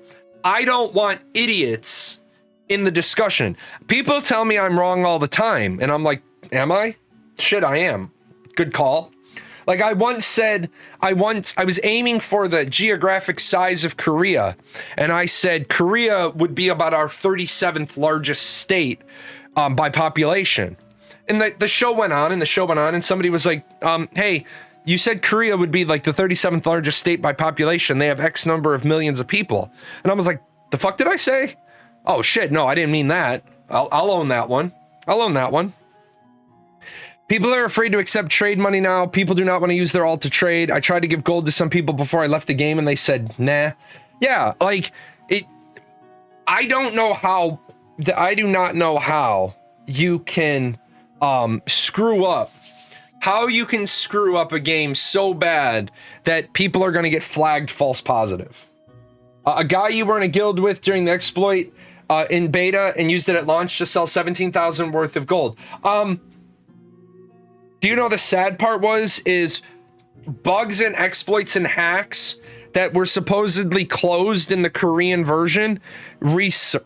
I don't want idiots in the discussion. People tell me I'm wrong all the time, and I'm like, am I? Shit, I am. Good call. Like I once said, I was aiming for the geographic size of Korea, and I said Korea would be about our 37th largest state by population. And the show went on, and somebody was like, hey, you said Korea would be like the 37th largest state by population. They have X number of millions of people. And I was like, the fuck did I say? Oh shit, no, I didn't mean that. I'll own that one. I'll own that one. People are afraid to accept trade money now. People do not want to use their alt to trade. I tried to give gold to some people before I left the game and they said, nah. Yeah, like, I don't know how, I do not know how you can screw up. How you can screw up a game so bad that people are going to get flagged false positive. A guy you were in a guild with during the exploit in beta and used it at launch to sell 17,000 worth of gold. Do you know the sad part is bugs and exploits and hacks that were supposedly closed in the Korean version resurfaced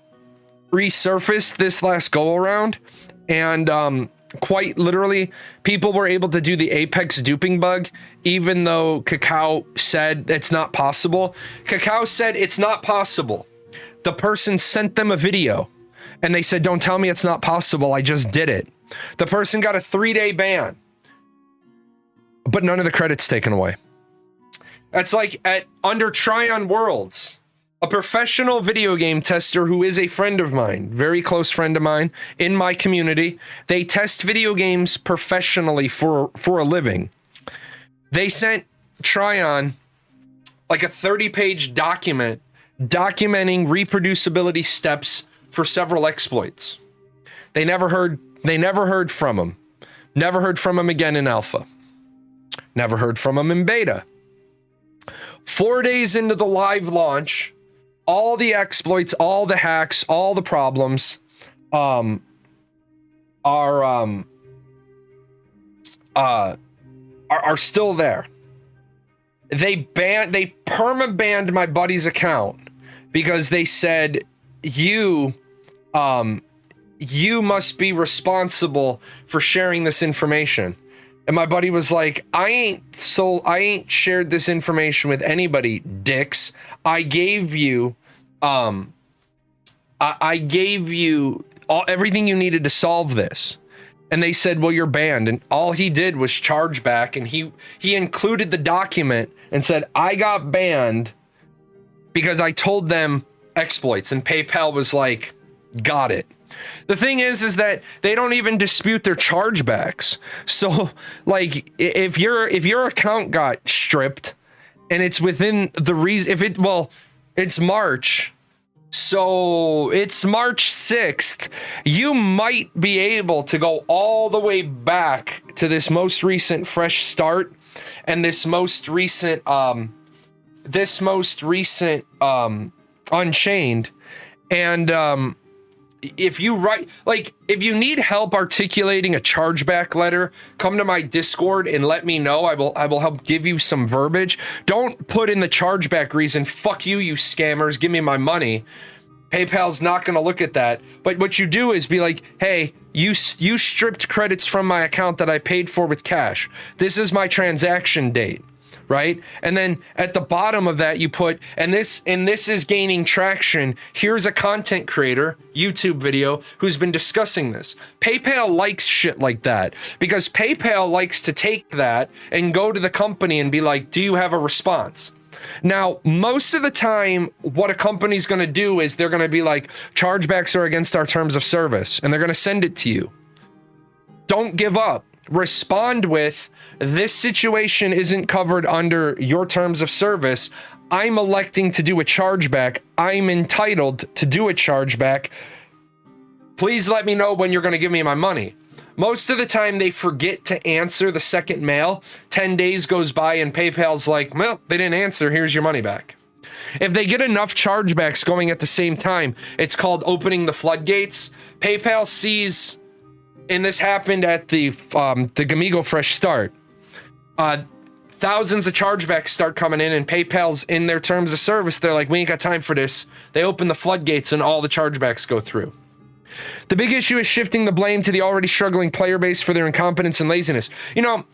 this last go around, and quite literally people were able to do the Apex duping bug even though Kakao said it's not possible. Kakao said it's not possible. The person sent them a video and they said, don't tell me it's not possible, I just did it. The person got a 3-day ban, but none of the credit's taken away. That's like under Tryon Worlds, a professional video game tester who is a friend of mine, very close friend of mine in my community. They test video games professionally for a living. They sent Tryon like a 30-page document documenting reproducibility steps for several exploits. They never heard from him. Never heard from him again in alpha. Never heard from him in beta. 4 days into the live launch, all the exploits, all the hacks, all the problems are still there. They perma-banned my buddy's account because they said you must be responsible for sharing this information. And my buddy was like, I ain't shared this information with anybody, dicks. I gave you everything you needed to solve this. And they said, well, you're banned. And all he did was chargeback, and he included the document and said, I got banned because I told them exploits. And PayPal was like, got it. The thing is that they don't even dispute their chargebacks. So like if your account got stripped and it's within the reason, it's March. So it's March 6th. You might be able to go all the way back to this most recent fresh start and this most recent Unchained. And if you need help articulating a chargeback letter, come to my Discord and let me know. I will help give you some verbiage. Don't put in the chargeback reason, fuck you, you scammers, give me my money. PayPal's not going to look at that. But what you do is be like, hey, you stripped credits from my account that I paid for with cash. This is my transaction date. Right? And then at the bottom of that, you put, and this is gaining traction. Here's a content creator, YouTube video, who's been discussing this. PayPal likes shit like that because PayPal likes to take that and go to the company and be like, do you have a response? Now, most of the time, what a company's going to do is they're going to be like, chargebacks are against our terms of service, and they're going to send it to you. Don't give up. Respond with, this situation isn't covered under your terms of service. I'm electing to do a chargeback. I'm entitled to do a chargeback. Please let me know when you're going to give me my money. Most of the time they forget to answer the second mail. 10 days goes by and PayPal's like, well, they didn't answer. Here's your money back. If they get enough chargebacks going at the same time, it's called opening the floodgates. PayPal sees, and this happened at the Gamigo Fresh Start. Thousands of chargebacks start coming in, and PayPal's in their terms of service. They're like, we ain't got time for this. They open the floodgates and all the chargebacks go through. The big issue is shifting the blame to the already struggling player base for their incompetence and laziness. You know,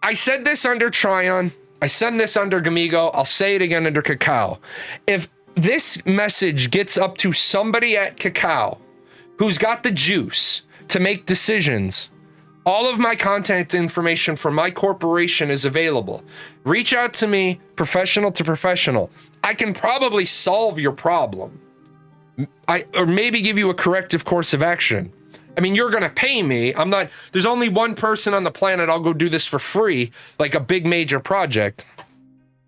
I said this under Tryon. I said this under Gamigo. I'll say it again under Kakao. If this message gets up to somebody at Kakao who's got the juice to make decisions All of my contact information for my corporation is available. Reach out to me, professional to professional. I can probably solve your problem. Or maybe give you a corrective course of action. I mean, you're gonna pay me. There's only one person on the planet I'll go do this for free, like a big major project.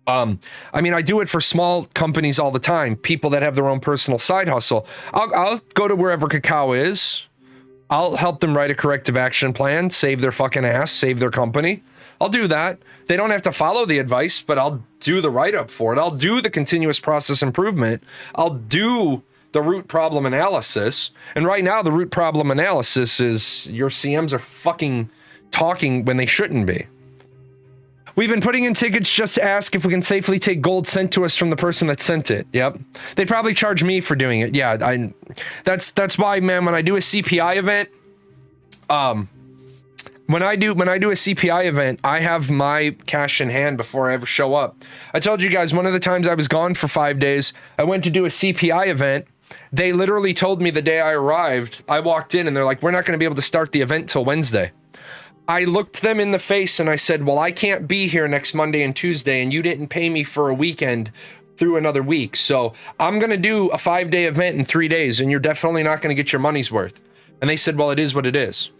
I mean, I do it for small companies all the time, people that have their own personal side hustle. I'll go to wherever Kakao is. I'll help them write a corrective action plan, save their fucking ass, save their company. I'll do that. They don't have to follow the advice, but I'll do the write-up for it. I'll do the continuous process improvement. I'll do the root problem analysis. And right now, the root problem analysis is your CMs are fucking talking when they shouldn't be. We've been putting in tickets just to ask if we can safely take gold sent to us from the person that sent it. Yep. They'd probably charge me for doing it. Yeah, that's why, man, when I do a CPI event, when I do a CPI event, I have my cash in hand before I ever show up. I told you guys one of the times I was gone for 5 days, I went to do a CPI event. They literally told me the day I arrived, I walked in and they're like, we're not going to be able to start the event till Wednesday. I looked them in the face and I said, well, I can't be here next Monday and Tuesday, and you didn't pay me for a weekend through another week. So I'm going to do a 5-day event in 3 days, and you're definitely not going to get your money's worth. And they said, well, it is what it is.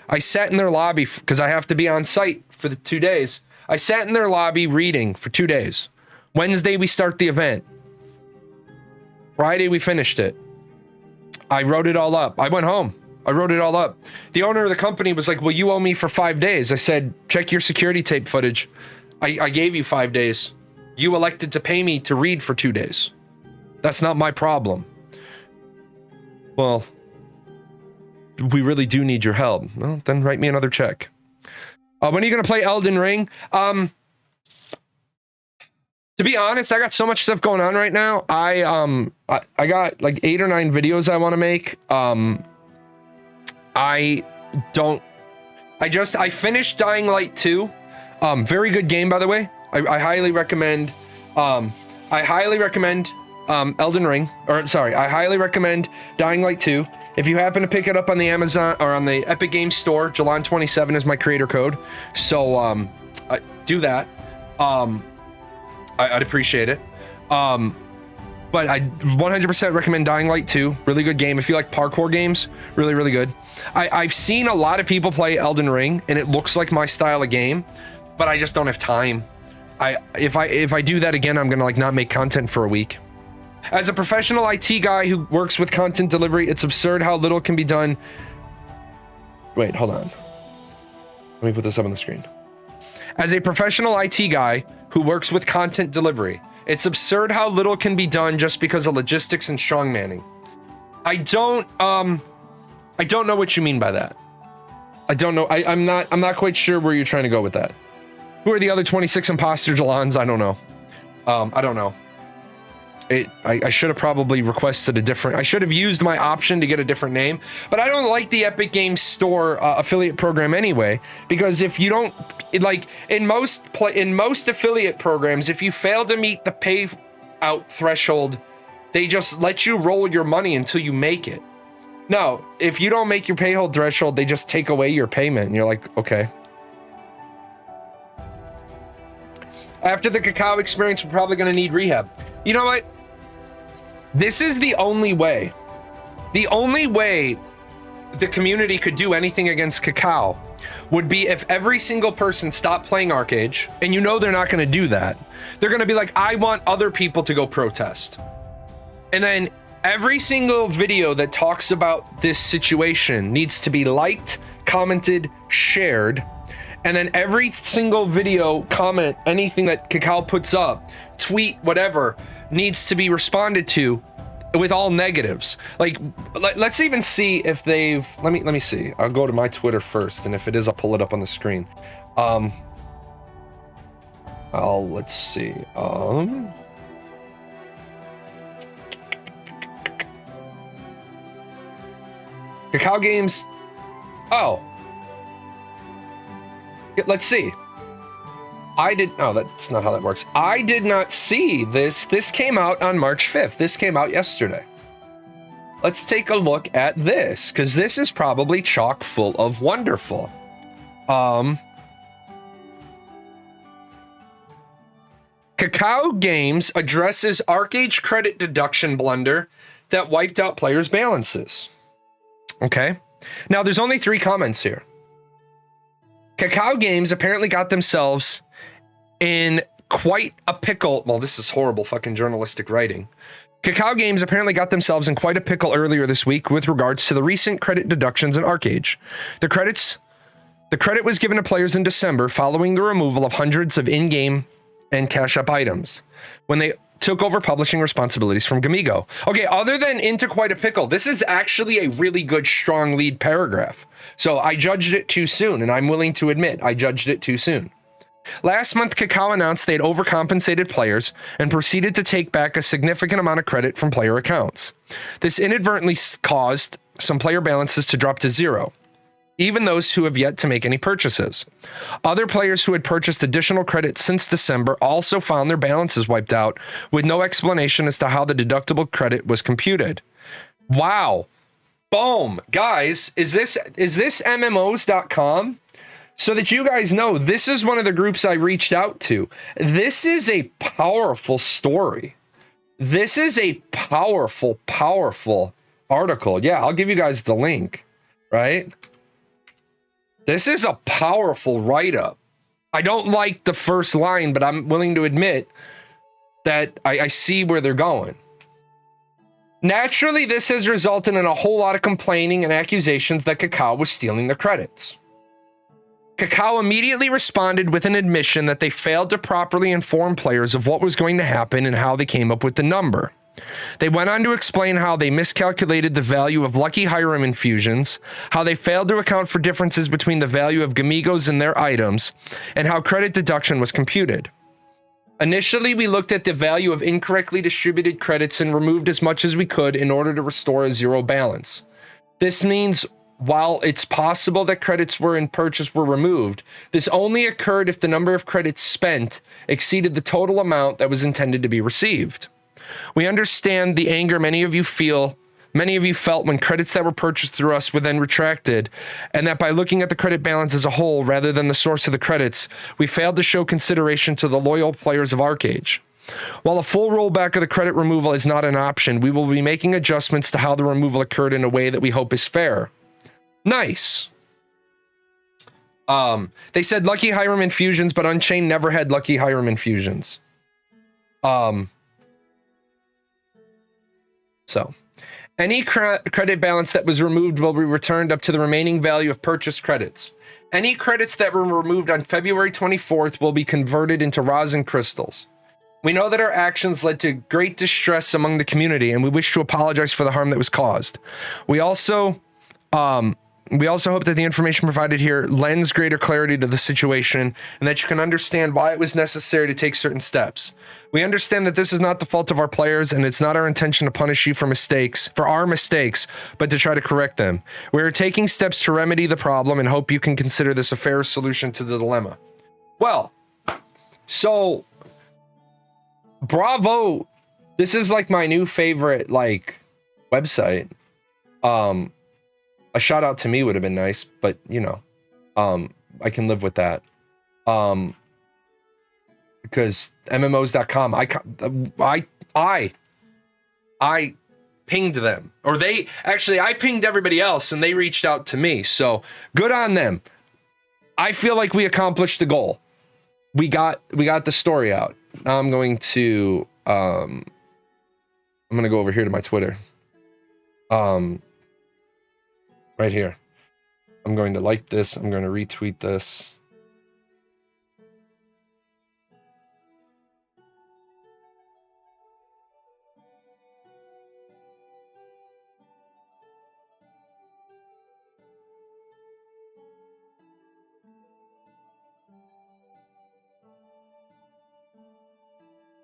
I sat in their lobby because I have to be on site for the 2 days. I sat in their lobby reading for 2 days. Wednesday, we start the event. Friday, we finished it. I wrote it all up. I went home. I wrote it all up. The owner of the company was like, well, you owe me for 5 days. I said, check your security tape footage. I gave you 5 days. You elected to pay me to read for 2 days. That's not my problem. Well, we really do need your help. Well, then write me another check. When are you going to play Elden Ring? To be honest, I got so much stuff going on right now. I got like 8 or 9 videos I want to make. I finished Dying Light 2. Very good game, by the way. I highly recommend, Elden Ring, or sorry, I highly recommend Dying Light 2. If you happen to pick it up on the Amazon or on the Epic Games Store, Jahlon27 is my creator code. So, do that. I'd appreciate it. But I 100% recommend Dying Light 2. Really good game. If you like parkour games, really, really good. I've seen a lot of people play Elden Ring, and it looks like my style of game, but I just don't have time. If I do that again, I'm gonna like not make content for a week. As a professional IT guy who works with content delivery, it's absurd how little can be done. Wait, hold on. Let me put this up on the screen. As a professional IT guy who works with content delivery, it's absurd how little can be done just because of logistics and strongmanning. I don't know what you mean by that. I don't know. I'm not quite sure where you're trying to go with that. Who are the other 26 imposter Jahlons? I don't know. I don't know. I should have probably requested a different. I should have used my option to get a different name, but I don't like the Epic Games Store affiliate program anyway, because if you don't, like in most affiliate programs, if you fail to meet the payout threshold, they just let you roll your money until you make it. No, if you don't make your payout threshold, they just take away your payment, and you're like, okay. After the Kakao experience, we're probably going to need rehab. You know what? This is the only way. The only way the community could do anything against Kakao would be if every single person stopped playing Archeage, and you know they're not going to do that. They're going to be like, I want other people to go protest. And then every single video that talks about this situation needs to be liked, commented, shared. And then every single video, comment, anything that Kakao puts up, tweet, whatever, needs to be responded to with all negatives. Like, let's even see if they've, let me see. I'll go to my Twitter first, and if it is, I'll pull it up on the screen. Let's see. Kakao Games. Oh. Let's see. Oh, that's not how that works. I did not see this. This came out on March 5th. This came out yesterday. Let's take a look at this, because this is probably chock full of wonderful. Kakao Games addresses Archeage credit deduction blunder that wiped out players' balances. Okay. Now, there's only 3 comments here. Kakao Games apparently got themselves in quite a pickle. Well, this is horrible fucking journalistic writing. Kakao Games apparently got themselves in quite a pickle earlier this week with regards to the recent credit deductions in Archeage. The credit was given to players in December following the removal of hundreds of in-game and cash up items when they took over publishing responsibilities from Gamigo. Okay, other than into quite a pickle, this is actually a really good, strong lead paragraph. So I judged it too soon, and I'm willing to admit I judged it too soon. Last month, Kakao announced they had overcompensated players and proceeded to take back a significant amount of credit from player accounts. This inadvertently caused some player balances to drop to 0, even those who have yet to make any purchases. Other players who had purchased additional credit since December also found their balances wiped out with no explanation as to how the deductible credit was computed. Wow. Boom. Guys, is this MMOs.com? So that you guys know, this is one of the groups I reached out to. This is a powerful story. This is a powerful, powerful article. Yeah, I'll give you guys the link, right? This is a powerful write-up. I don't like the first line, but I'm willing to admit that I see where they're going. Naturally, this has resulted in a whole lot of complaining and accusations that Kakao was stealing the credits. Kakao immediately responded with an admission that they failed to properly inform players of what was going to happen and how they came up with the number. They went on to explain how they miscalculated the value of Lucky Hiram infusions, how they failed to account for differences between the value of Gamigos and their items, and how credit deduction was computed. Initially, we looked at the value of incorrectly distributed credits and removed as much as we could in order to restore a 0 balance. This means while it's possible that credits were in purchase were removed, this only occurred if the number of credits spent exceeded the total amount that was intended to be received. We understand the anger many of you felt when credits that were purchased through us were then retracted, and that by looking at the credit balance as a whole rather than the source of the credits, we failed to show consideration to the loyal players of Archeage. While a full rollback of the credit removal is not an option, we will be making adjustments to how the removal occurred in a way that we hope is fair. Nice. They said Lucky Hiram infusions, but Unchained never had Lucky Hiram infusions. So, any credit balance that was removed will be returned up to the remaining value of purchased credits. Any credits that were removed on February 24th will be converted into rosin crystals. We know that our actions led to great distress among the community, and we wish to apologize for the harm that was caused. We also hope that the information provided here lends greater clarity to the situation and that you can understand why it was necessary to take certain steps. We understand that this is not the fault of our players, and it's not our intention to punish you for our mistakes, but to try to correct them. We are taking steps to remedy the problem and hope you can consider this a fair solution to the dilemma. Well, so bravo. This is like my new favorite website. A shout out to me would have been nice, but I can live with that. Because MMOs.com, I pinged them, or I pinged everybody else and they reached out to me. So good on them. I feel like we accomplished the goal. We got the story out. Now I'm going to go over here to my Twitter. Right here. I'm going to like this. I'm going to retweet this.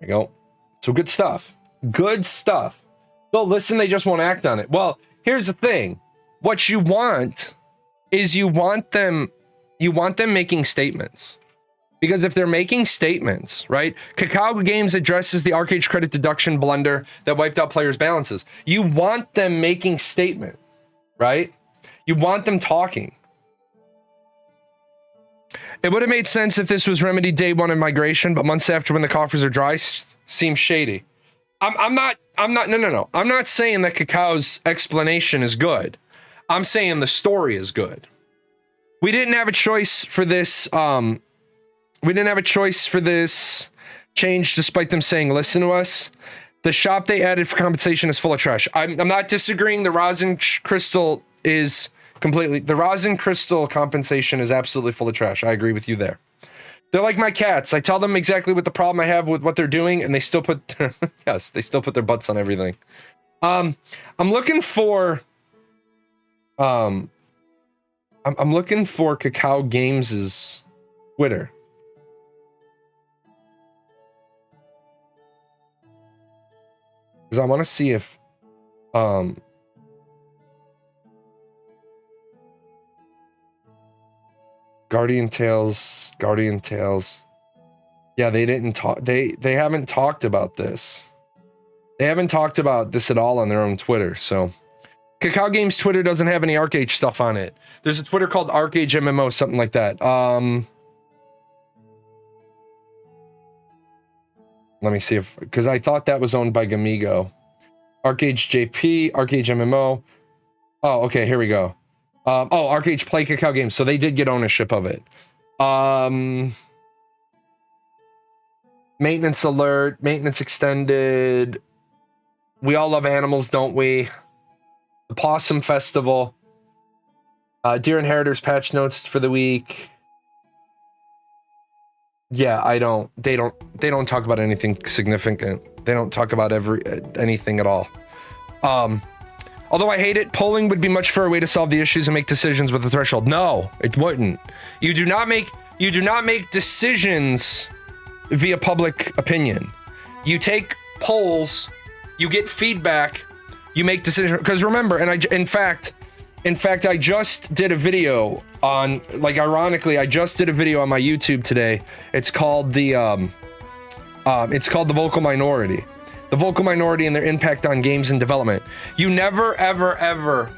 There you go. So good stuff. Good stuff. They'll listen, they just won't act on it. Well, here's the thing. What you want is you want them making statements. Because if they're making statements, right? Kakao Games addresses the Archeage credit deduction blunder that wiped out players' balances. You want them making statement, right? You want them talking. It would have made sense if this was remedied day one of migration, but months after when the coffers are dry seems shady. No. I'm not saying that Kakao's explanation is good. I'm saying the story is good. We didn't have a choice for this. We didn't have a choice for this change, despite them saying, listen to us. The shop they added for compensation is full of trash. I'm not disagreeing. The rosin crystal is completely, the rosin crystal compensation is absolutely full of trash. I agree with you there. They're like my cats. I tell them exactly what the problem I have with what they're doing, and they still put yes, they still put their butts on everything. I'm looking for I'm looking for Kakao Games' Twitter. Because I want to see if Guardian Tales. Yeah, they didn't talk. They haven't talked about this. They haven't talked about this at all on their own Twitter. So Kakao Games Twitter doesn't have any Archeage stuff on it. There's a Twitter called Archeage MMO, something like that. Let me see if, because I thought that was owned by Gamigo. Archeage JP, Archeage MMO. Oh, okay, here we go. Archeage Play Kakao Games. So they did get ownership of it. Maintenance alert, maintenance extended. We all love animals, don't we? The Possum Festival. Deer Inheritors patch notes for the week. Yeah, they don't talk about anything significant. They don't talk about anything at all. Although I hate it, polling would be much fairer way to solve the issues and make decisions with a threshold. No, it wouldn't. You do not make decisions via public opinion. You take polls, you get feedback, you make decisions. Because remember, and in fact, I just did a video on, like, ironically, I just did a video on my YouTube today. It's called the vocal minority. The vocal minority and their impact on games and development. You never, ever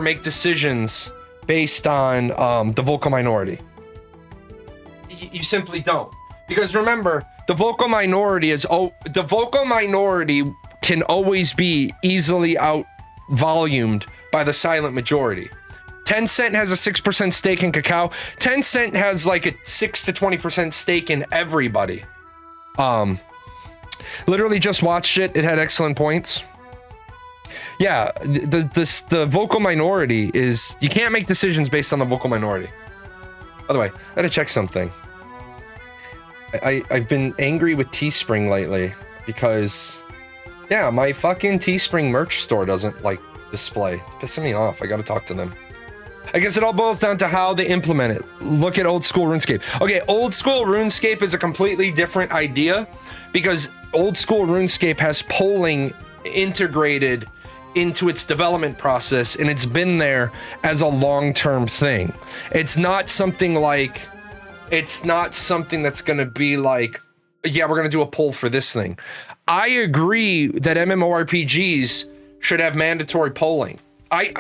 make decisions based on the vocal minority. You simply don't. Because remember, the vocal minority can always be easily out-volumed by the silent majority. Tencent has a 6% stake in Kakao. Tencent has like a 6 to 20% stake in everybody. Literally just watched it. It had excellent points. Yeah, the vocal minority is, you can't make decisions based on the vocal minority. By the way, I gotta check something. I've been angry with Teespring lately because, yeah, my fucking Teespring merch store doesn't like display. It's pissing me off. I gotta talk to them. I guess it all boils down to how they implement it. Look at old school RuneScape. Okay, old school RuneScape is a completely different idea because old school RuneScape has polling integrated into its development process, and it's been there as a long-term thing. It's not something that's going to be like, yeah, we're going to do a poll for this thing. I agree that MMORPGs should have mandatory polling.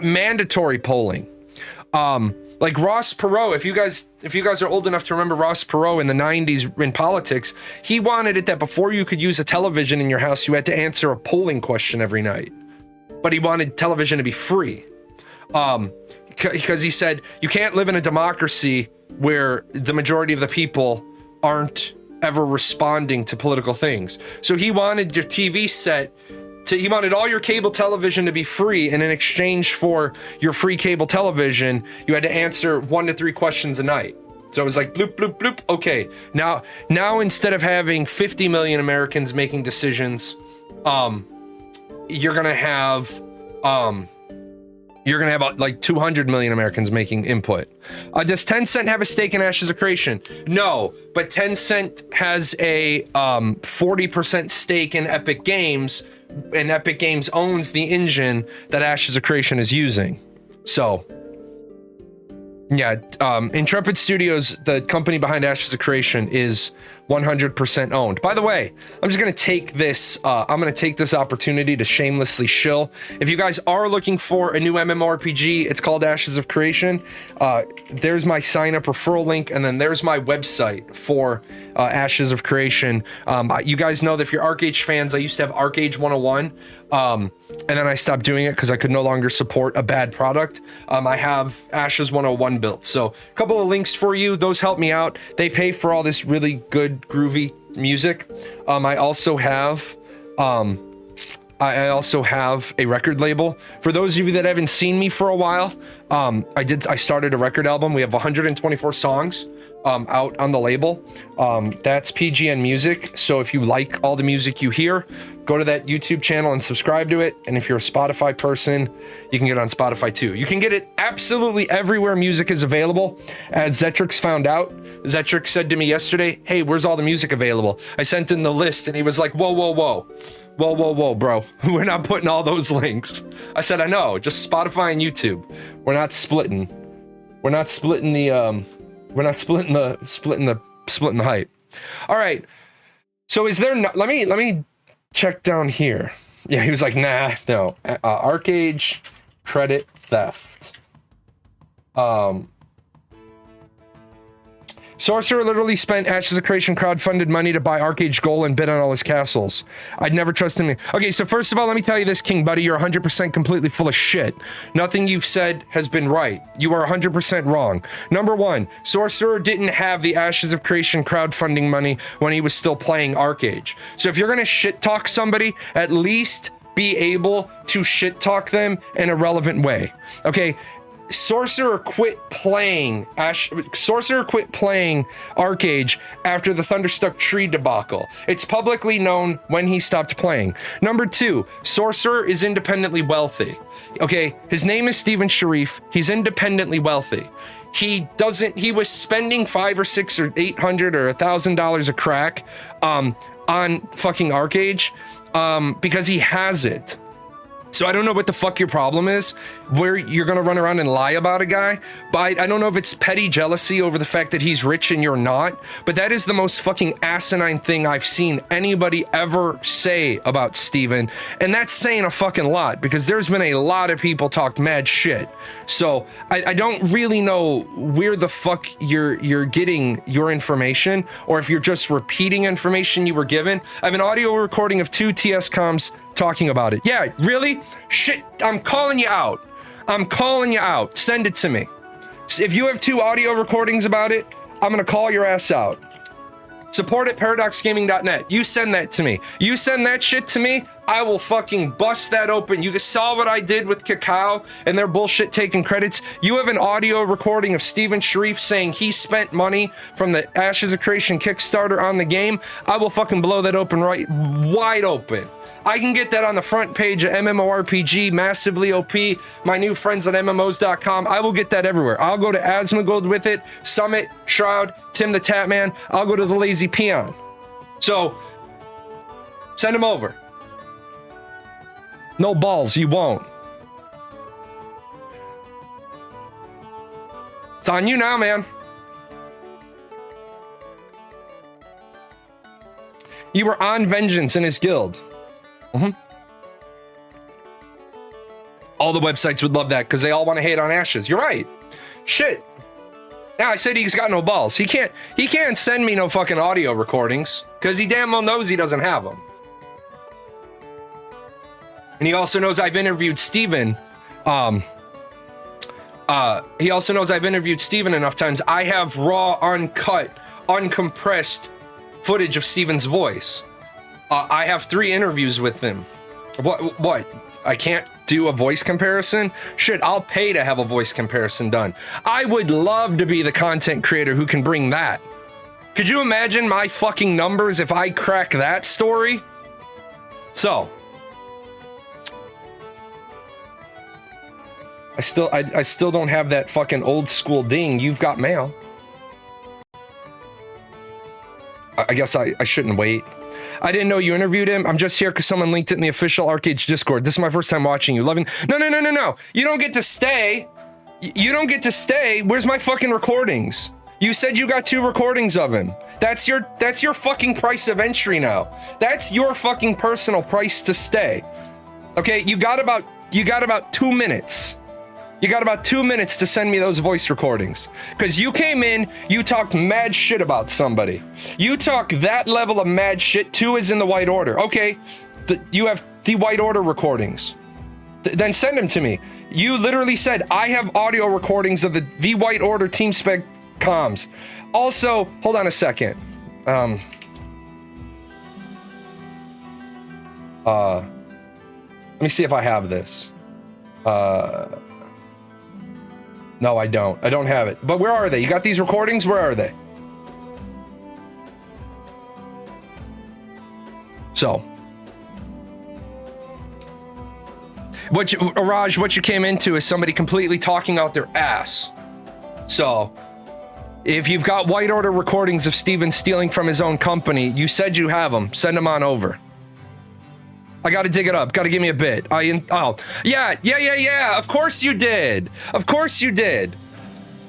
Mandatory polling. Like Ross Perot, if you guys are old enough to remember Ross Perot in the 90s in politics, he wanted it that before you could use a television in your house, you had to answer a polling question every night. But he wanted television to be free. Because he said, you can't live in a democracy where the majority of the people aren't ever responding to political things. So he wanted your TV set he wanted all your cable television to be free, and in exchange for your free cable television, you had to answer 1 to 3 questions a night. So it was like bloop, bloop, bloop. Okay, now instead of having 50 million Americans making decisions, you're gonna have like 200 million Americans making input. Does Tencent have a stake in Ashes of Creation? No, but Tencent has a 40% stake in Epic Games, and Epic Games owns the engine that Ashes of Creation is using. So, yeah, Intrepid Studios, the company behind Ashes of Creation, is 100% owned. By the way, I'm just going to take this opportunity to shamelessly shill. If you guys are looking for a new MMORPG, it's called Ashes of Creation. There's my sign up referral link, and then there's my website for Ashes of Creation. You guys know that if you're Archeage fans, I used to have Archeage 101, and then I stopped doing it because I could no longer support a bad product. I have Ashes 101 built. So a couple of links for you. Those help me out. They pay for all this really good, groovy music. I also have a record label. For those of you that haven't seen me for a while, I started a record album. We have 124 songs out on the label. That's PGN Music. So if you like all the music you hear, go to that YouTube channel and subscribe to it. And if you're a Spotify person, you can get it on Spotify too. You can get it absolutely everywhere music is available. As Zetrix found out, Zetrix said to me yesterday, hey, where's all the music available? I sent in the list and he was like, whoa, whoa, whoa. Whoa, whoa, whoa, bro. We're not putting all those links. I said, I know, just Spotify and YouTube. We're not splitting. We're not splitting the hype. All right. So is there let me check down here. Yeah, he was like, nah, no. Archeage credit theft. Sorcerer literally spent Ashes of Creation crowdfunded money to buy Archeage Gold and bid on all his castles. I'd never trust him. Okay, so first of all, let me tell you this, King Buddy. You're 100% completely full of shit. Nothing you've said has been right. You are 100% wrong. Number one, Sorcerer didn't have the Ashes of Creation crowdfunding money when he was still playing Archeage. So if you're going to shit talk somebody, at least be able to shit talk them in a relevant way. Okay? Sorcerer quit playing Archeage after the Thunderstruck Tree debacle. It's publicly known when he stopped playing. Number two, Sorcerer is independently wealthy. Okay, his name is Steven Sharif. He's independently wealthy. He was spending $500 or $600 or $800 or $1,000 a crack on fucking Archeage because he has it. So I don't know what the fuck your problem is, where you're gonna run around and lie about a guy, but I don't know if it's petty jealousy over the fact that he's rich and you're not, but that is the most fucking asinine thing I've seen anybody ever say about Steven, and that's saying a fucking lot, because there's been a lot of people talk mad shit. So I don't really know where the fuck you're getting your information, or if you're just repeating information you were given. I have an audio recording of 2 TS comms talking about it. Yeah, really? Shit, I'm calling you out. I'm calling you out. Send it to me. If you have 2 audio recordings about it, I'm gonna call your ass out. Support at paradoxgaming.net. You send that to me. You send that shit to me, I will fucking bust that open. You saw what I did with Kakao and their bullshit taking credits. You have an audio recording of Steven Sharif saying he spent money from the Ashes of Creation Kickstarter on the game. I will fucking blow that open right wide open. I can get that on the front page of MMORPG, Massively OP, my new friends at MMOs.com. I will get that everywhere. I'll go to Asmongold with it, Summit, Shroud, Tim the Tatman. I'll go to the Lazy Peon. So, send them over. No balls, you won't. It's on you now, man. You were on Vengeance in his guild. All the websites would love that because they all want to hate on Ashes. You're right. Shit. Now I said he's got no balls. He can't send me no fucking audio recordings because he damn well knows he doesn't have them. And he also knows I've interviewed Steven. He also knows I've interviewed Steven enough times. I have raw, uncut, uncompressed footage of Steven's voice. I have 3 interviews with him. What? I can't do a voice comparison? Shit, I'll pay to have a voice comparison done. I would love to be the content creator who can bring that. Could you imagine my fucking numbers if I crack that story? So, I still don't have that fucking old school ding. You've got mail. I guess I shouldn't wait. I didn't know you interviewed him. I'm just here because someone linked it in the official Archeage Discord. This is my first time watching you. Loving. No. You don't get to stay. You don't get to stay. Where's my fucking recordings? You said you got 2 recordings of him. That's your fucking price of entry now. That's your fucking personal price to stay. Okay, you got about 2 minutes. You got about 2 minutes to send me those voice recordings. Because you came in, you talked mad shit about somebody. You talk that level of mad shit, 2 is in the White Order. Okay, you have the White Order recordings. Then send them to me. You literally said, I have audio recordings of the White Order Team Spec comms. Also, hold on a second. Let me see if I have this. No, I don't. I don't have it. But where are they? You got these recordings? Where are they? So, Raj, what you came into is somebody completely talking out their ass. So, if you've got White Order recordings of Steven stealing from his own company, you said you have them. Send them on over. I got to dig it up. Got to give me a bit. Yeah. Of course you did. Of course you did.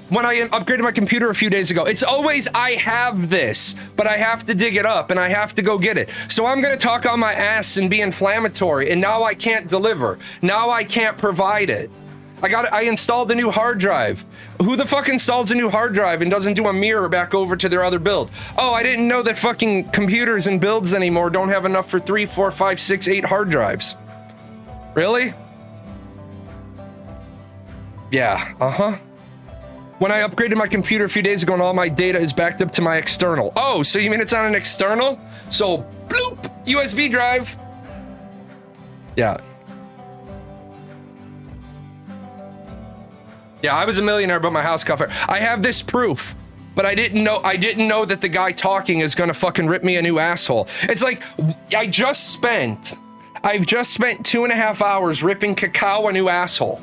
When I upgraded my computer a few days ago, it's always, I have this, but I have to dig it up and I have to go get it. So I'm going to talk on my ass and be inflammatory, and now I can't deliver. Now I can't provide it. I installed a new hard drive. Who the fuck installs a new hard drive and doesn't do a mirror back over to their other build? Oh, I didn't know that fucking computers and builds anymore don't have enough for 3, 4, 5, 6, 8 hard drives. Really? Yeah, When I upgraded my computer a few days ago and all my data is backed up to my external. Oh, so you mean it's on an external? So, bloop, USB drive. Yeah. Yeah, I was a millionaire, but my house caught fire. I have this proof, but I didn't know that the guy talking is gonna fucking rip me a new asshole. It's like, I've just spent 2.5 hours ripping Kakao a new asshole.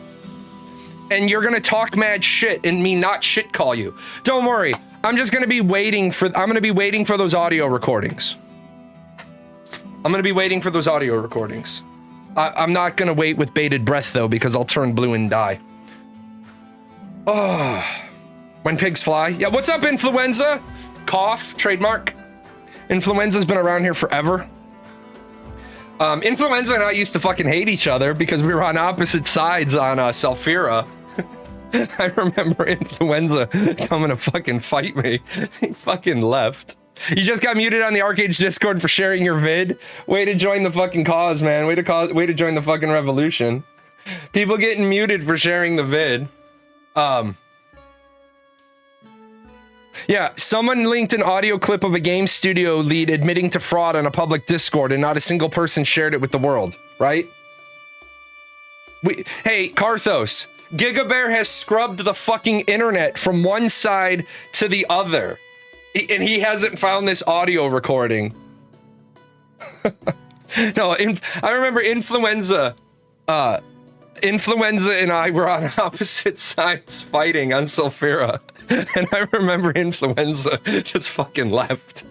And you're gonna talk mad shit and me not shit call you. Don't worry, I'm gonna be waiting for those audio recordings. I'm not gonna wait with bated breath though, because I'll turn blue and die. Oh, when pigs fly. Yeah, what's up, Influenza? Cough, trademark. Influenza's been around here forever. Influenza and I used to fucking hate each other because we were on opposite sides on Sulfura. I remember Influenza coming to fucking fight me. He fucking left. You just got muted on the Archeage Discord for sharing your vid. Way to join the fucking cause, man. Way to join the fucking revolution. People getting muted for sharing the vid. Yeah, someone linked an audio clip of a game studio lead admitting to fraud on a public Discord and not a single person shared it with the world, right? Hey, Karthos, Gigabear has scrubbed the fucking internet from one side to the other, and he hasn't found this audio recording. No, I remember Influenza and I were on opposite sides fighting on Sulfura, and I remember Influenza just fucking left.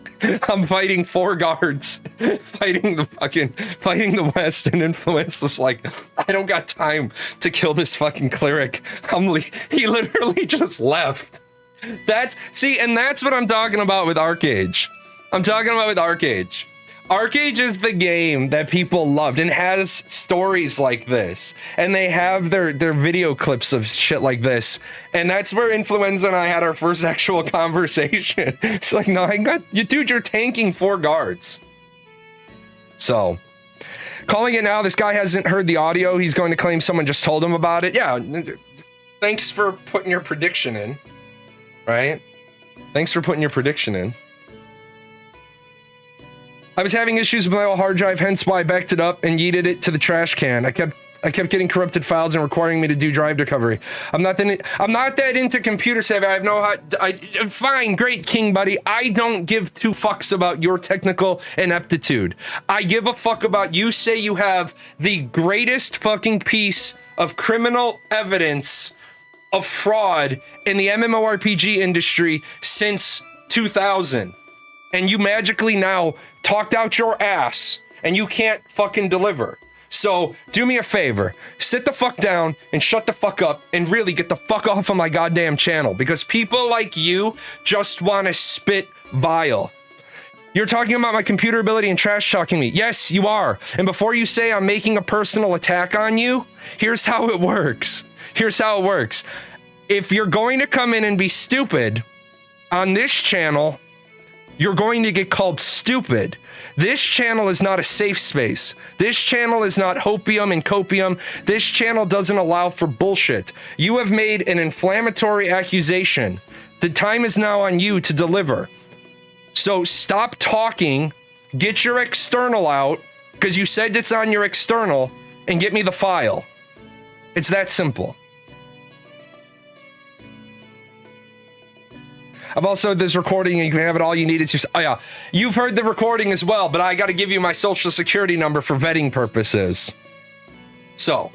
I'm fighting 4 guards, fighting the West, and Influenza's like, I don't got time to kill this fucking cleric. He literally just left. That's what I'm talking about with Archeage. Archeage is the game that people loved and has stories like this, and they have their video clips of shit like this, and that's where Influenza and I had our first actual conversation. It's like, no, you're tanking 4 guards. So, calling it now, this guy hasn't heard the audio. He's going to claim someone just told him about it. Yeah, thanks for putting your prediction in, right? Thanks for putting your prediction in. I was having issues with my old hard drive, hence why I backed it up and yeeted it to the trash can. I kept getting corrupted files and requiring me to do drive recovery. I'm not that into computer save. Fine, great, King Buddy. I don't give 2 fucks about your technical ineptitude. I give a fuck about you say you have the greatest fucking piece of criminal evidence of fraud in the MMORPG industry since 2000. And you magically now talked out your ass and you can't fucking deliver. So do me a favor, sit the fuck down and shut the fuck up and really get the fuck off of my goddamn channel, because people like you just want to spit vile. You're talking about my computer ability and trash talking me. Yes, you are. And before you say I'm making a personal attack on you, here's how it works. Here's how it works. If you're going to come in and be stupid on this channel, you're going to get called stupid. This channel is not a safe space. This channel is not hopium and copium. This channel doesn't allow for bullshit. You have made an inflammatory accusation. The time is now on you to deliver. So stop talking, get your external out, because you said it's on your external, and get me the file. It's that simple. I've also this recording, and you can have it all you need. It's just, oh yeah, you've heard the recording as well, but I got to give you my social security number for vetting purposes. So,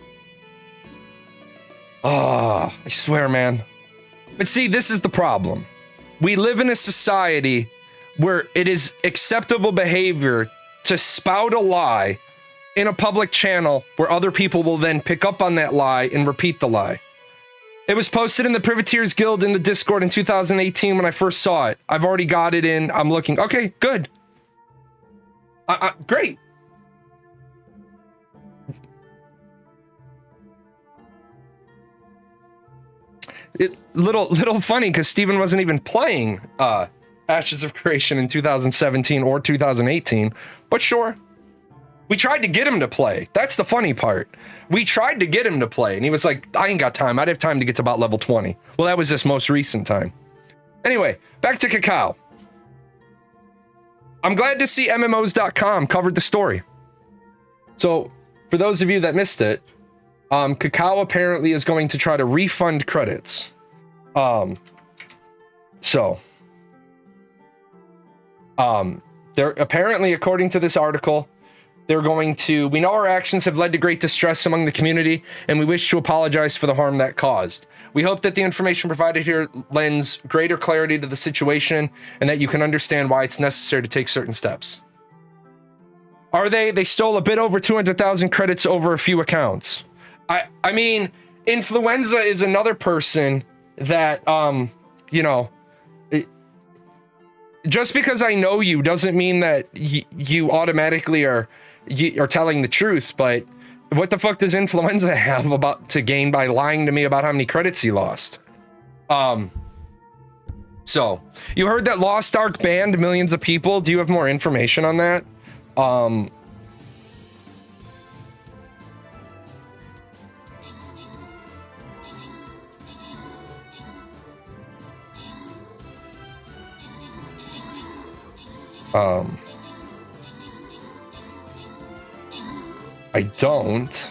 I swear, man. But see, this is the problem. We live in a society where it is acceptable behavior to spout a lie in a public channel where other people will then pick up on that lie and repeat the lie. It was posted in the Privateers Guild in the Discord in 2018 when I first saw it. I've already got it in. I'm looking. Okay, good. Great. Little funny because Steven wasn't even playing Ashes of Creation in 2017 or 2018, but sure. We tried to get him to play. That's the funny part. We tried to get him to play, and he was like, I ain't got time. I'd have time to get to about level 20. Well, that was this most recent time. Anyway, back to Kakao. I'm glad to see MMOs.com covered the story. So, for those of you that missed it, Kakao apparently is going to try to refund credits. They're apparently, according to this article, they're going to, we know our actions have led to great distress among the community, and we wish to apologize for the harm that caused. We hope that the information provided here lends greater clarity to the situation and that you can understand why it's necessary to take certain steps. They stole a bit over 200,000 credits over a few accounts. I mean, Influenza is another person that, just because I know you doesn't mean that you automatically are telling the truth, but what the fuck does Influenza have about to gain by lying to me about how many credits he lost? So you heard that Lost Ark banned millions of people. Do you have more information on that? I don't.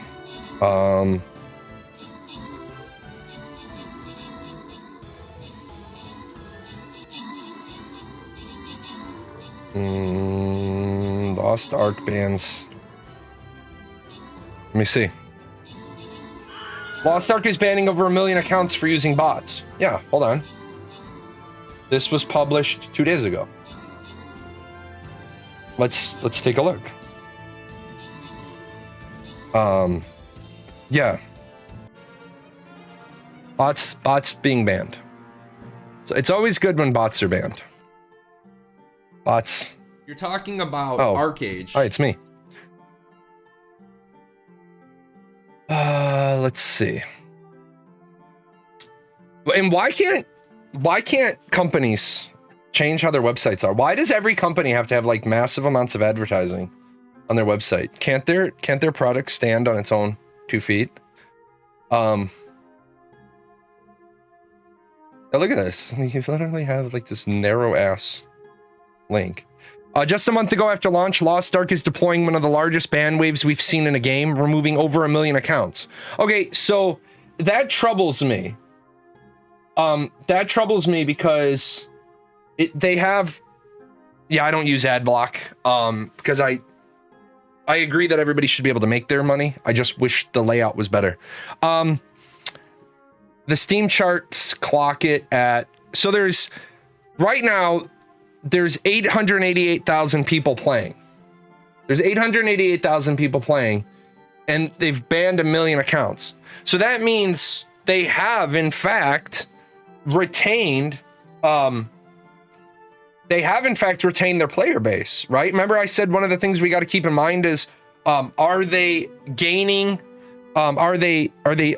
Lost Ark bans. Let me see. Lost Ark is banning over 1 million accounts for using bots. Yeah, hold on. This was published 2 days ago. Let's take a look. Yeah. Bots being banned. So it's always good when bots are banned. Bots. You're talking about Archeage. All right, it's me. Let's see. And why can't companies change how their websites are? Why does every company have to have like massive amounts of advertising on their website? Can't their product stand on its own 2 feet? Now look at this. You literally have like this narrow ass link. Just a month ago after launch, Lost Ark is deploying one of the largest ban waves we've seen in a game, removing over 1 million accounts. Okay, so that troubles me. That troubles me because they have, I don't use ad block, because I agree that everybody should be able to make their money. I just wish the layout was better. The Steam charts clock it at, so right now, there's 888,000 people playing. There's 888,000 people playing. and they've banned 1 million accounts. So that means they have, in fact, retained their player base, right? Remember I said one of the things we got to keep in mind is, are they gaining, are they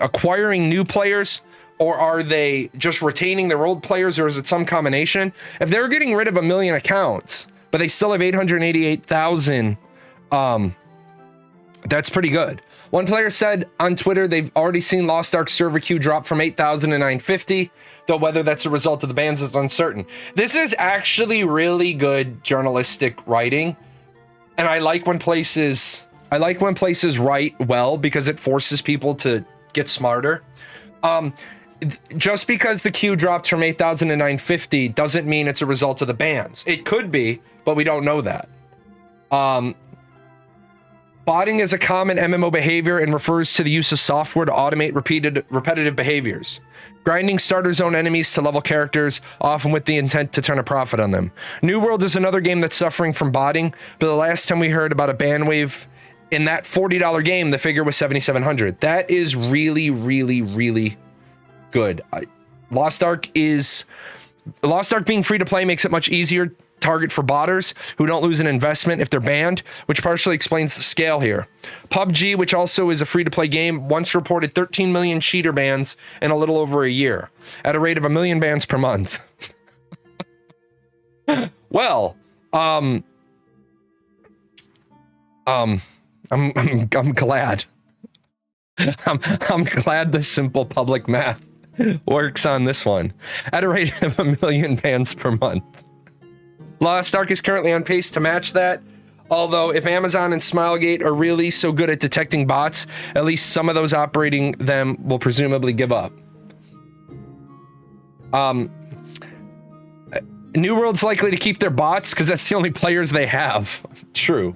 acquiring new players, or are they just retaining their old players, or is it some combination? If they're getting rid of 1 million accounts, but they still have 888,000, that's pretty good. One player said on Twitter they've already seen Lost Ark server queue drop from 8,000 to 950, though whether that's a result of the bans is uncertain. This is actually really good journalistic writing, and I like when places write well because it forces people to get smarter. Just because the queue dropped from 8,000 to 950 doesn't mean it's a result of the bans. It could be, but we don't know that. Botting is a common MMO behavior and refers to the use of software to automate repetitive behaviors. Grinding starter zone enemies to level characters, often with the intent to turn a profit on them. New World is another game that's suffering from botting, but the last time we heard about a ban wave in that $40 game, the figure was 7,700. That is really, really, really good. Lost Ark being free to play makes it much easier target for botters who don't lose an investment if they're banned, which partially explains the scale here. PUBG, which also is a free-to-play game, once reported 13 million cheater bans in a little over a year, at a rate of 1 million bans per month. Well, I'm glad. I'm glad the simple public math works on this one. At a rate of 1 million bans per month. Lost Ark is currently on pace to match that, although if Amazon and Smilegate are really so good at detecting bots, at least some of those operating them will presumably give up. New World's likely to keep their bots because that's the only players they have. True.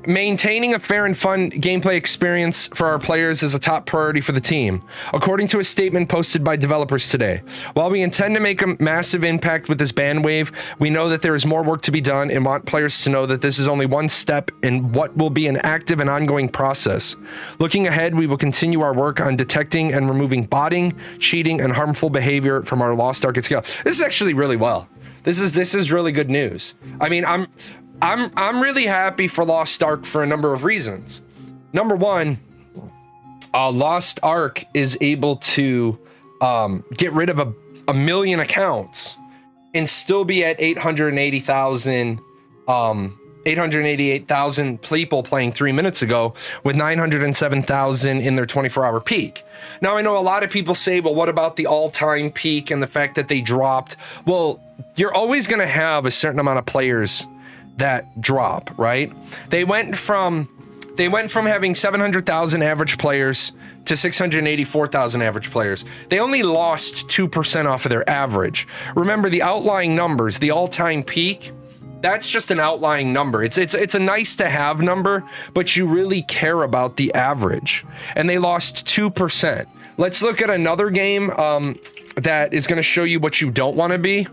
Maintaining a fair and fun gameplay experience for our players is a top priority for the team, according to a statement posted by developers today. While we intend to make a massive impact with this ban wave, we know that there is more work to be done and want players to know that this is only one step in what will be an active and ongoing process. Looking ahead, we will continue our work on detecting and removing botting, cheating, and harmful behavior from our Lost Ark at scale. This is actually really well. This is really good news. I mean, I'm really happy for Lost Ark for a number of reasons. Number one, Lost Ark is able to get rid of a million accounts and still be at 888,000 people playing 3 minutes ago, with 907,000 in their 24-hour peak. Now, I know a lot of people say, well, what about the all-time peak and the fact that they dropped? Well, you're always going to have a certain amount of players that drop, right? They went from having 700,000 average players to 684,000 average players. They only lost 2% off of their average. Remember, the outlying numbers, the all-time peak, that's just an outlying number. It's a nice to have number, but you really care about the average. And they lost 2%. Let's look at another game that is going to show you what you don't want to be.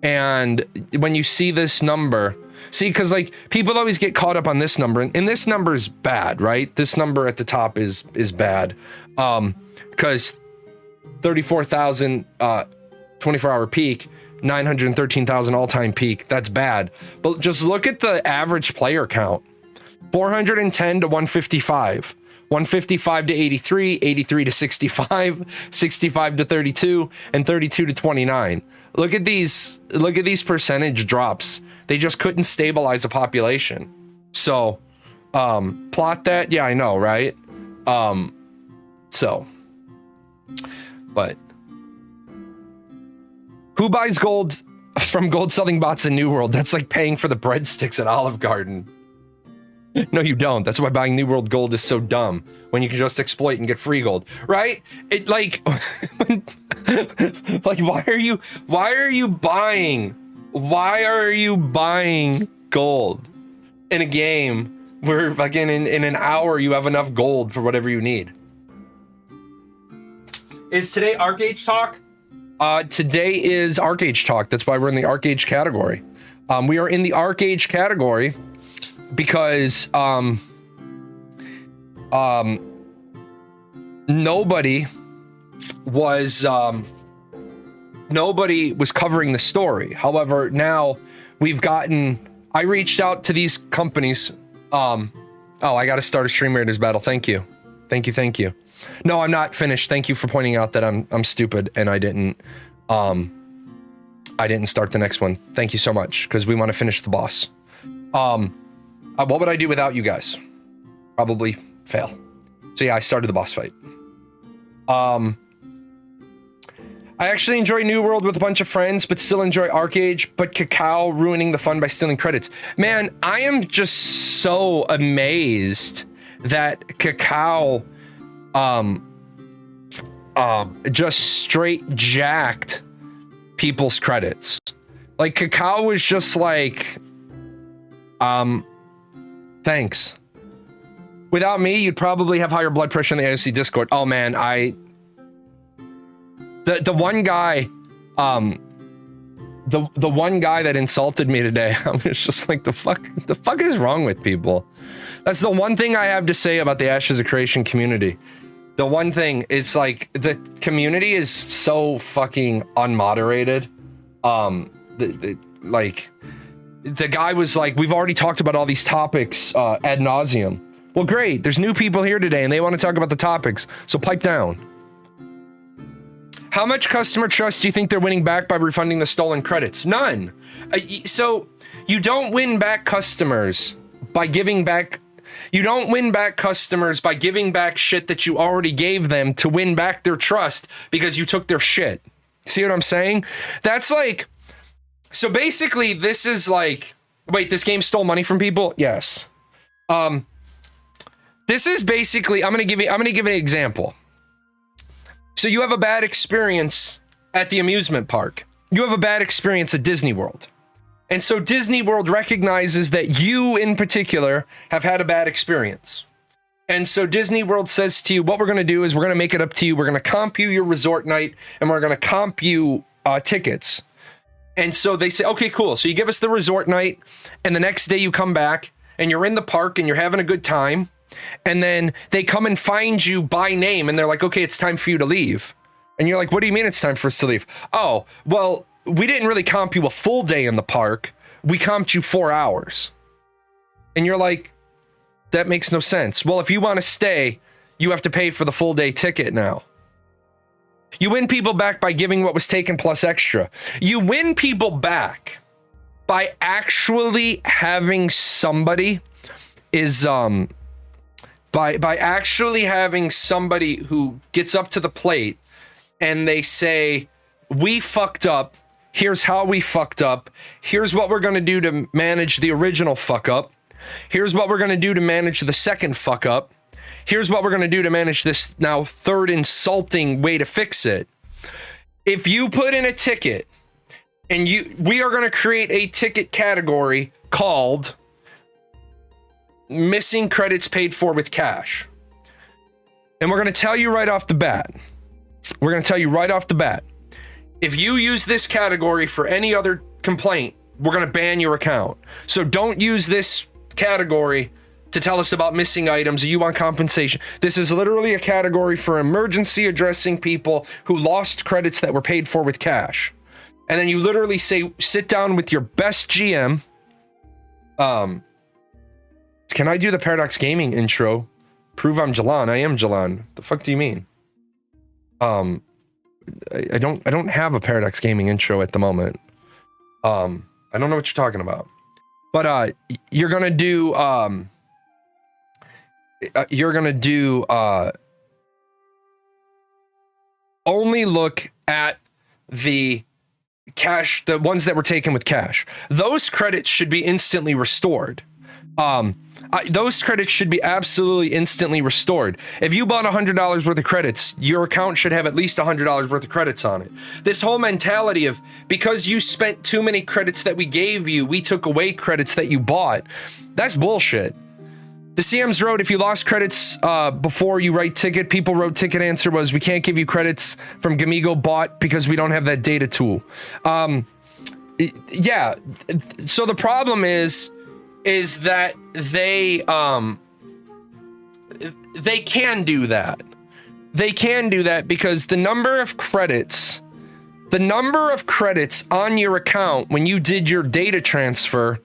And when you see this number, see, because like people always get caught up on this number, and this number is bad, right? This number at the top is bad, because 34,000 24-hour peak, 913,000 all-time peak. That's bad. But just look at the average player count: 410 to 155. 155 to 83, 83 to 65, 65 to 32, and 32 to 29. Look at these percentage drops. They just couldn't stabilize a population. So, plot that. Yeah, I know, right? But who buys gold from gold selling bots in New World? That's like paying for the breadsticks at Olive Garden. No, you don't. That's why buying New World gold is so dumb, when you can just exploit and get free gold, right? It like, like why are you buying gold in a game where again in an hour you have enough gold for whatever you need? Is today Archeage talk? Today is Archeage talk. That's why we're in the Archeage category. We are in the Archeage category because nobody was covering the story. However, now I reached out to these companies. Oh, I got to start a Stream Raiders battle. Thank you. No, I'm not finished. Thank you for pointing out that I'm stupid and I didn't start the next one. Thank you so much, because we want to finish the boss. What would I do without you guys? Probably fail. So yeah, I started the boss fight. I actually enjoy New World with a bunch of friends, but still enjoy Archeage, but Kakao ruining the fun by stealing credits. Man, I am just so amazed that Kakao just straight jacked people's credits. Like, Kakao was just like, thanks. Without me, you'd probably have higher blood pressure in the AOC Discord. Oh man, the one guy, the one guy that insulted me today, I was just like, the fuck is wrong with people? That's the one thing I have to say about the Ashes of Creation community. The one thing is, like, the community is so fucking unmoderated. The guy was like, we've already talked about all these topics ad nauseum. Well, great. There's new people here today and they want to talk about the topics. So pipe down. How much customer trust do you think they're winning back by refunding the stolen credits? None. So you don't win back customers by giving back. You don't win back customers by giving back shit that you already gave them to win back their trust because you took their shit. See what I'm saying? That's like, so basically this is like, wait, this game stole money from people? Yes. This is basically, I'm gonna give an example. So you have a bad experience at the amusement park. You have a bad experience at Disney World. And so Disney World recognizes that you in particular have had a bad experience. And so Disney World says to you, what we're gonna do is we're gonna make it up to you. We're gonna comp you your resort night and we're gonna comp you tickets. And so they say, okay, cool. So you give us the resort night and the next day you come back and you're in the park and you're having a good time. And then they come and find you by name and they're like, okay, it's time for you to leave. And you're like, what do you mean it's time for us to leave? Oh, well, we didn't really comp you a full day in the park. We comped you 4 hours. And you're like, that makes no sense. Well, if you want to stay, you have to pay for the full day ticket now. You win people back by giving what was taken plus extra. You win people back by actually having somebody by actually having somebody who gets up to the plate and they say, we fucked up. Here's how we fucked up. Here's what we're going to do to manage the original fuck up. Here's what we're going to do to manage the second fuck up. Here's what we're going to do to manage this now third insulting way to fix it. If you put in a ticket and we are going to create a ticket category called missing credits paid for with cash. And we're going to tell you right off the bat. If you use this category for any other complaint, we're going to ban your account. So don't use this category to tell us about missing items or you want compensation. This is literally a category for emergency addressing people who lost credits that were paid for with cash. And then you literally say, sit down with your best GM. Can I do the Paradox Gaming intro? Prove I'm Jahlon. I am Jahlon. The fuck do you mean? I don't have a Paradox Gaming intro at the moment. I don't know what you're talking about. But you're gonna do only look at the cash, the ones that were taken with cash. Those credits should be instantly restored. Those credits should be absolutely instantly restored. If you bought $100 worth of credits, your account should have at least $100 worth of credits on it. This whole mentality of, because you spent too many credits that we gave you, we took away credits that you bought. That's bullshit. The CMs wrote, if you lost credits before you write ticket, people wrote ticket answer was, we can't give you credits from Gamigo bot because we don't have that data tool. Yeah, so the problem is that they can do that. They can do that because the number of credits on your account when you did your data transfer,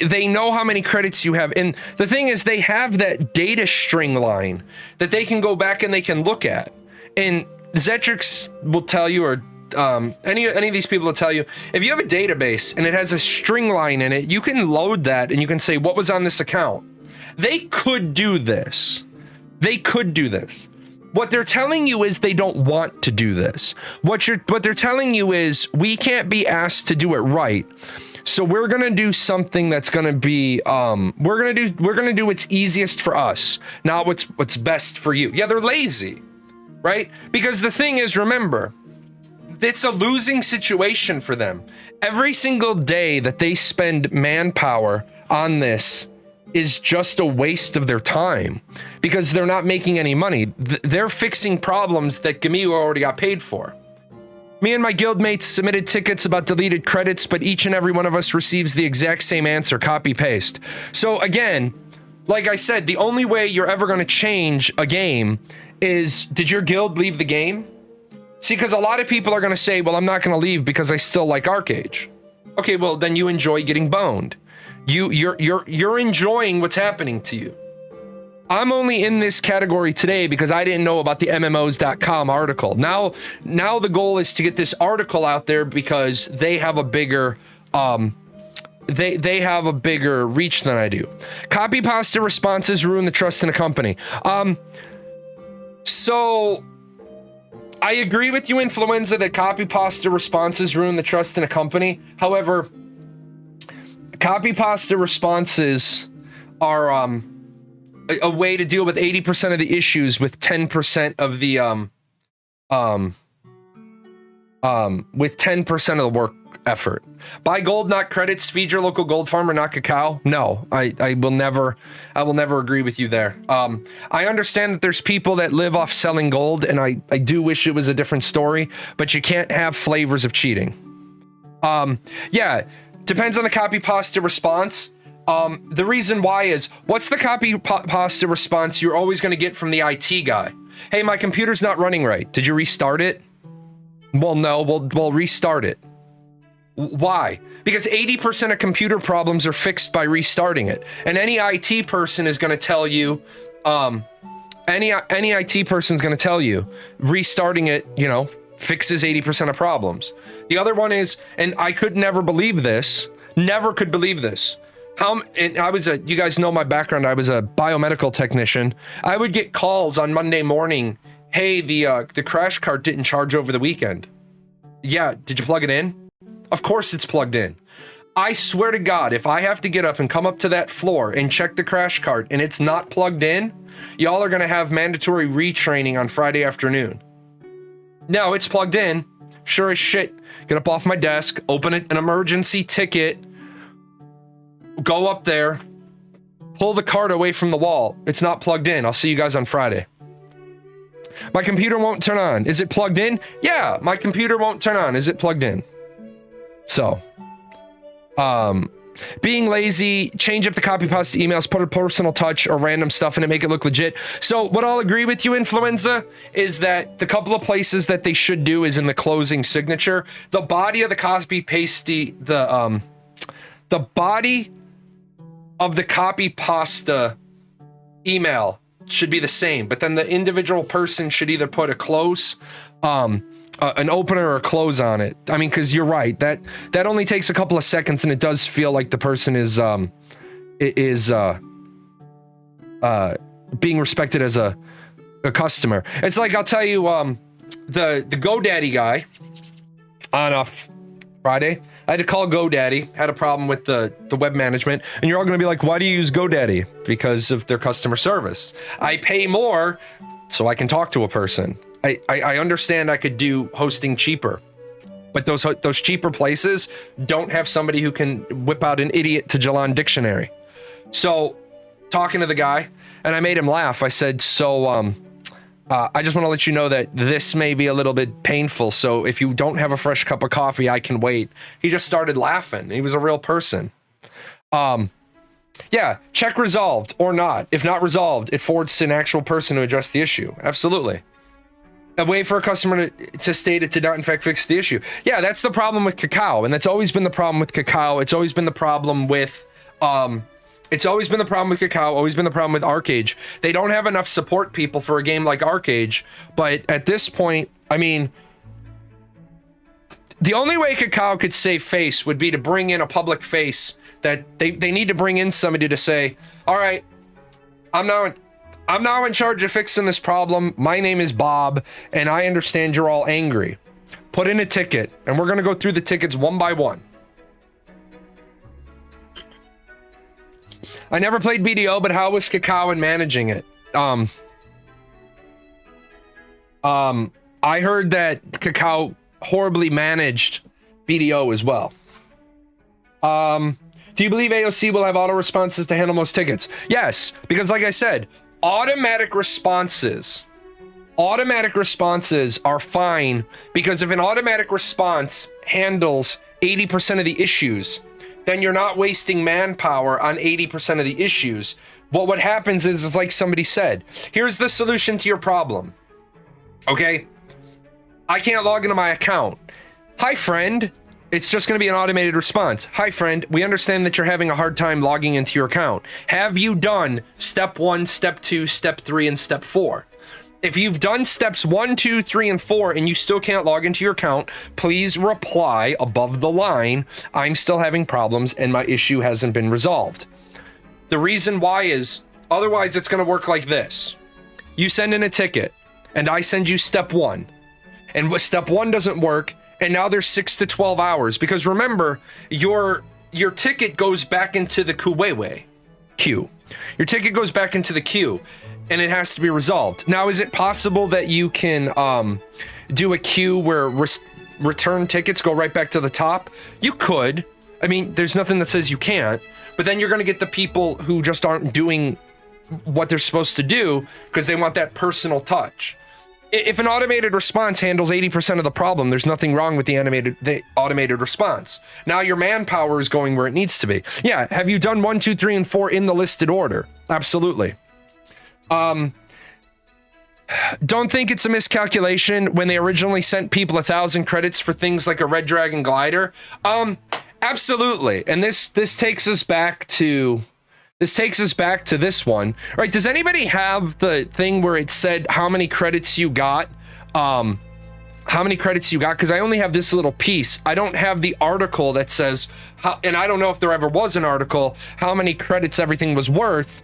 they know how many credits you have. And the thing is, they have that data string line that they can go back and they can look at. And Zetrix will tell you, or any of these people will tell you, if you have a database and it has a string line in it, you can load that and you can say what was on this account. They could do this. What they're telling you is they don't want to do this. What they're telling you is we can't be asked to do it right. So we're gonna do something that's gonna be we're gonna do what's easiest for us, not what's best for you. Yeah, they're lazy, right? Because the thing is, remember, it's a losing situation for them. Every single day that they spend manpower on this is just a waste of their time because they're not making any money. They're fixing problems that Gamigo already got paid for. Me and my guildmates submitted tickets about deleted credits, but each and every one of us receives the exact same answer, copy paste. So again, like I said, the only way you're ever going to change a game is, did your guild leave the game? See, because a lot of people are going to say, well, I'm not going to leave because I still like Archeage. Okay, well, then you enjoy getting boned. You're enjoying what's happening to you. I'm only in this category today because I didn't know about the MMOs.com article. Now the goal is to get this article out there because they have a bigger they have a bigger reach than I do. Copy pasta responses ruin the trust in a company. So I agree with you, Influenza, that copy pasta responses ruin the trust in a company. However, copy pasta responses are a way to deal with 80% of the issues with 10% of the with 10% of the work effort. Buy gold, not credits. Feed your local gold farmer, not cacao. No, I will never agree with you there. I understand that there's people that live off selling gold, and I do wish it was a different story, but you can't have flavors of cheating. Yeah, depends on the copy pasta response. The reason why is, what's the copy pasta response you're always going to get from the IT guy? Hey, my computer's not running right. Did you restart it? Well, no, we'll restart it. Why? Because 80% of computer problems are fixed by restarting it. And any IT person is going to tell you, any IT person is going to tell you, restarting it, fixes 80% of problems. The other one is, and I could never believe this, never could believe this. And you guys know my background. I was a biomedical technician. I would get calls on Monday morning. Hey, the crash cart didn't charge over the weekend. Yeah, did you plug it in? Of course it's plugged in. I swear to God, if I have to get up and come up to that floor and check the crash cart and it's not plugged in, y'all are going to have mandatory retraining on Friday afternoon. No, it's plugged in. Sure as shit. Get up off my desk, open an emergency ticket, go up there, pull the cart away from the wall. It's not plugged in. I'll see you guys on Friday. My computer won't turn on. Is it plugged in? Yeah, my computer won't turn on. Is it plugged in? So, being lazy, change up the copy pasta emails, put a personal touch or random stuff in it, make it look legit. So what I'll agree with you, Influenza, is that the couple of places that they should do is in the closing signature. The body of the copy pasty, the body of the copy pasta email should be the same, but then the individual person should either put a close, an opener or a close on it. I mean, because you're right, that only takes a couple of seconds, and it does feel like the person is being respected as a customer. It's like, I'll tell you, the GoDaddy guy on a Friday, I had to call GoDaddy, had a problem with the web management, and you're all going to be like, why do you use GoDaddy? Because of their customer service. I pay more so I can talk to a person. I understand I could do hosting cheaper, but those cheaper places don't have somebody who can whip out an idiot to Jahlon dictionary. So talking to the guy, and I made him laugh. I said, so I just want to let you know that this may be a little bit painful. So if you don't have a fresh cup of coffee, I can wait. He just started laughing. He was a real person. Yeah, check resolved or not. If not resolved, it forwards to an actual person to address the issue. Absolutely. A way for a customer to state it did not in fact fix the issue. Yeah, that's the problem with Kakao, and that's always been the problem with Kakao. It's always been the problem with Kakao, always been the problem with Archeage. They don't have enough support people for a game like Archeage, but at this point, I mean, the only way Kakao could save face would be to bring in a public face that they need to bring in somebody to say, all right, I'm now in charge of fixing this problem. My name is Bob, and I understand you're all angry. Put in a ticket, and we're going to go through the tickets one by one. I never played BDO, but how was Kakao in managing it? I heard that Kakao horribly managed BDO as well. Do you believe AOC will have auto responses to handle most tickets? Yes, because like I said, automatic responses are fine, because if an automatic response handles 80% of the issues, then you're not wasting manpower on 80% of the issues. But what happens is like somebody said, here's the solution to your problem. Okay, I can't log into my account. Hi, friend. It's just going to be an automated response. Hi, friend. We understand that you're having a hard time logging into your account. Have you done step 1, step 2, step 3, and step 4? If you've done steps 1, 2, 3, and 4, and you still can't log into your account, please reply above the line, I'm still having problems and my issue hasn't been resolved. The reason why is, otherwise it's going to work like this. You send in a ticket, and I send you step 1. And step 1 doesn't work, and now there's 6 to 12 hours, because remember, your ticket goes back into the queue. Your ticket goes back into the queue, and it has to be resolved. Now, is it possible that you can do a queue where return tickets go right back to the top? You could. I mean, there's nothing that says you can't, but then you're going to get the people who just aren't doing what they're supposed to do because they want that personal touch. If an automated response handles 80% of the problem, there's nothing wrong with the automated response. Now your manpower is going where it needs to be. Yeah, have you done 1, 2, 3, and 4 in the listed order? Absolutely. Don't think it's a miscalculation when they originally sent people 1,000 credits for things like a Red Dragon glider. Absolutely. And this takes us back to this one, right? Does anybody have the thing where it said how many credits you got? Because I only have this little piece. I don't have the article that says how, and I don't know if there ever was an article, how many credits everything was worth.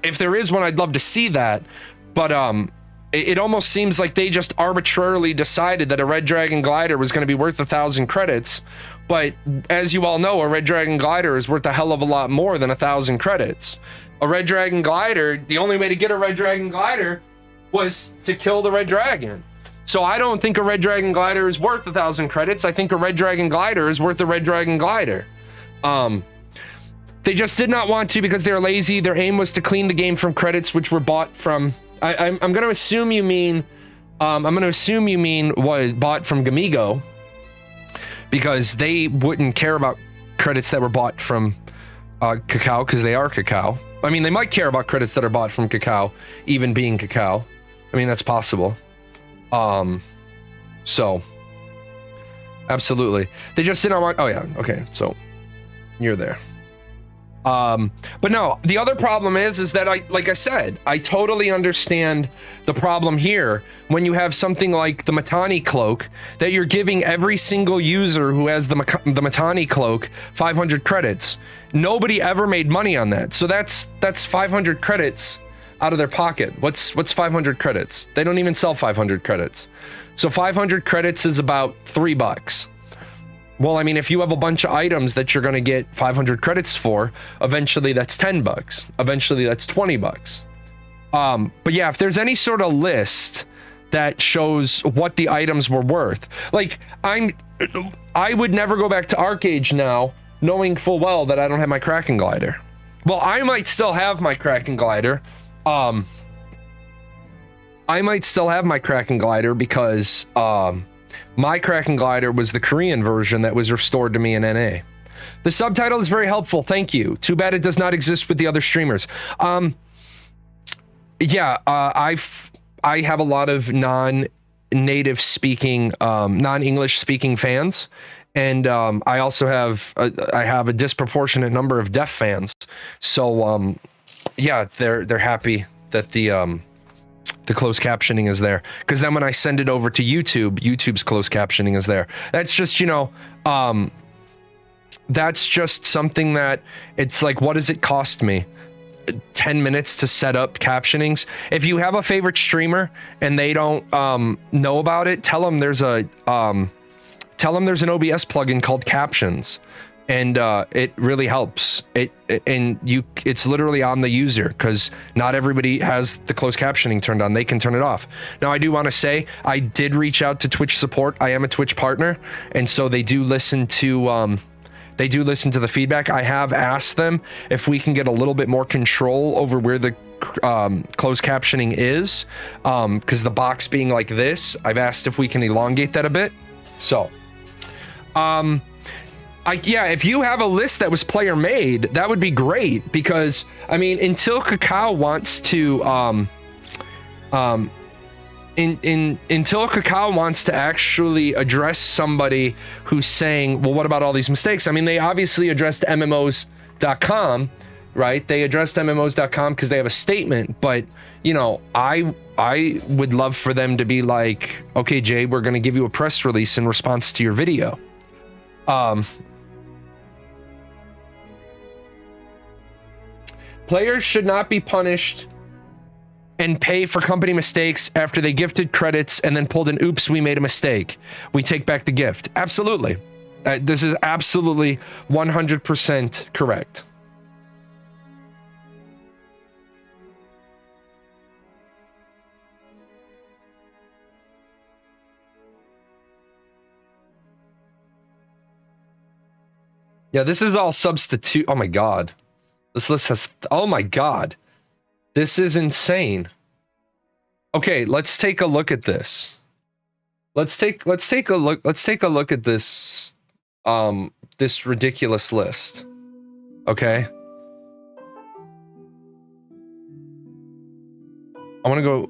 If there is one, I'd love to see that. But it almost seems like they just arbitrarily decided that a Red Dragon glider was going to be worth 1,000 credits. But as you all know, a Red Dragon glider is worth a hell of a lot more than 1,000 credits. A Red Dragon glider, the only way to get a Red Dragon glider was to kill the Red Dragon. So I don't think a Red Dragon glider is worth 1,000 credits. I think a Red Dragon glider is worth a Red Dragon glider. They just did not want to because they're lazy. Their aim was to clean the game from credits which were bought from... I'm going to assume you mean... was bought from Gamigo, because they wouldn't care about credits that were bought from Kakao, because they are Kakao. I mean, they might care about credits that are bought from Kakao, even being Kakao. I mean, that's possible. So, absolutely. They just didn't want... Oh, yeah. Okay, so you're there. But no, the other problem is that like I said, I totally understand the problem here when you have something like the Matani cloak that you're giving every single user who has the Matani cloak 500 credits. Nobody ever made money on that. So that's 500 credits out of their pocket. What's 500 credits? They don't even sell 500 credits. So 500 credits is about $3. Well, I mean, if you have a bunch of items that you're going to get 500 credits for, eventually that's $10. Eventually that's $20. But yeah, if there's any sort of list that shows what the items were worth, like I would never go back to Archeage now, knowing full well that I don't have my Kraken glider. Well, I might still have my Kraken glider. I might still have my Kraken glider because, my Kraken glider was the Korean version that was restored to me in NA. The subtitle is very helpful. Thank you. Too bad it does not exist with the other streamers. Yeah, I have a lot of non-native speaking, non-English speaking fans. And I also have a disproportionate number of deaf fans. So yeah, they're happy that the closed captioning is there, because then when I send it over to YouTube, YouTube's closed captioning is there. That's just, you know, that's just something that it's like, what does it cost me? 10 minutes to set up captionings. If you have a favorite streamer and they don't know about it, tell them there's an OBS plugin called Captions, and it really helps. It's literally on the user, because not everybody has the closed captioning turned on. They can turn it off. Now, I do want to say I did reach out to Twitch support. I am a Twitch partner, and so they do listen to the feedback. I have asked them if we can get a little bit more control over where the closed captioning is, because the box being like this, I've asked if we can elongate that a bit. So yeah, if you have a list that was player made, that would be great, because I mean, until Kakao wants to until Kakao wants to actually address somebody who's saying, well, what about all these mistakes? I mean, they obviously addressed MMOs.com, right? They addressed MMOs.com because they have a statement, but you know, I would love for them to be like, okay, Jay, we're going to give you a press release in response to your video. Players should not be punished and pay for company mistakes after they gifted credits and then pulled an oops, we made a mistake, we take back the gift. Absolutely. This is absolutely 100% correct. Yeah, this is all substitute. Oh my God. This list has, oh my God. This is insane. Okay, let's take a look at this. Let's take a look at this this ridiculous list. Okay? I want to go.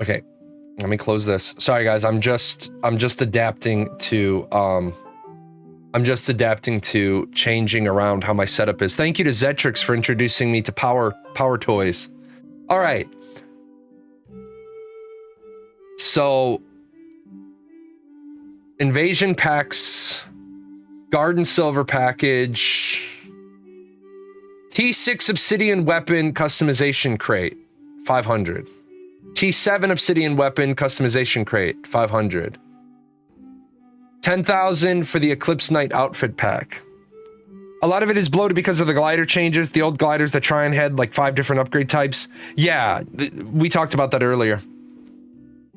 Okay. Let me close this. Sorry guys, I'm just adapting to changing around how my setup is. Thank you to Zetrix for introducing me to Power Toys. All right. So, Invasion Packs, Garden Silver Package, T6 Obsidian Weapon Customization Crate, 500. T7 Obsidian Weapon Customization Crate, 500. 10,000 for the Eclipse Knight Outfit Pack. A lot of it is bloated because of the glider changes. The old gliders that try and had like 5 different upgrade types. Yeah, we talked about that earlier.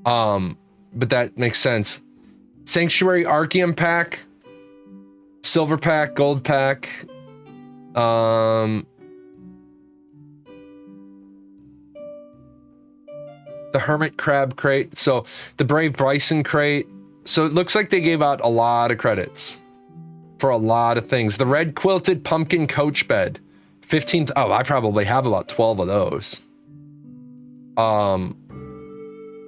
But that makes sense. Sanctuary Archeum Pack. Silver Pack, Gold Pack. The Hermit Crab Crate. So the Brave Bryson Crate. So it looks like they gave out a lot of credits for a lot of things. The Red Quilted Pumpkin Coach Bed. 15th. Oh, I probably have about 12 of those.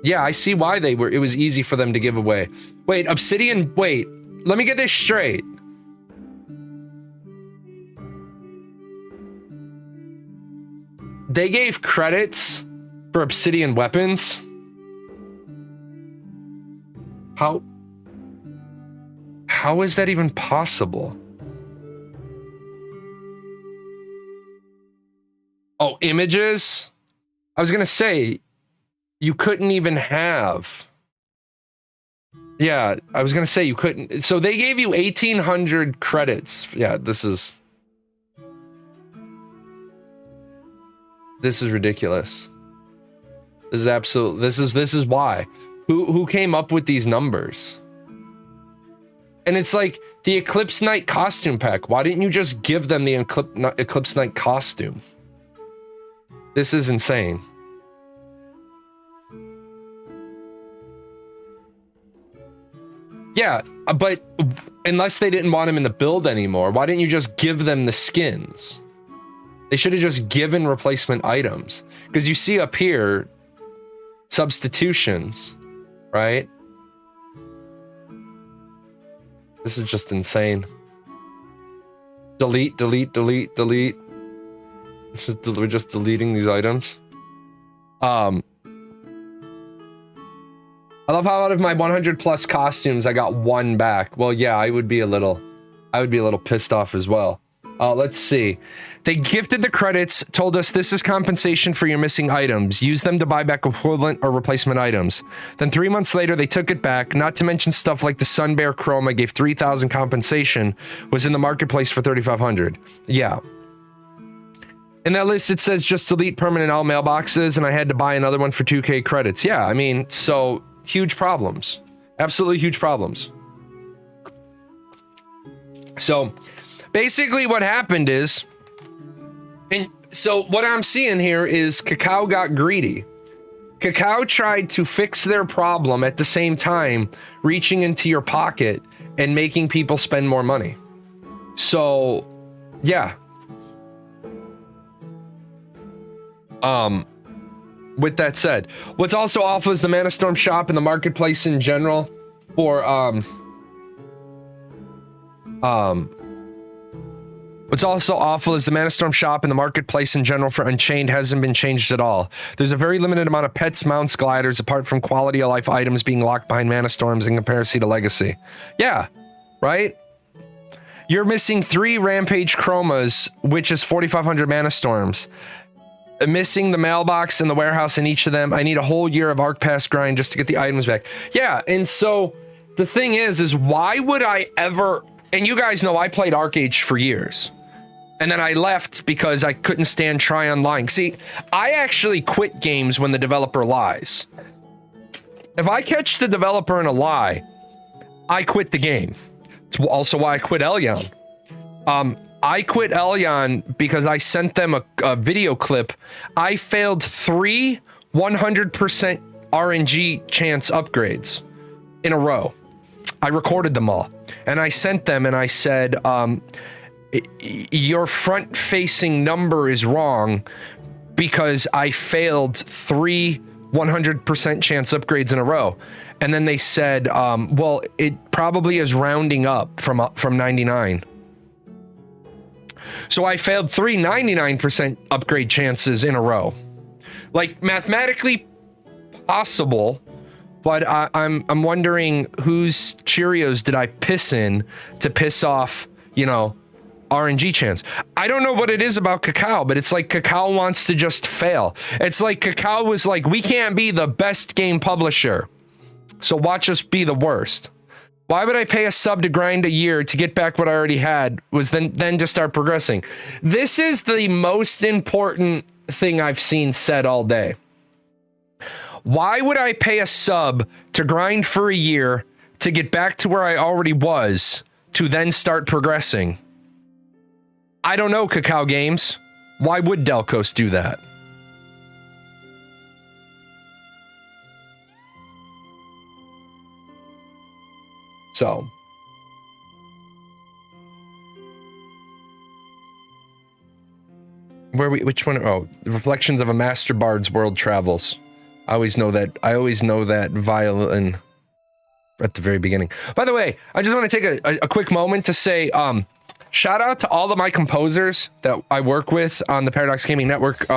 Yeah, I see why it was easy for them to give away. Wait, Obsidian, wait. Let me get this straight. They gave credits for Obsidian weapons? How is that even possible? Oh, images? I was gonna say, you couldn't even have. Yeah, I was gonna say you couldn't. So they gave you 1,800 credits. Yeah, this is ridiculous. This is absolute. This is why. Who came up with these numbers? And it's like the Eclipse Knight costume pack. Why didn't you just give them the Eclipse Knight costume? This is insane. Yeah, but Unless they didn't want him in the build anymore, why didn't you just give them the skins? They should have just given replacement items. Because you see up here, substitutions, right? This is just insane. Delete, delete, delete, delete. We're just deleting these items. I love how out of my 100 plus costumes, I got one back. Well, yeah, I would be a little pissed off as well. Let's see. They gifted the credits, told us this is compensation for your missing items. Use them to buy back equivalent or replacement items. Then 3 months later, they took it back. Not to mention stuff like the Sun Bear Chrome I gave 3,000 compensation was in the marketplace for 3,500. Yeah. In that list, it says just delete permanent all mailboxes, and I had to buy another one for 2K credits. Yeah, I mean, so huge problems. Absolutely huge problems. So basically what happened is, and so what I'm seeing here is Kakao got greedy. Kakao tried to fix their problem at the same time, reaching into your pocket and making people spend more money. So, yeah. With that said, what's also awful is the Mana Storm shop and the marketplace in general for, what's also awful is the Mana Storm shop and the marketplace in general for Unchained hasn't been changed at all. There's a very limited amount of pets, mounts, gliders, apart from quality of life items being locked behind Mana Storms in comparison to Legacy. Yeah, right? You're missing 3 Rampage Chromas, which is 4,500 Mana Storms. Missing the mailbox and the warehouse in each of them. I need a whole year of Arc Pass grind just to get the items back. Yeah, and so the thing is why would I ever... And you guys know I played Archeage for years. And then I left because I couldn't stand try online. See, I actually quit games when the developer lies. If I catch the developer in a lie, I quit the game. It's also why I quit Elyon. I quit Elyon because I sent them a video clip. I failed 3 100% RNG chance upgrades in a row. I recorded them all. And I sent them and I said, your front-facing number is wrong because I failed 3 100% chance upgrades in a row. And then they said, well, it probably is rounding up from 99. So I failed 3 99% upgrade chances in a row. Like, mathematically possible, but I'm wondering whose Cheerios did I piss in to piss off, you know, RNG chance. I don't know what it is about Kakao, but it's like Kakao wants to just fail. It's like Kakao was like, we can't be the best game publisher, so watch us be the worst. Why would I pay a sub to grind a year to get back what I already had, was then to start progressing? This is the most important thing I've seen said all day. Why would I pay a sub to grind for a year to get back to where I already was to then start progressing? I don't know, Kakao Games. Why would Delcos do that? So, which one? Oh, Reflections of a Master Bard's World Travels. I always know that violin at the very beginning. By the way, I just want to take a quick moment to say, shout out to all of my composers that I work with on the Paradox Gaming Network,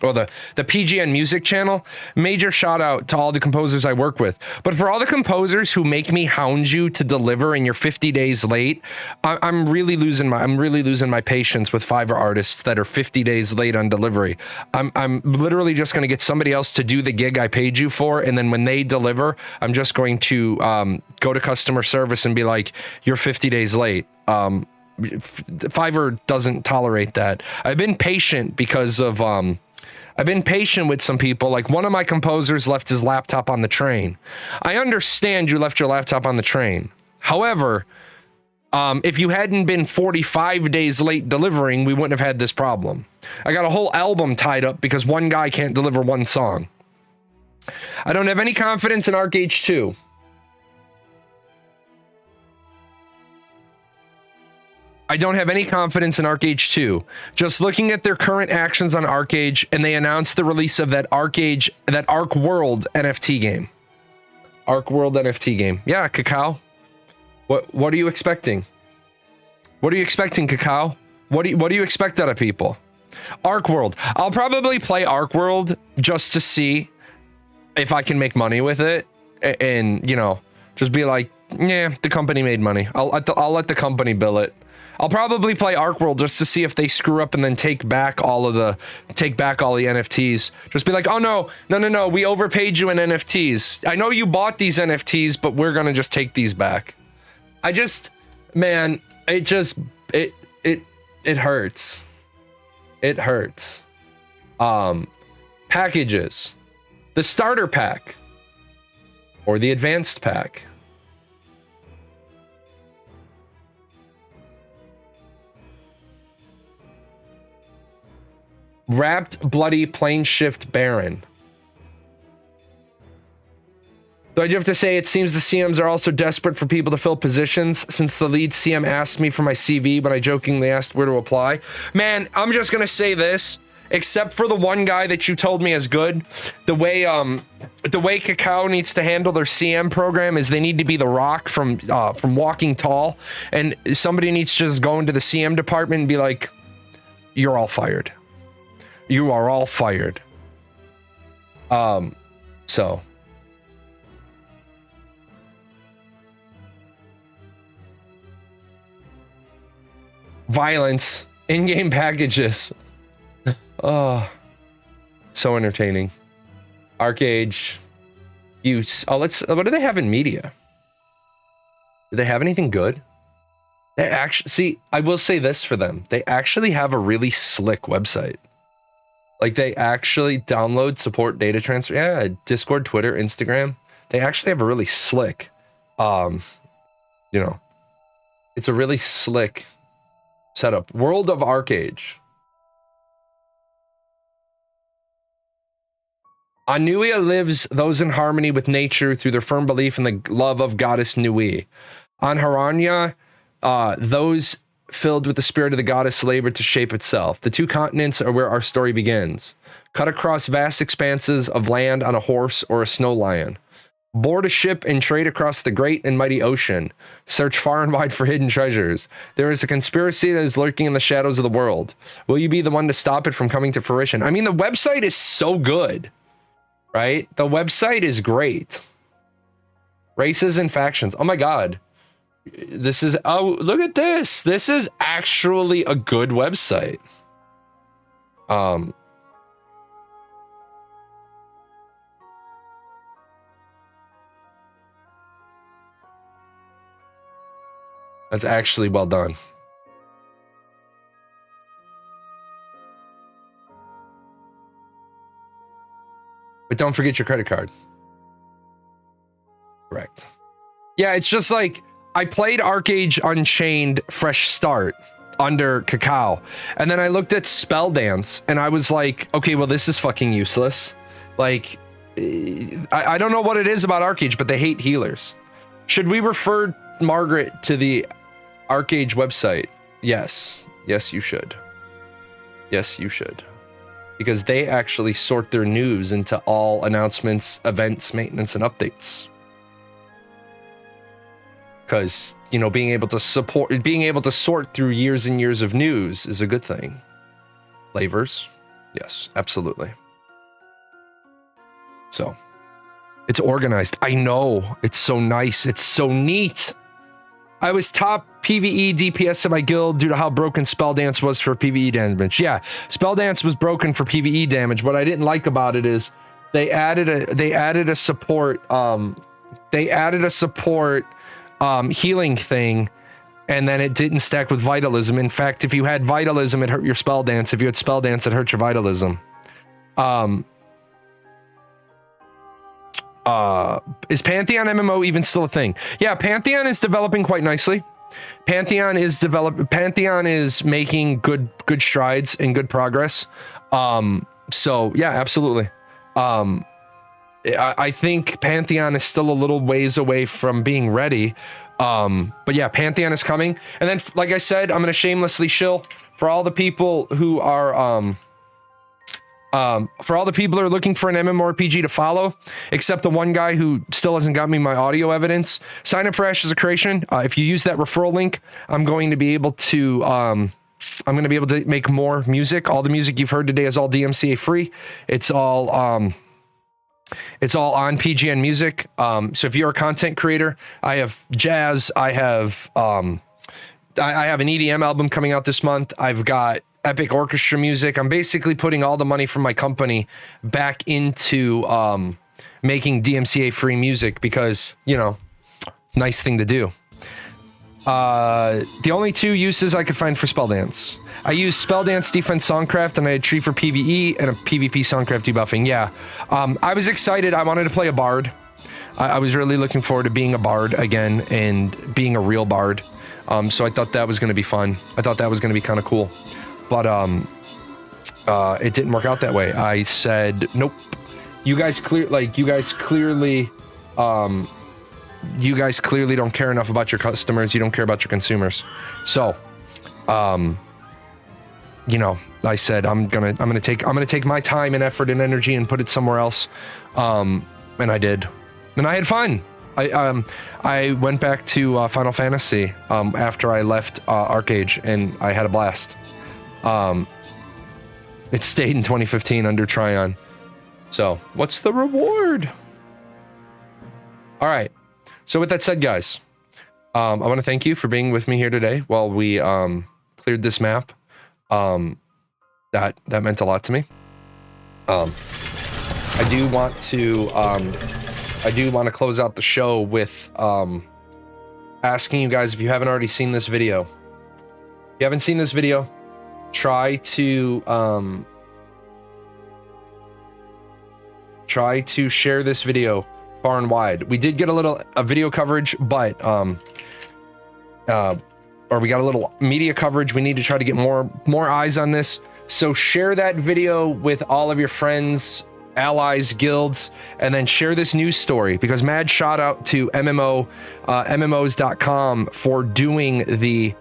or the PGN Music channel. Major shout out to all the composers I work with. But for all the composers who make me hound you to deliver and you're 50 days late, I'm really losing my patience with Fiverr artists that are 50 days late on delivery. I'm literally just going to get somebody else to do the gig I paid you for, and then when they deliver, I'm just going to go to customer service and be like, you're 50 days late. Fiverr doesn't tolerate that. I've been patient because of I've been patient with some people. Like, one of my composers left his laptop on the train. I understand you left your laptop on the train. However, if you hadn't been 45 days late delivering, we wouldn't have had this problem. I got a whole album tied up because one guy can't deliver one song. I don't have any confidence in Archeage 2. I don't have any confidence in Archeage 2. Just looking at their current actions on Archeage, and they announced the release of that Archeage, that Arc World NFT game. Arc World NFT game. Yeah, Kakao. What are you expecting? What are you expecting, Kakao? What do you expect out of people? Arc World. I'll probably play Arc World just to see if I can make money with it, and you know, just be like, yeah, the company made money. I'll let the company bill it. I'll probably play Arc World just to see if they screw up and then take back all the NFTs. Just be like, oh no, we overpaid you in NFTs. I know you bought these NFTs, but we're gonna just take these back. Man, it hurts. It hurts. Packages. The starter pack. Or the advanced pack. Wrapped Bloody Plane Shift Baron. So I do have to say, it seems the CMs are also desperate for people to fill positions, since the lead CM asked me for my CV, but I jokingly asked where to apply. Man, I'm just gonna say this, except for the one guy that you told me is good, the way Kakao needs to handle their CM program is they need to be the Rock from Walking Tall, and somebody needs to just go into the CM department and be like, you're all fired. You are all fired. So. Violence. In-game packages. Oh. So entertaining. Archeage. Use. Oh, what do they have in media? Do they have anything good? They actually, see, I will say this for them. They actually have a really slick website. Like, they actually download, support data transfer. Yeah, Discord, Twitter, Instagram. They actually have a really slick, you know, it's a really slick setup. World of Archeage. On Nuia lives those in harmony with nature through their firm belief in the love of goddess Nui. On Haranya, those filled with the spirit of the goddess labor to shape itself. The two continents are where our story begins. Cut across vast expanses of land on a horse or a snow lion. Board a ship and trade across the great and mighty ocean. Search far and wide for hidden treasures. There is a conspiracy that is lurking in the shadows of the world. Will you be the one to stop it from coming to fruition? I mean, the website is so good, right? The website is great. Races and factions. Oh my God. This is, oh, look at this. This is actually a good website. That's actually well done. But don't forget your credit card. Correct. Yeah, it's just like, I played Archeage Unchained Fresh Start under Kakao, and then I looked at Spell Dance, and I was like, okay, well, this is fucking useless. Like, I don't know what it is about Archeage, but they hate healers. Should we refer Margaret to the Archeage website? Yes. Yes, you should. Yes, you should. Because they actually sort their news into all announcements, events, maintenance, and updates. Because, you know, being able to sort through years and years of news is a good thing. Flavors. Yes, absolutely. So, it's organized. I know. It's so nice. It's so neat. I was top PvE DPS in my guild due to how broken Spell Dance was for PvE damage. Yeah, Spell Dance was broken for PvE damage. What I didn't like about it is they added a support healing thing, and then it didn't stack with Vitalism. In fact, if you had Vitalism, it hurt your Spell Dance. If you had Spell Dance, it hurt your Vitalism. Is Pantheon MMO even still a thing? Yeah, Pantheon is developing quite nicely. Pantheon is making good strides and good progress. So yeah, absolutely. I think Pantheon is still a little ways away from being ready. But yeah, Pantheon is coming. And then, like I said, I'm going to shamelessly shill for all the people who are, for all the people who are looking for an MMORPG to follow, except the one guy who still hasn't got me my audio evidence. Sign up for Ashes of Creation. If you use that referral link, I'm going to be able to make more music. All the music you've heard today is all DMCA free. It's all on PGN Music. So if you're a content creator, I have jazz. I have an EDM album coming out this month. I've got epic orchestra music. I'm basically putting all the money from my company back into making DMCA free music because, you know, nice thing to do. The only two uses I could find for Spell Dance. I used Spell Dance Defense Songcraft, and I had Tree for PvE and a PvP Songcraft debuffing. Yeah. I was excited. I wanted to play a bard. I was really looking forward to being a bard again and being a real bard. So I thought that was going to be fun. I thought that was going to be kind of cool. But it didn't work out that way. I said, nope. You guys clearly don't care enough about your customers. You don't care about your consumers. So, you know, I said I'm gonna take my time and effort and energy and put it somewhere else. And I did, and I had fun. I went back to Final Fantasy after I left Archeage, and I had a blast. It stayed in 2015 under Tryon. So, what's the reward? All right. So with that said, guys, I want to thank you for being with me here today while we cleared this map. That meant a lot to me. I do want to close out the show with asking you guys, if you haven't already seen this video, try to share this video far and wide. We did get a video coverage, but we got a little media coverage. We need to try to get more eyes on this. So share that video with all of your friends, allies, guilds, and then share this news story, because mad shout out to mmos.com for doing the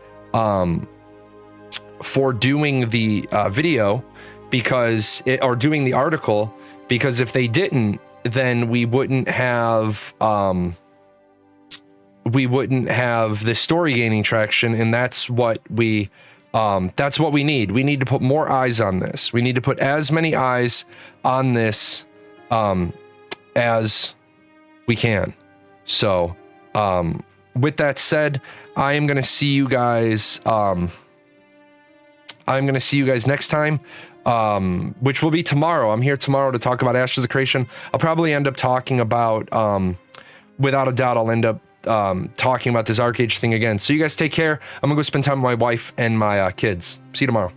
video, or doing the article, because if they didn't, then we wouldn't have the story gaining traction, and that's what we need. We need to put more eyes on this. We need to put as many eyes on this as we can. So with that said, I am going to see you guys next time, which will be tomorrow. I'm here tomorrow to talk about Ashes of Creation. I'll probably end up talking about, without a doubt, I'll end up talking about this Archeage thing again. So you guys take care. I'm gonna go spend time with my wife and my kids. See you tomorrow.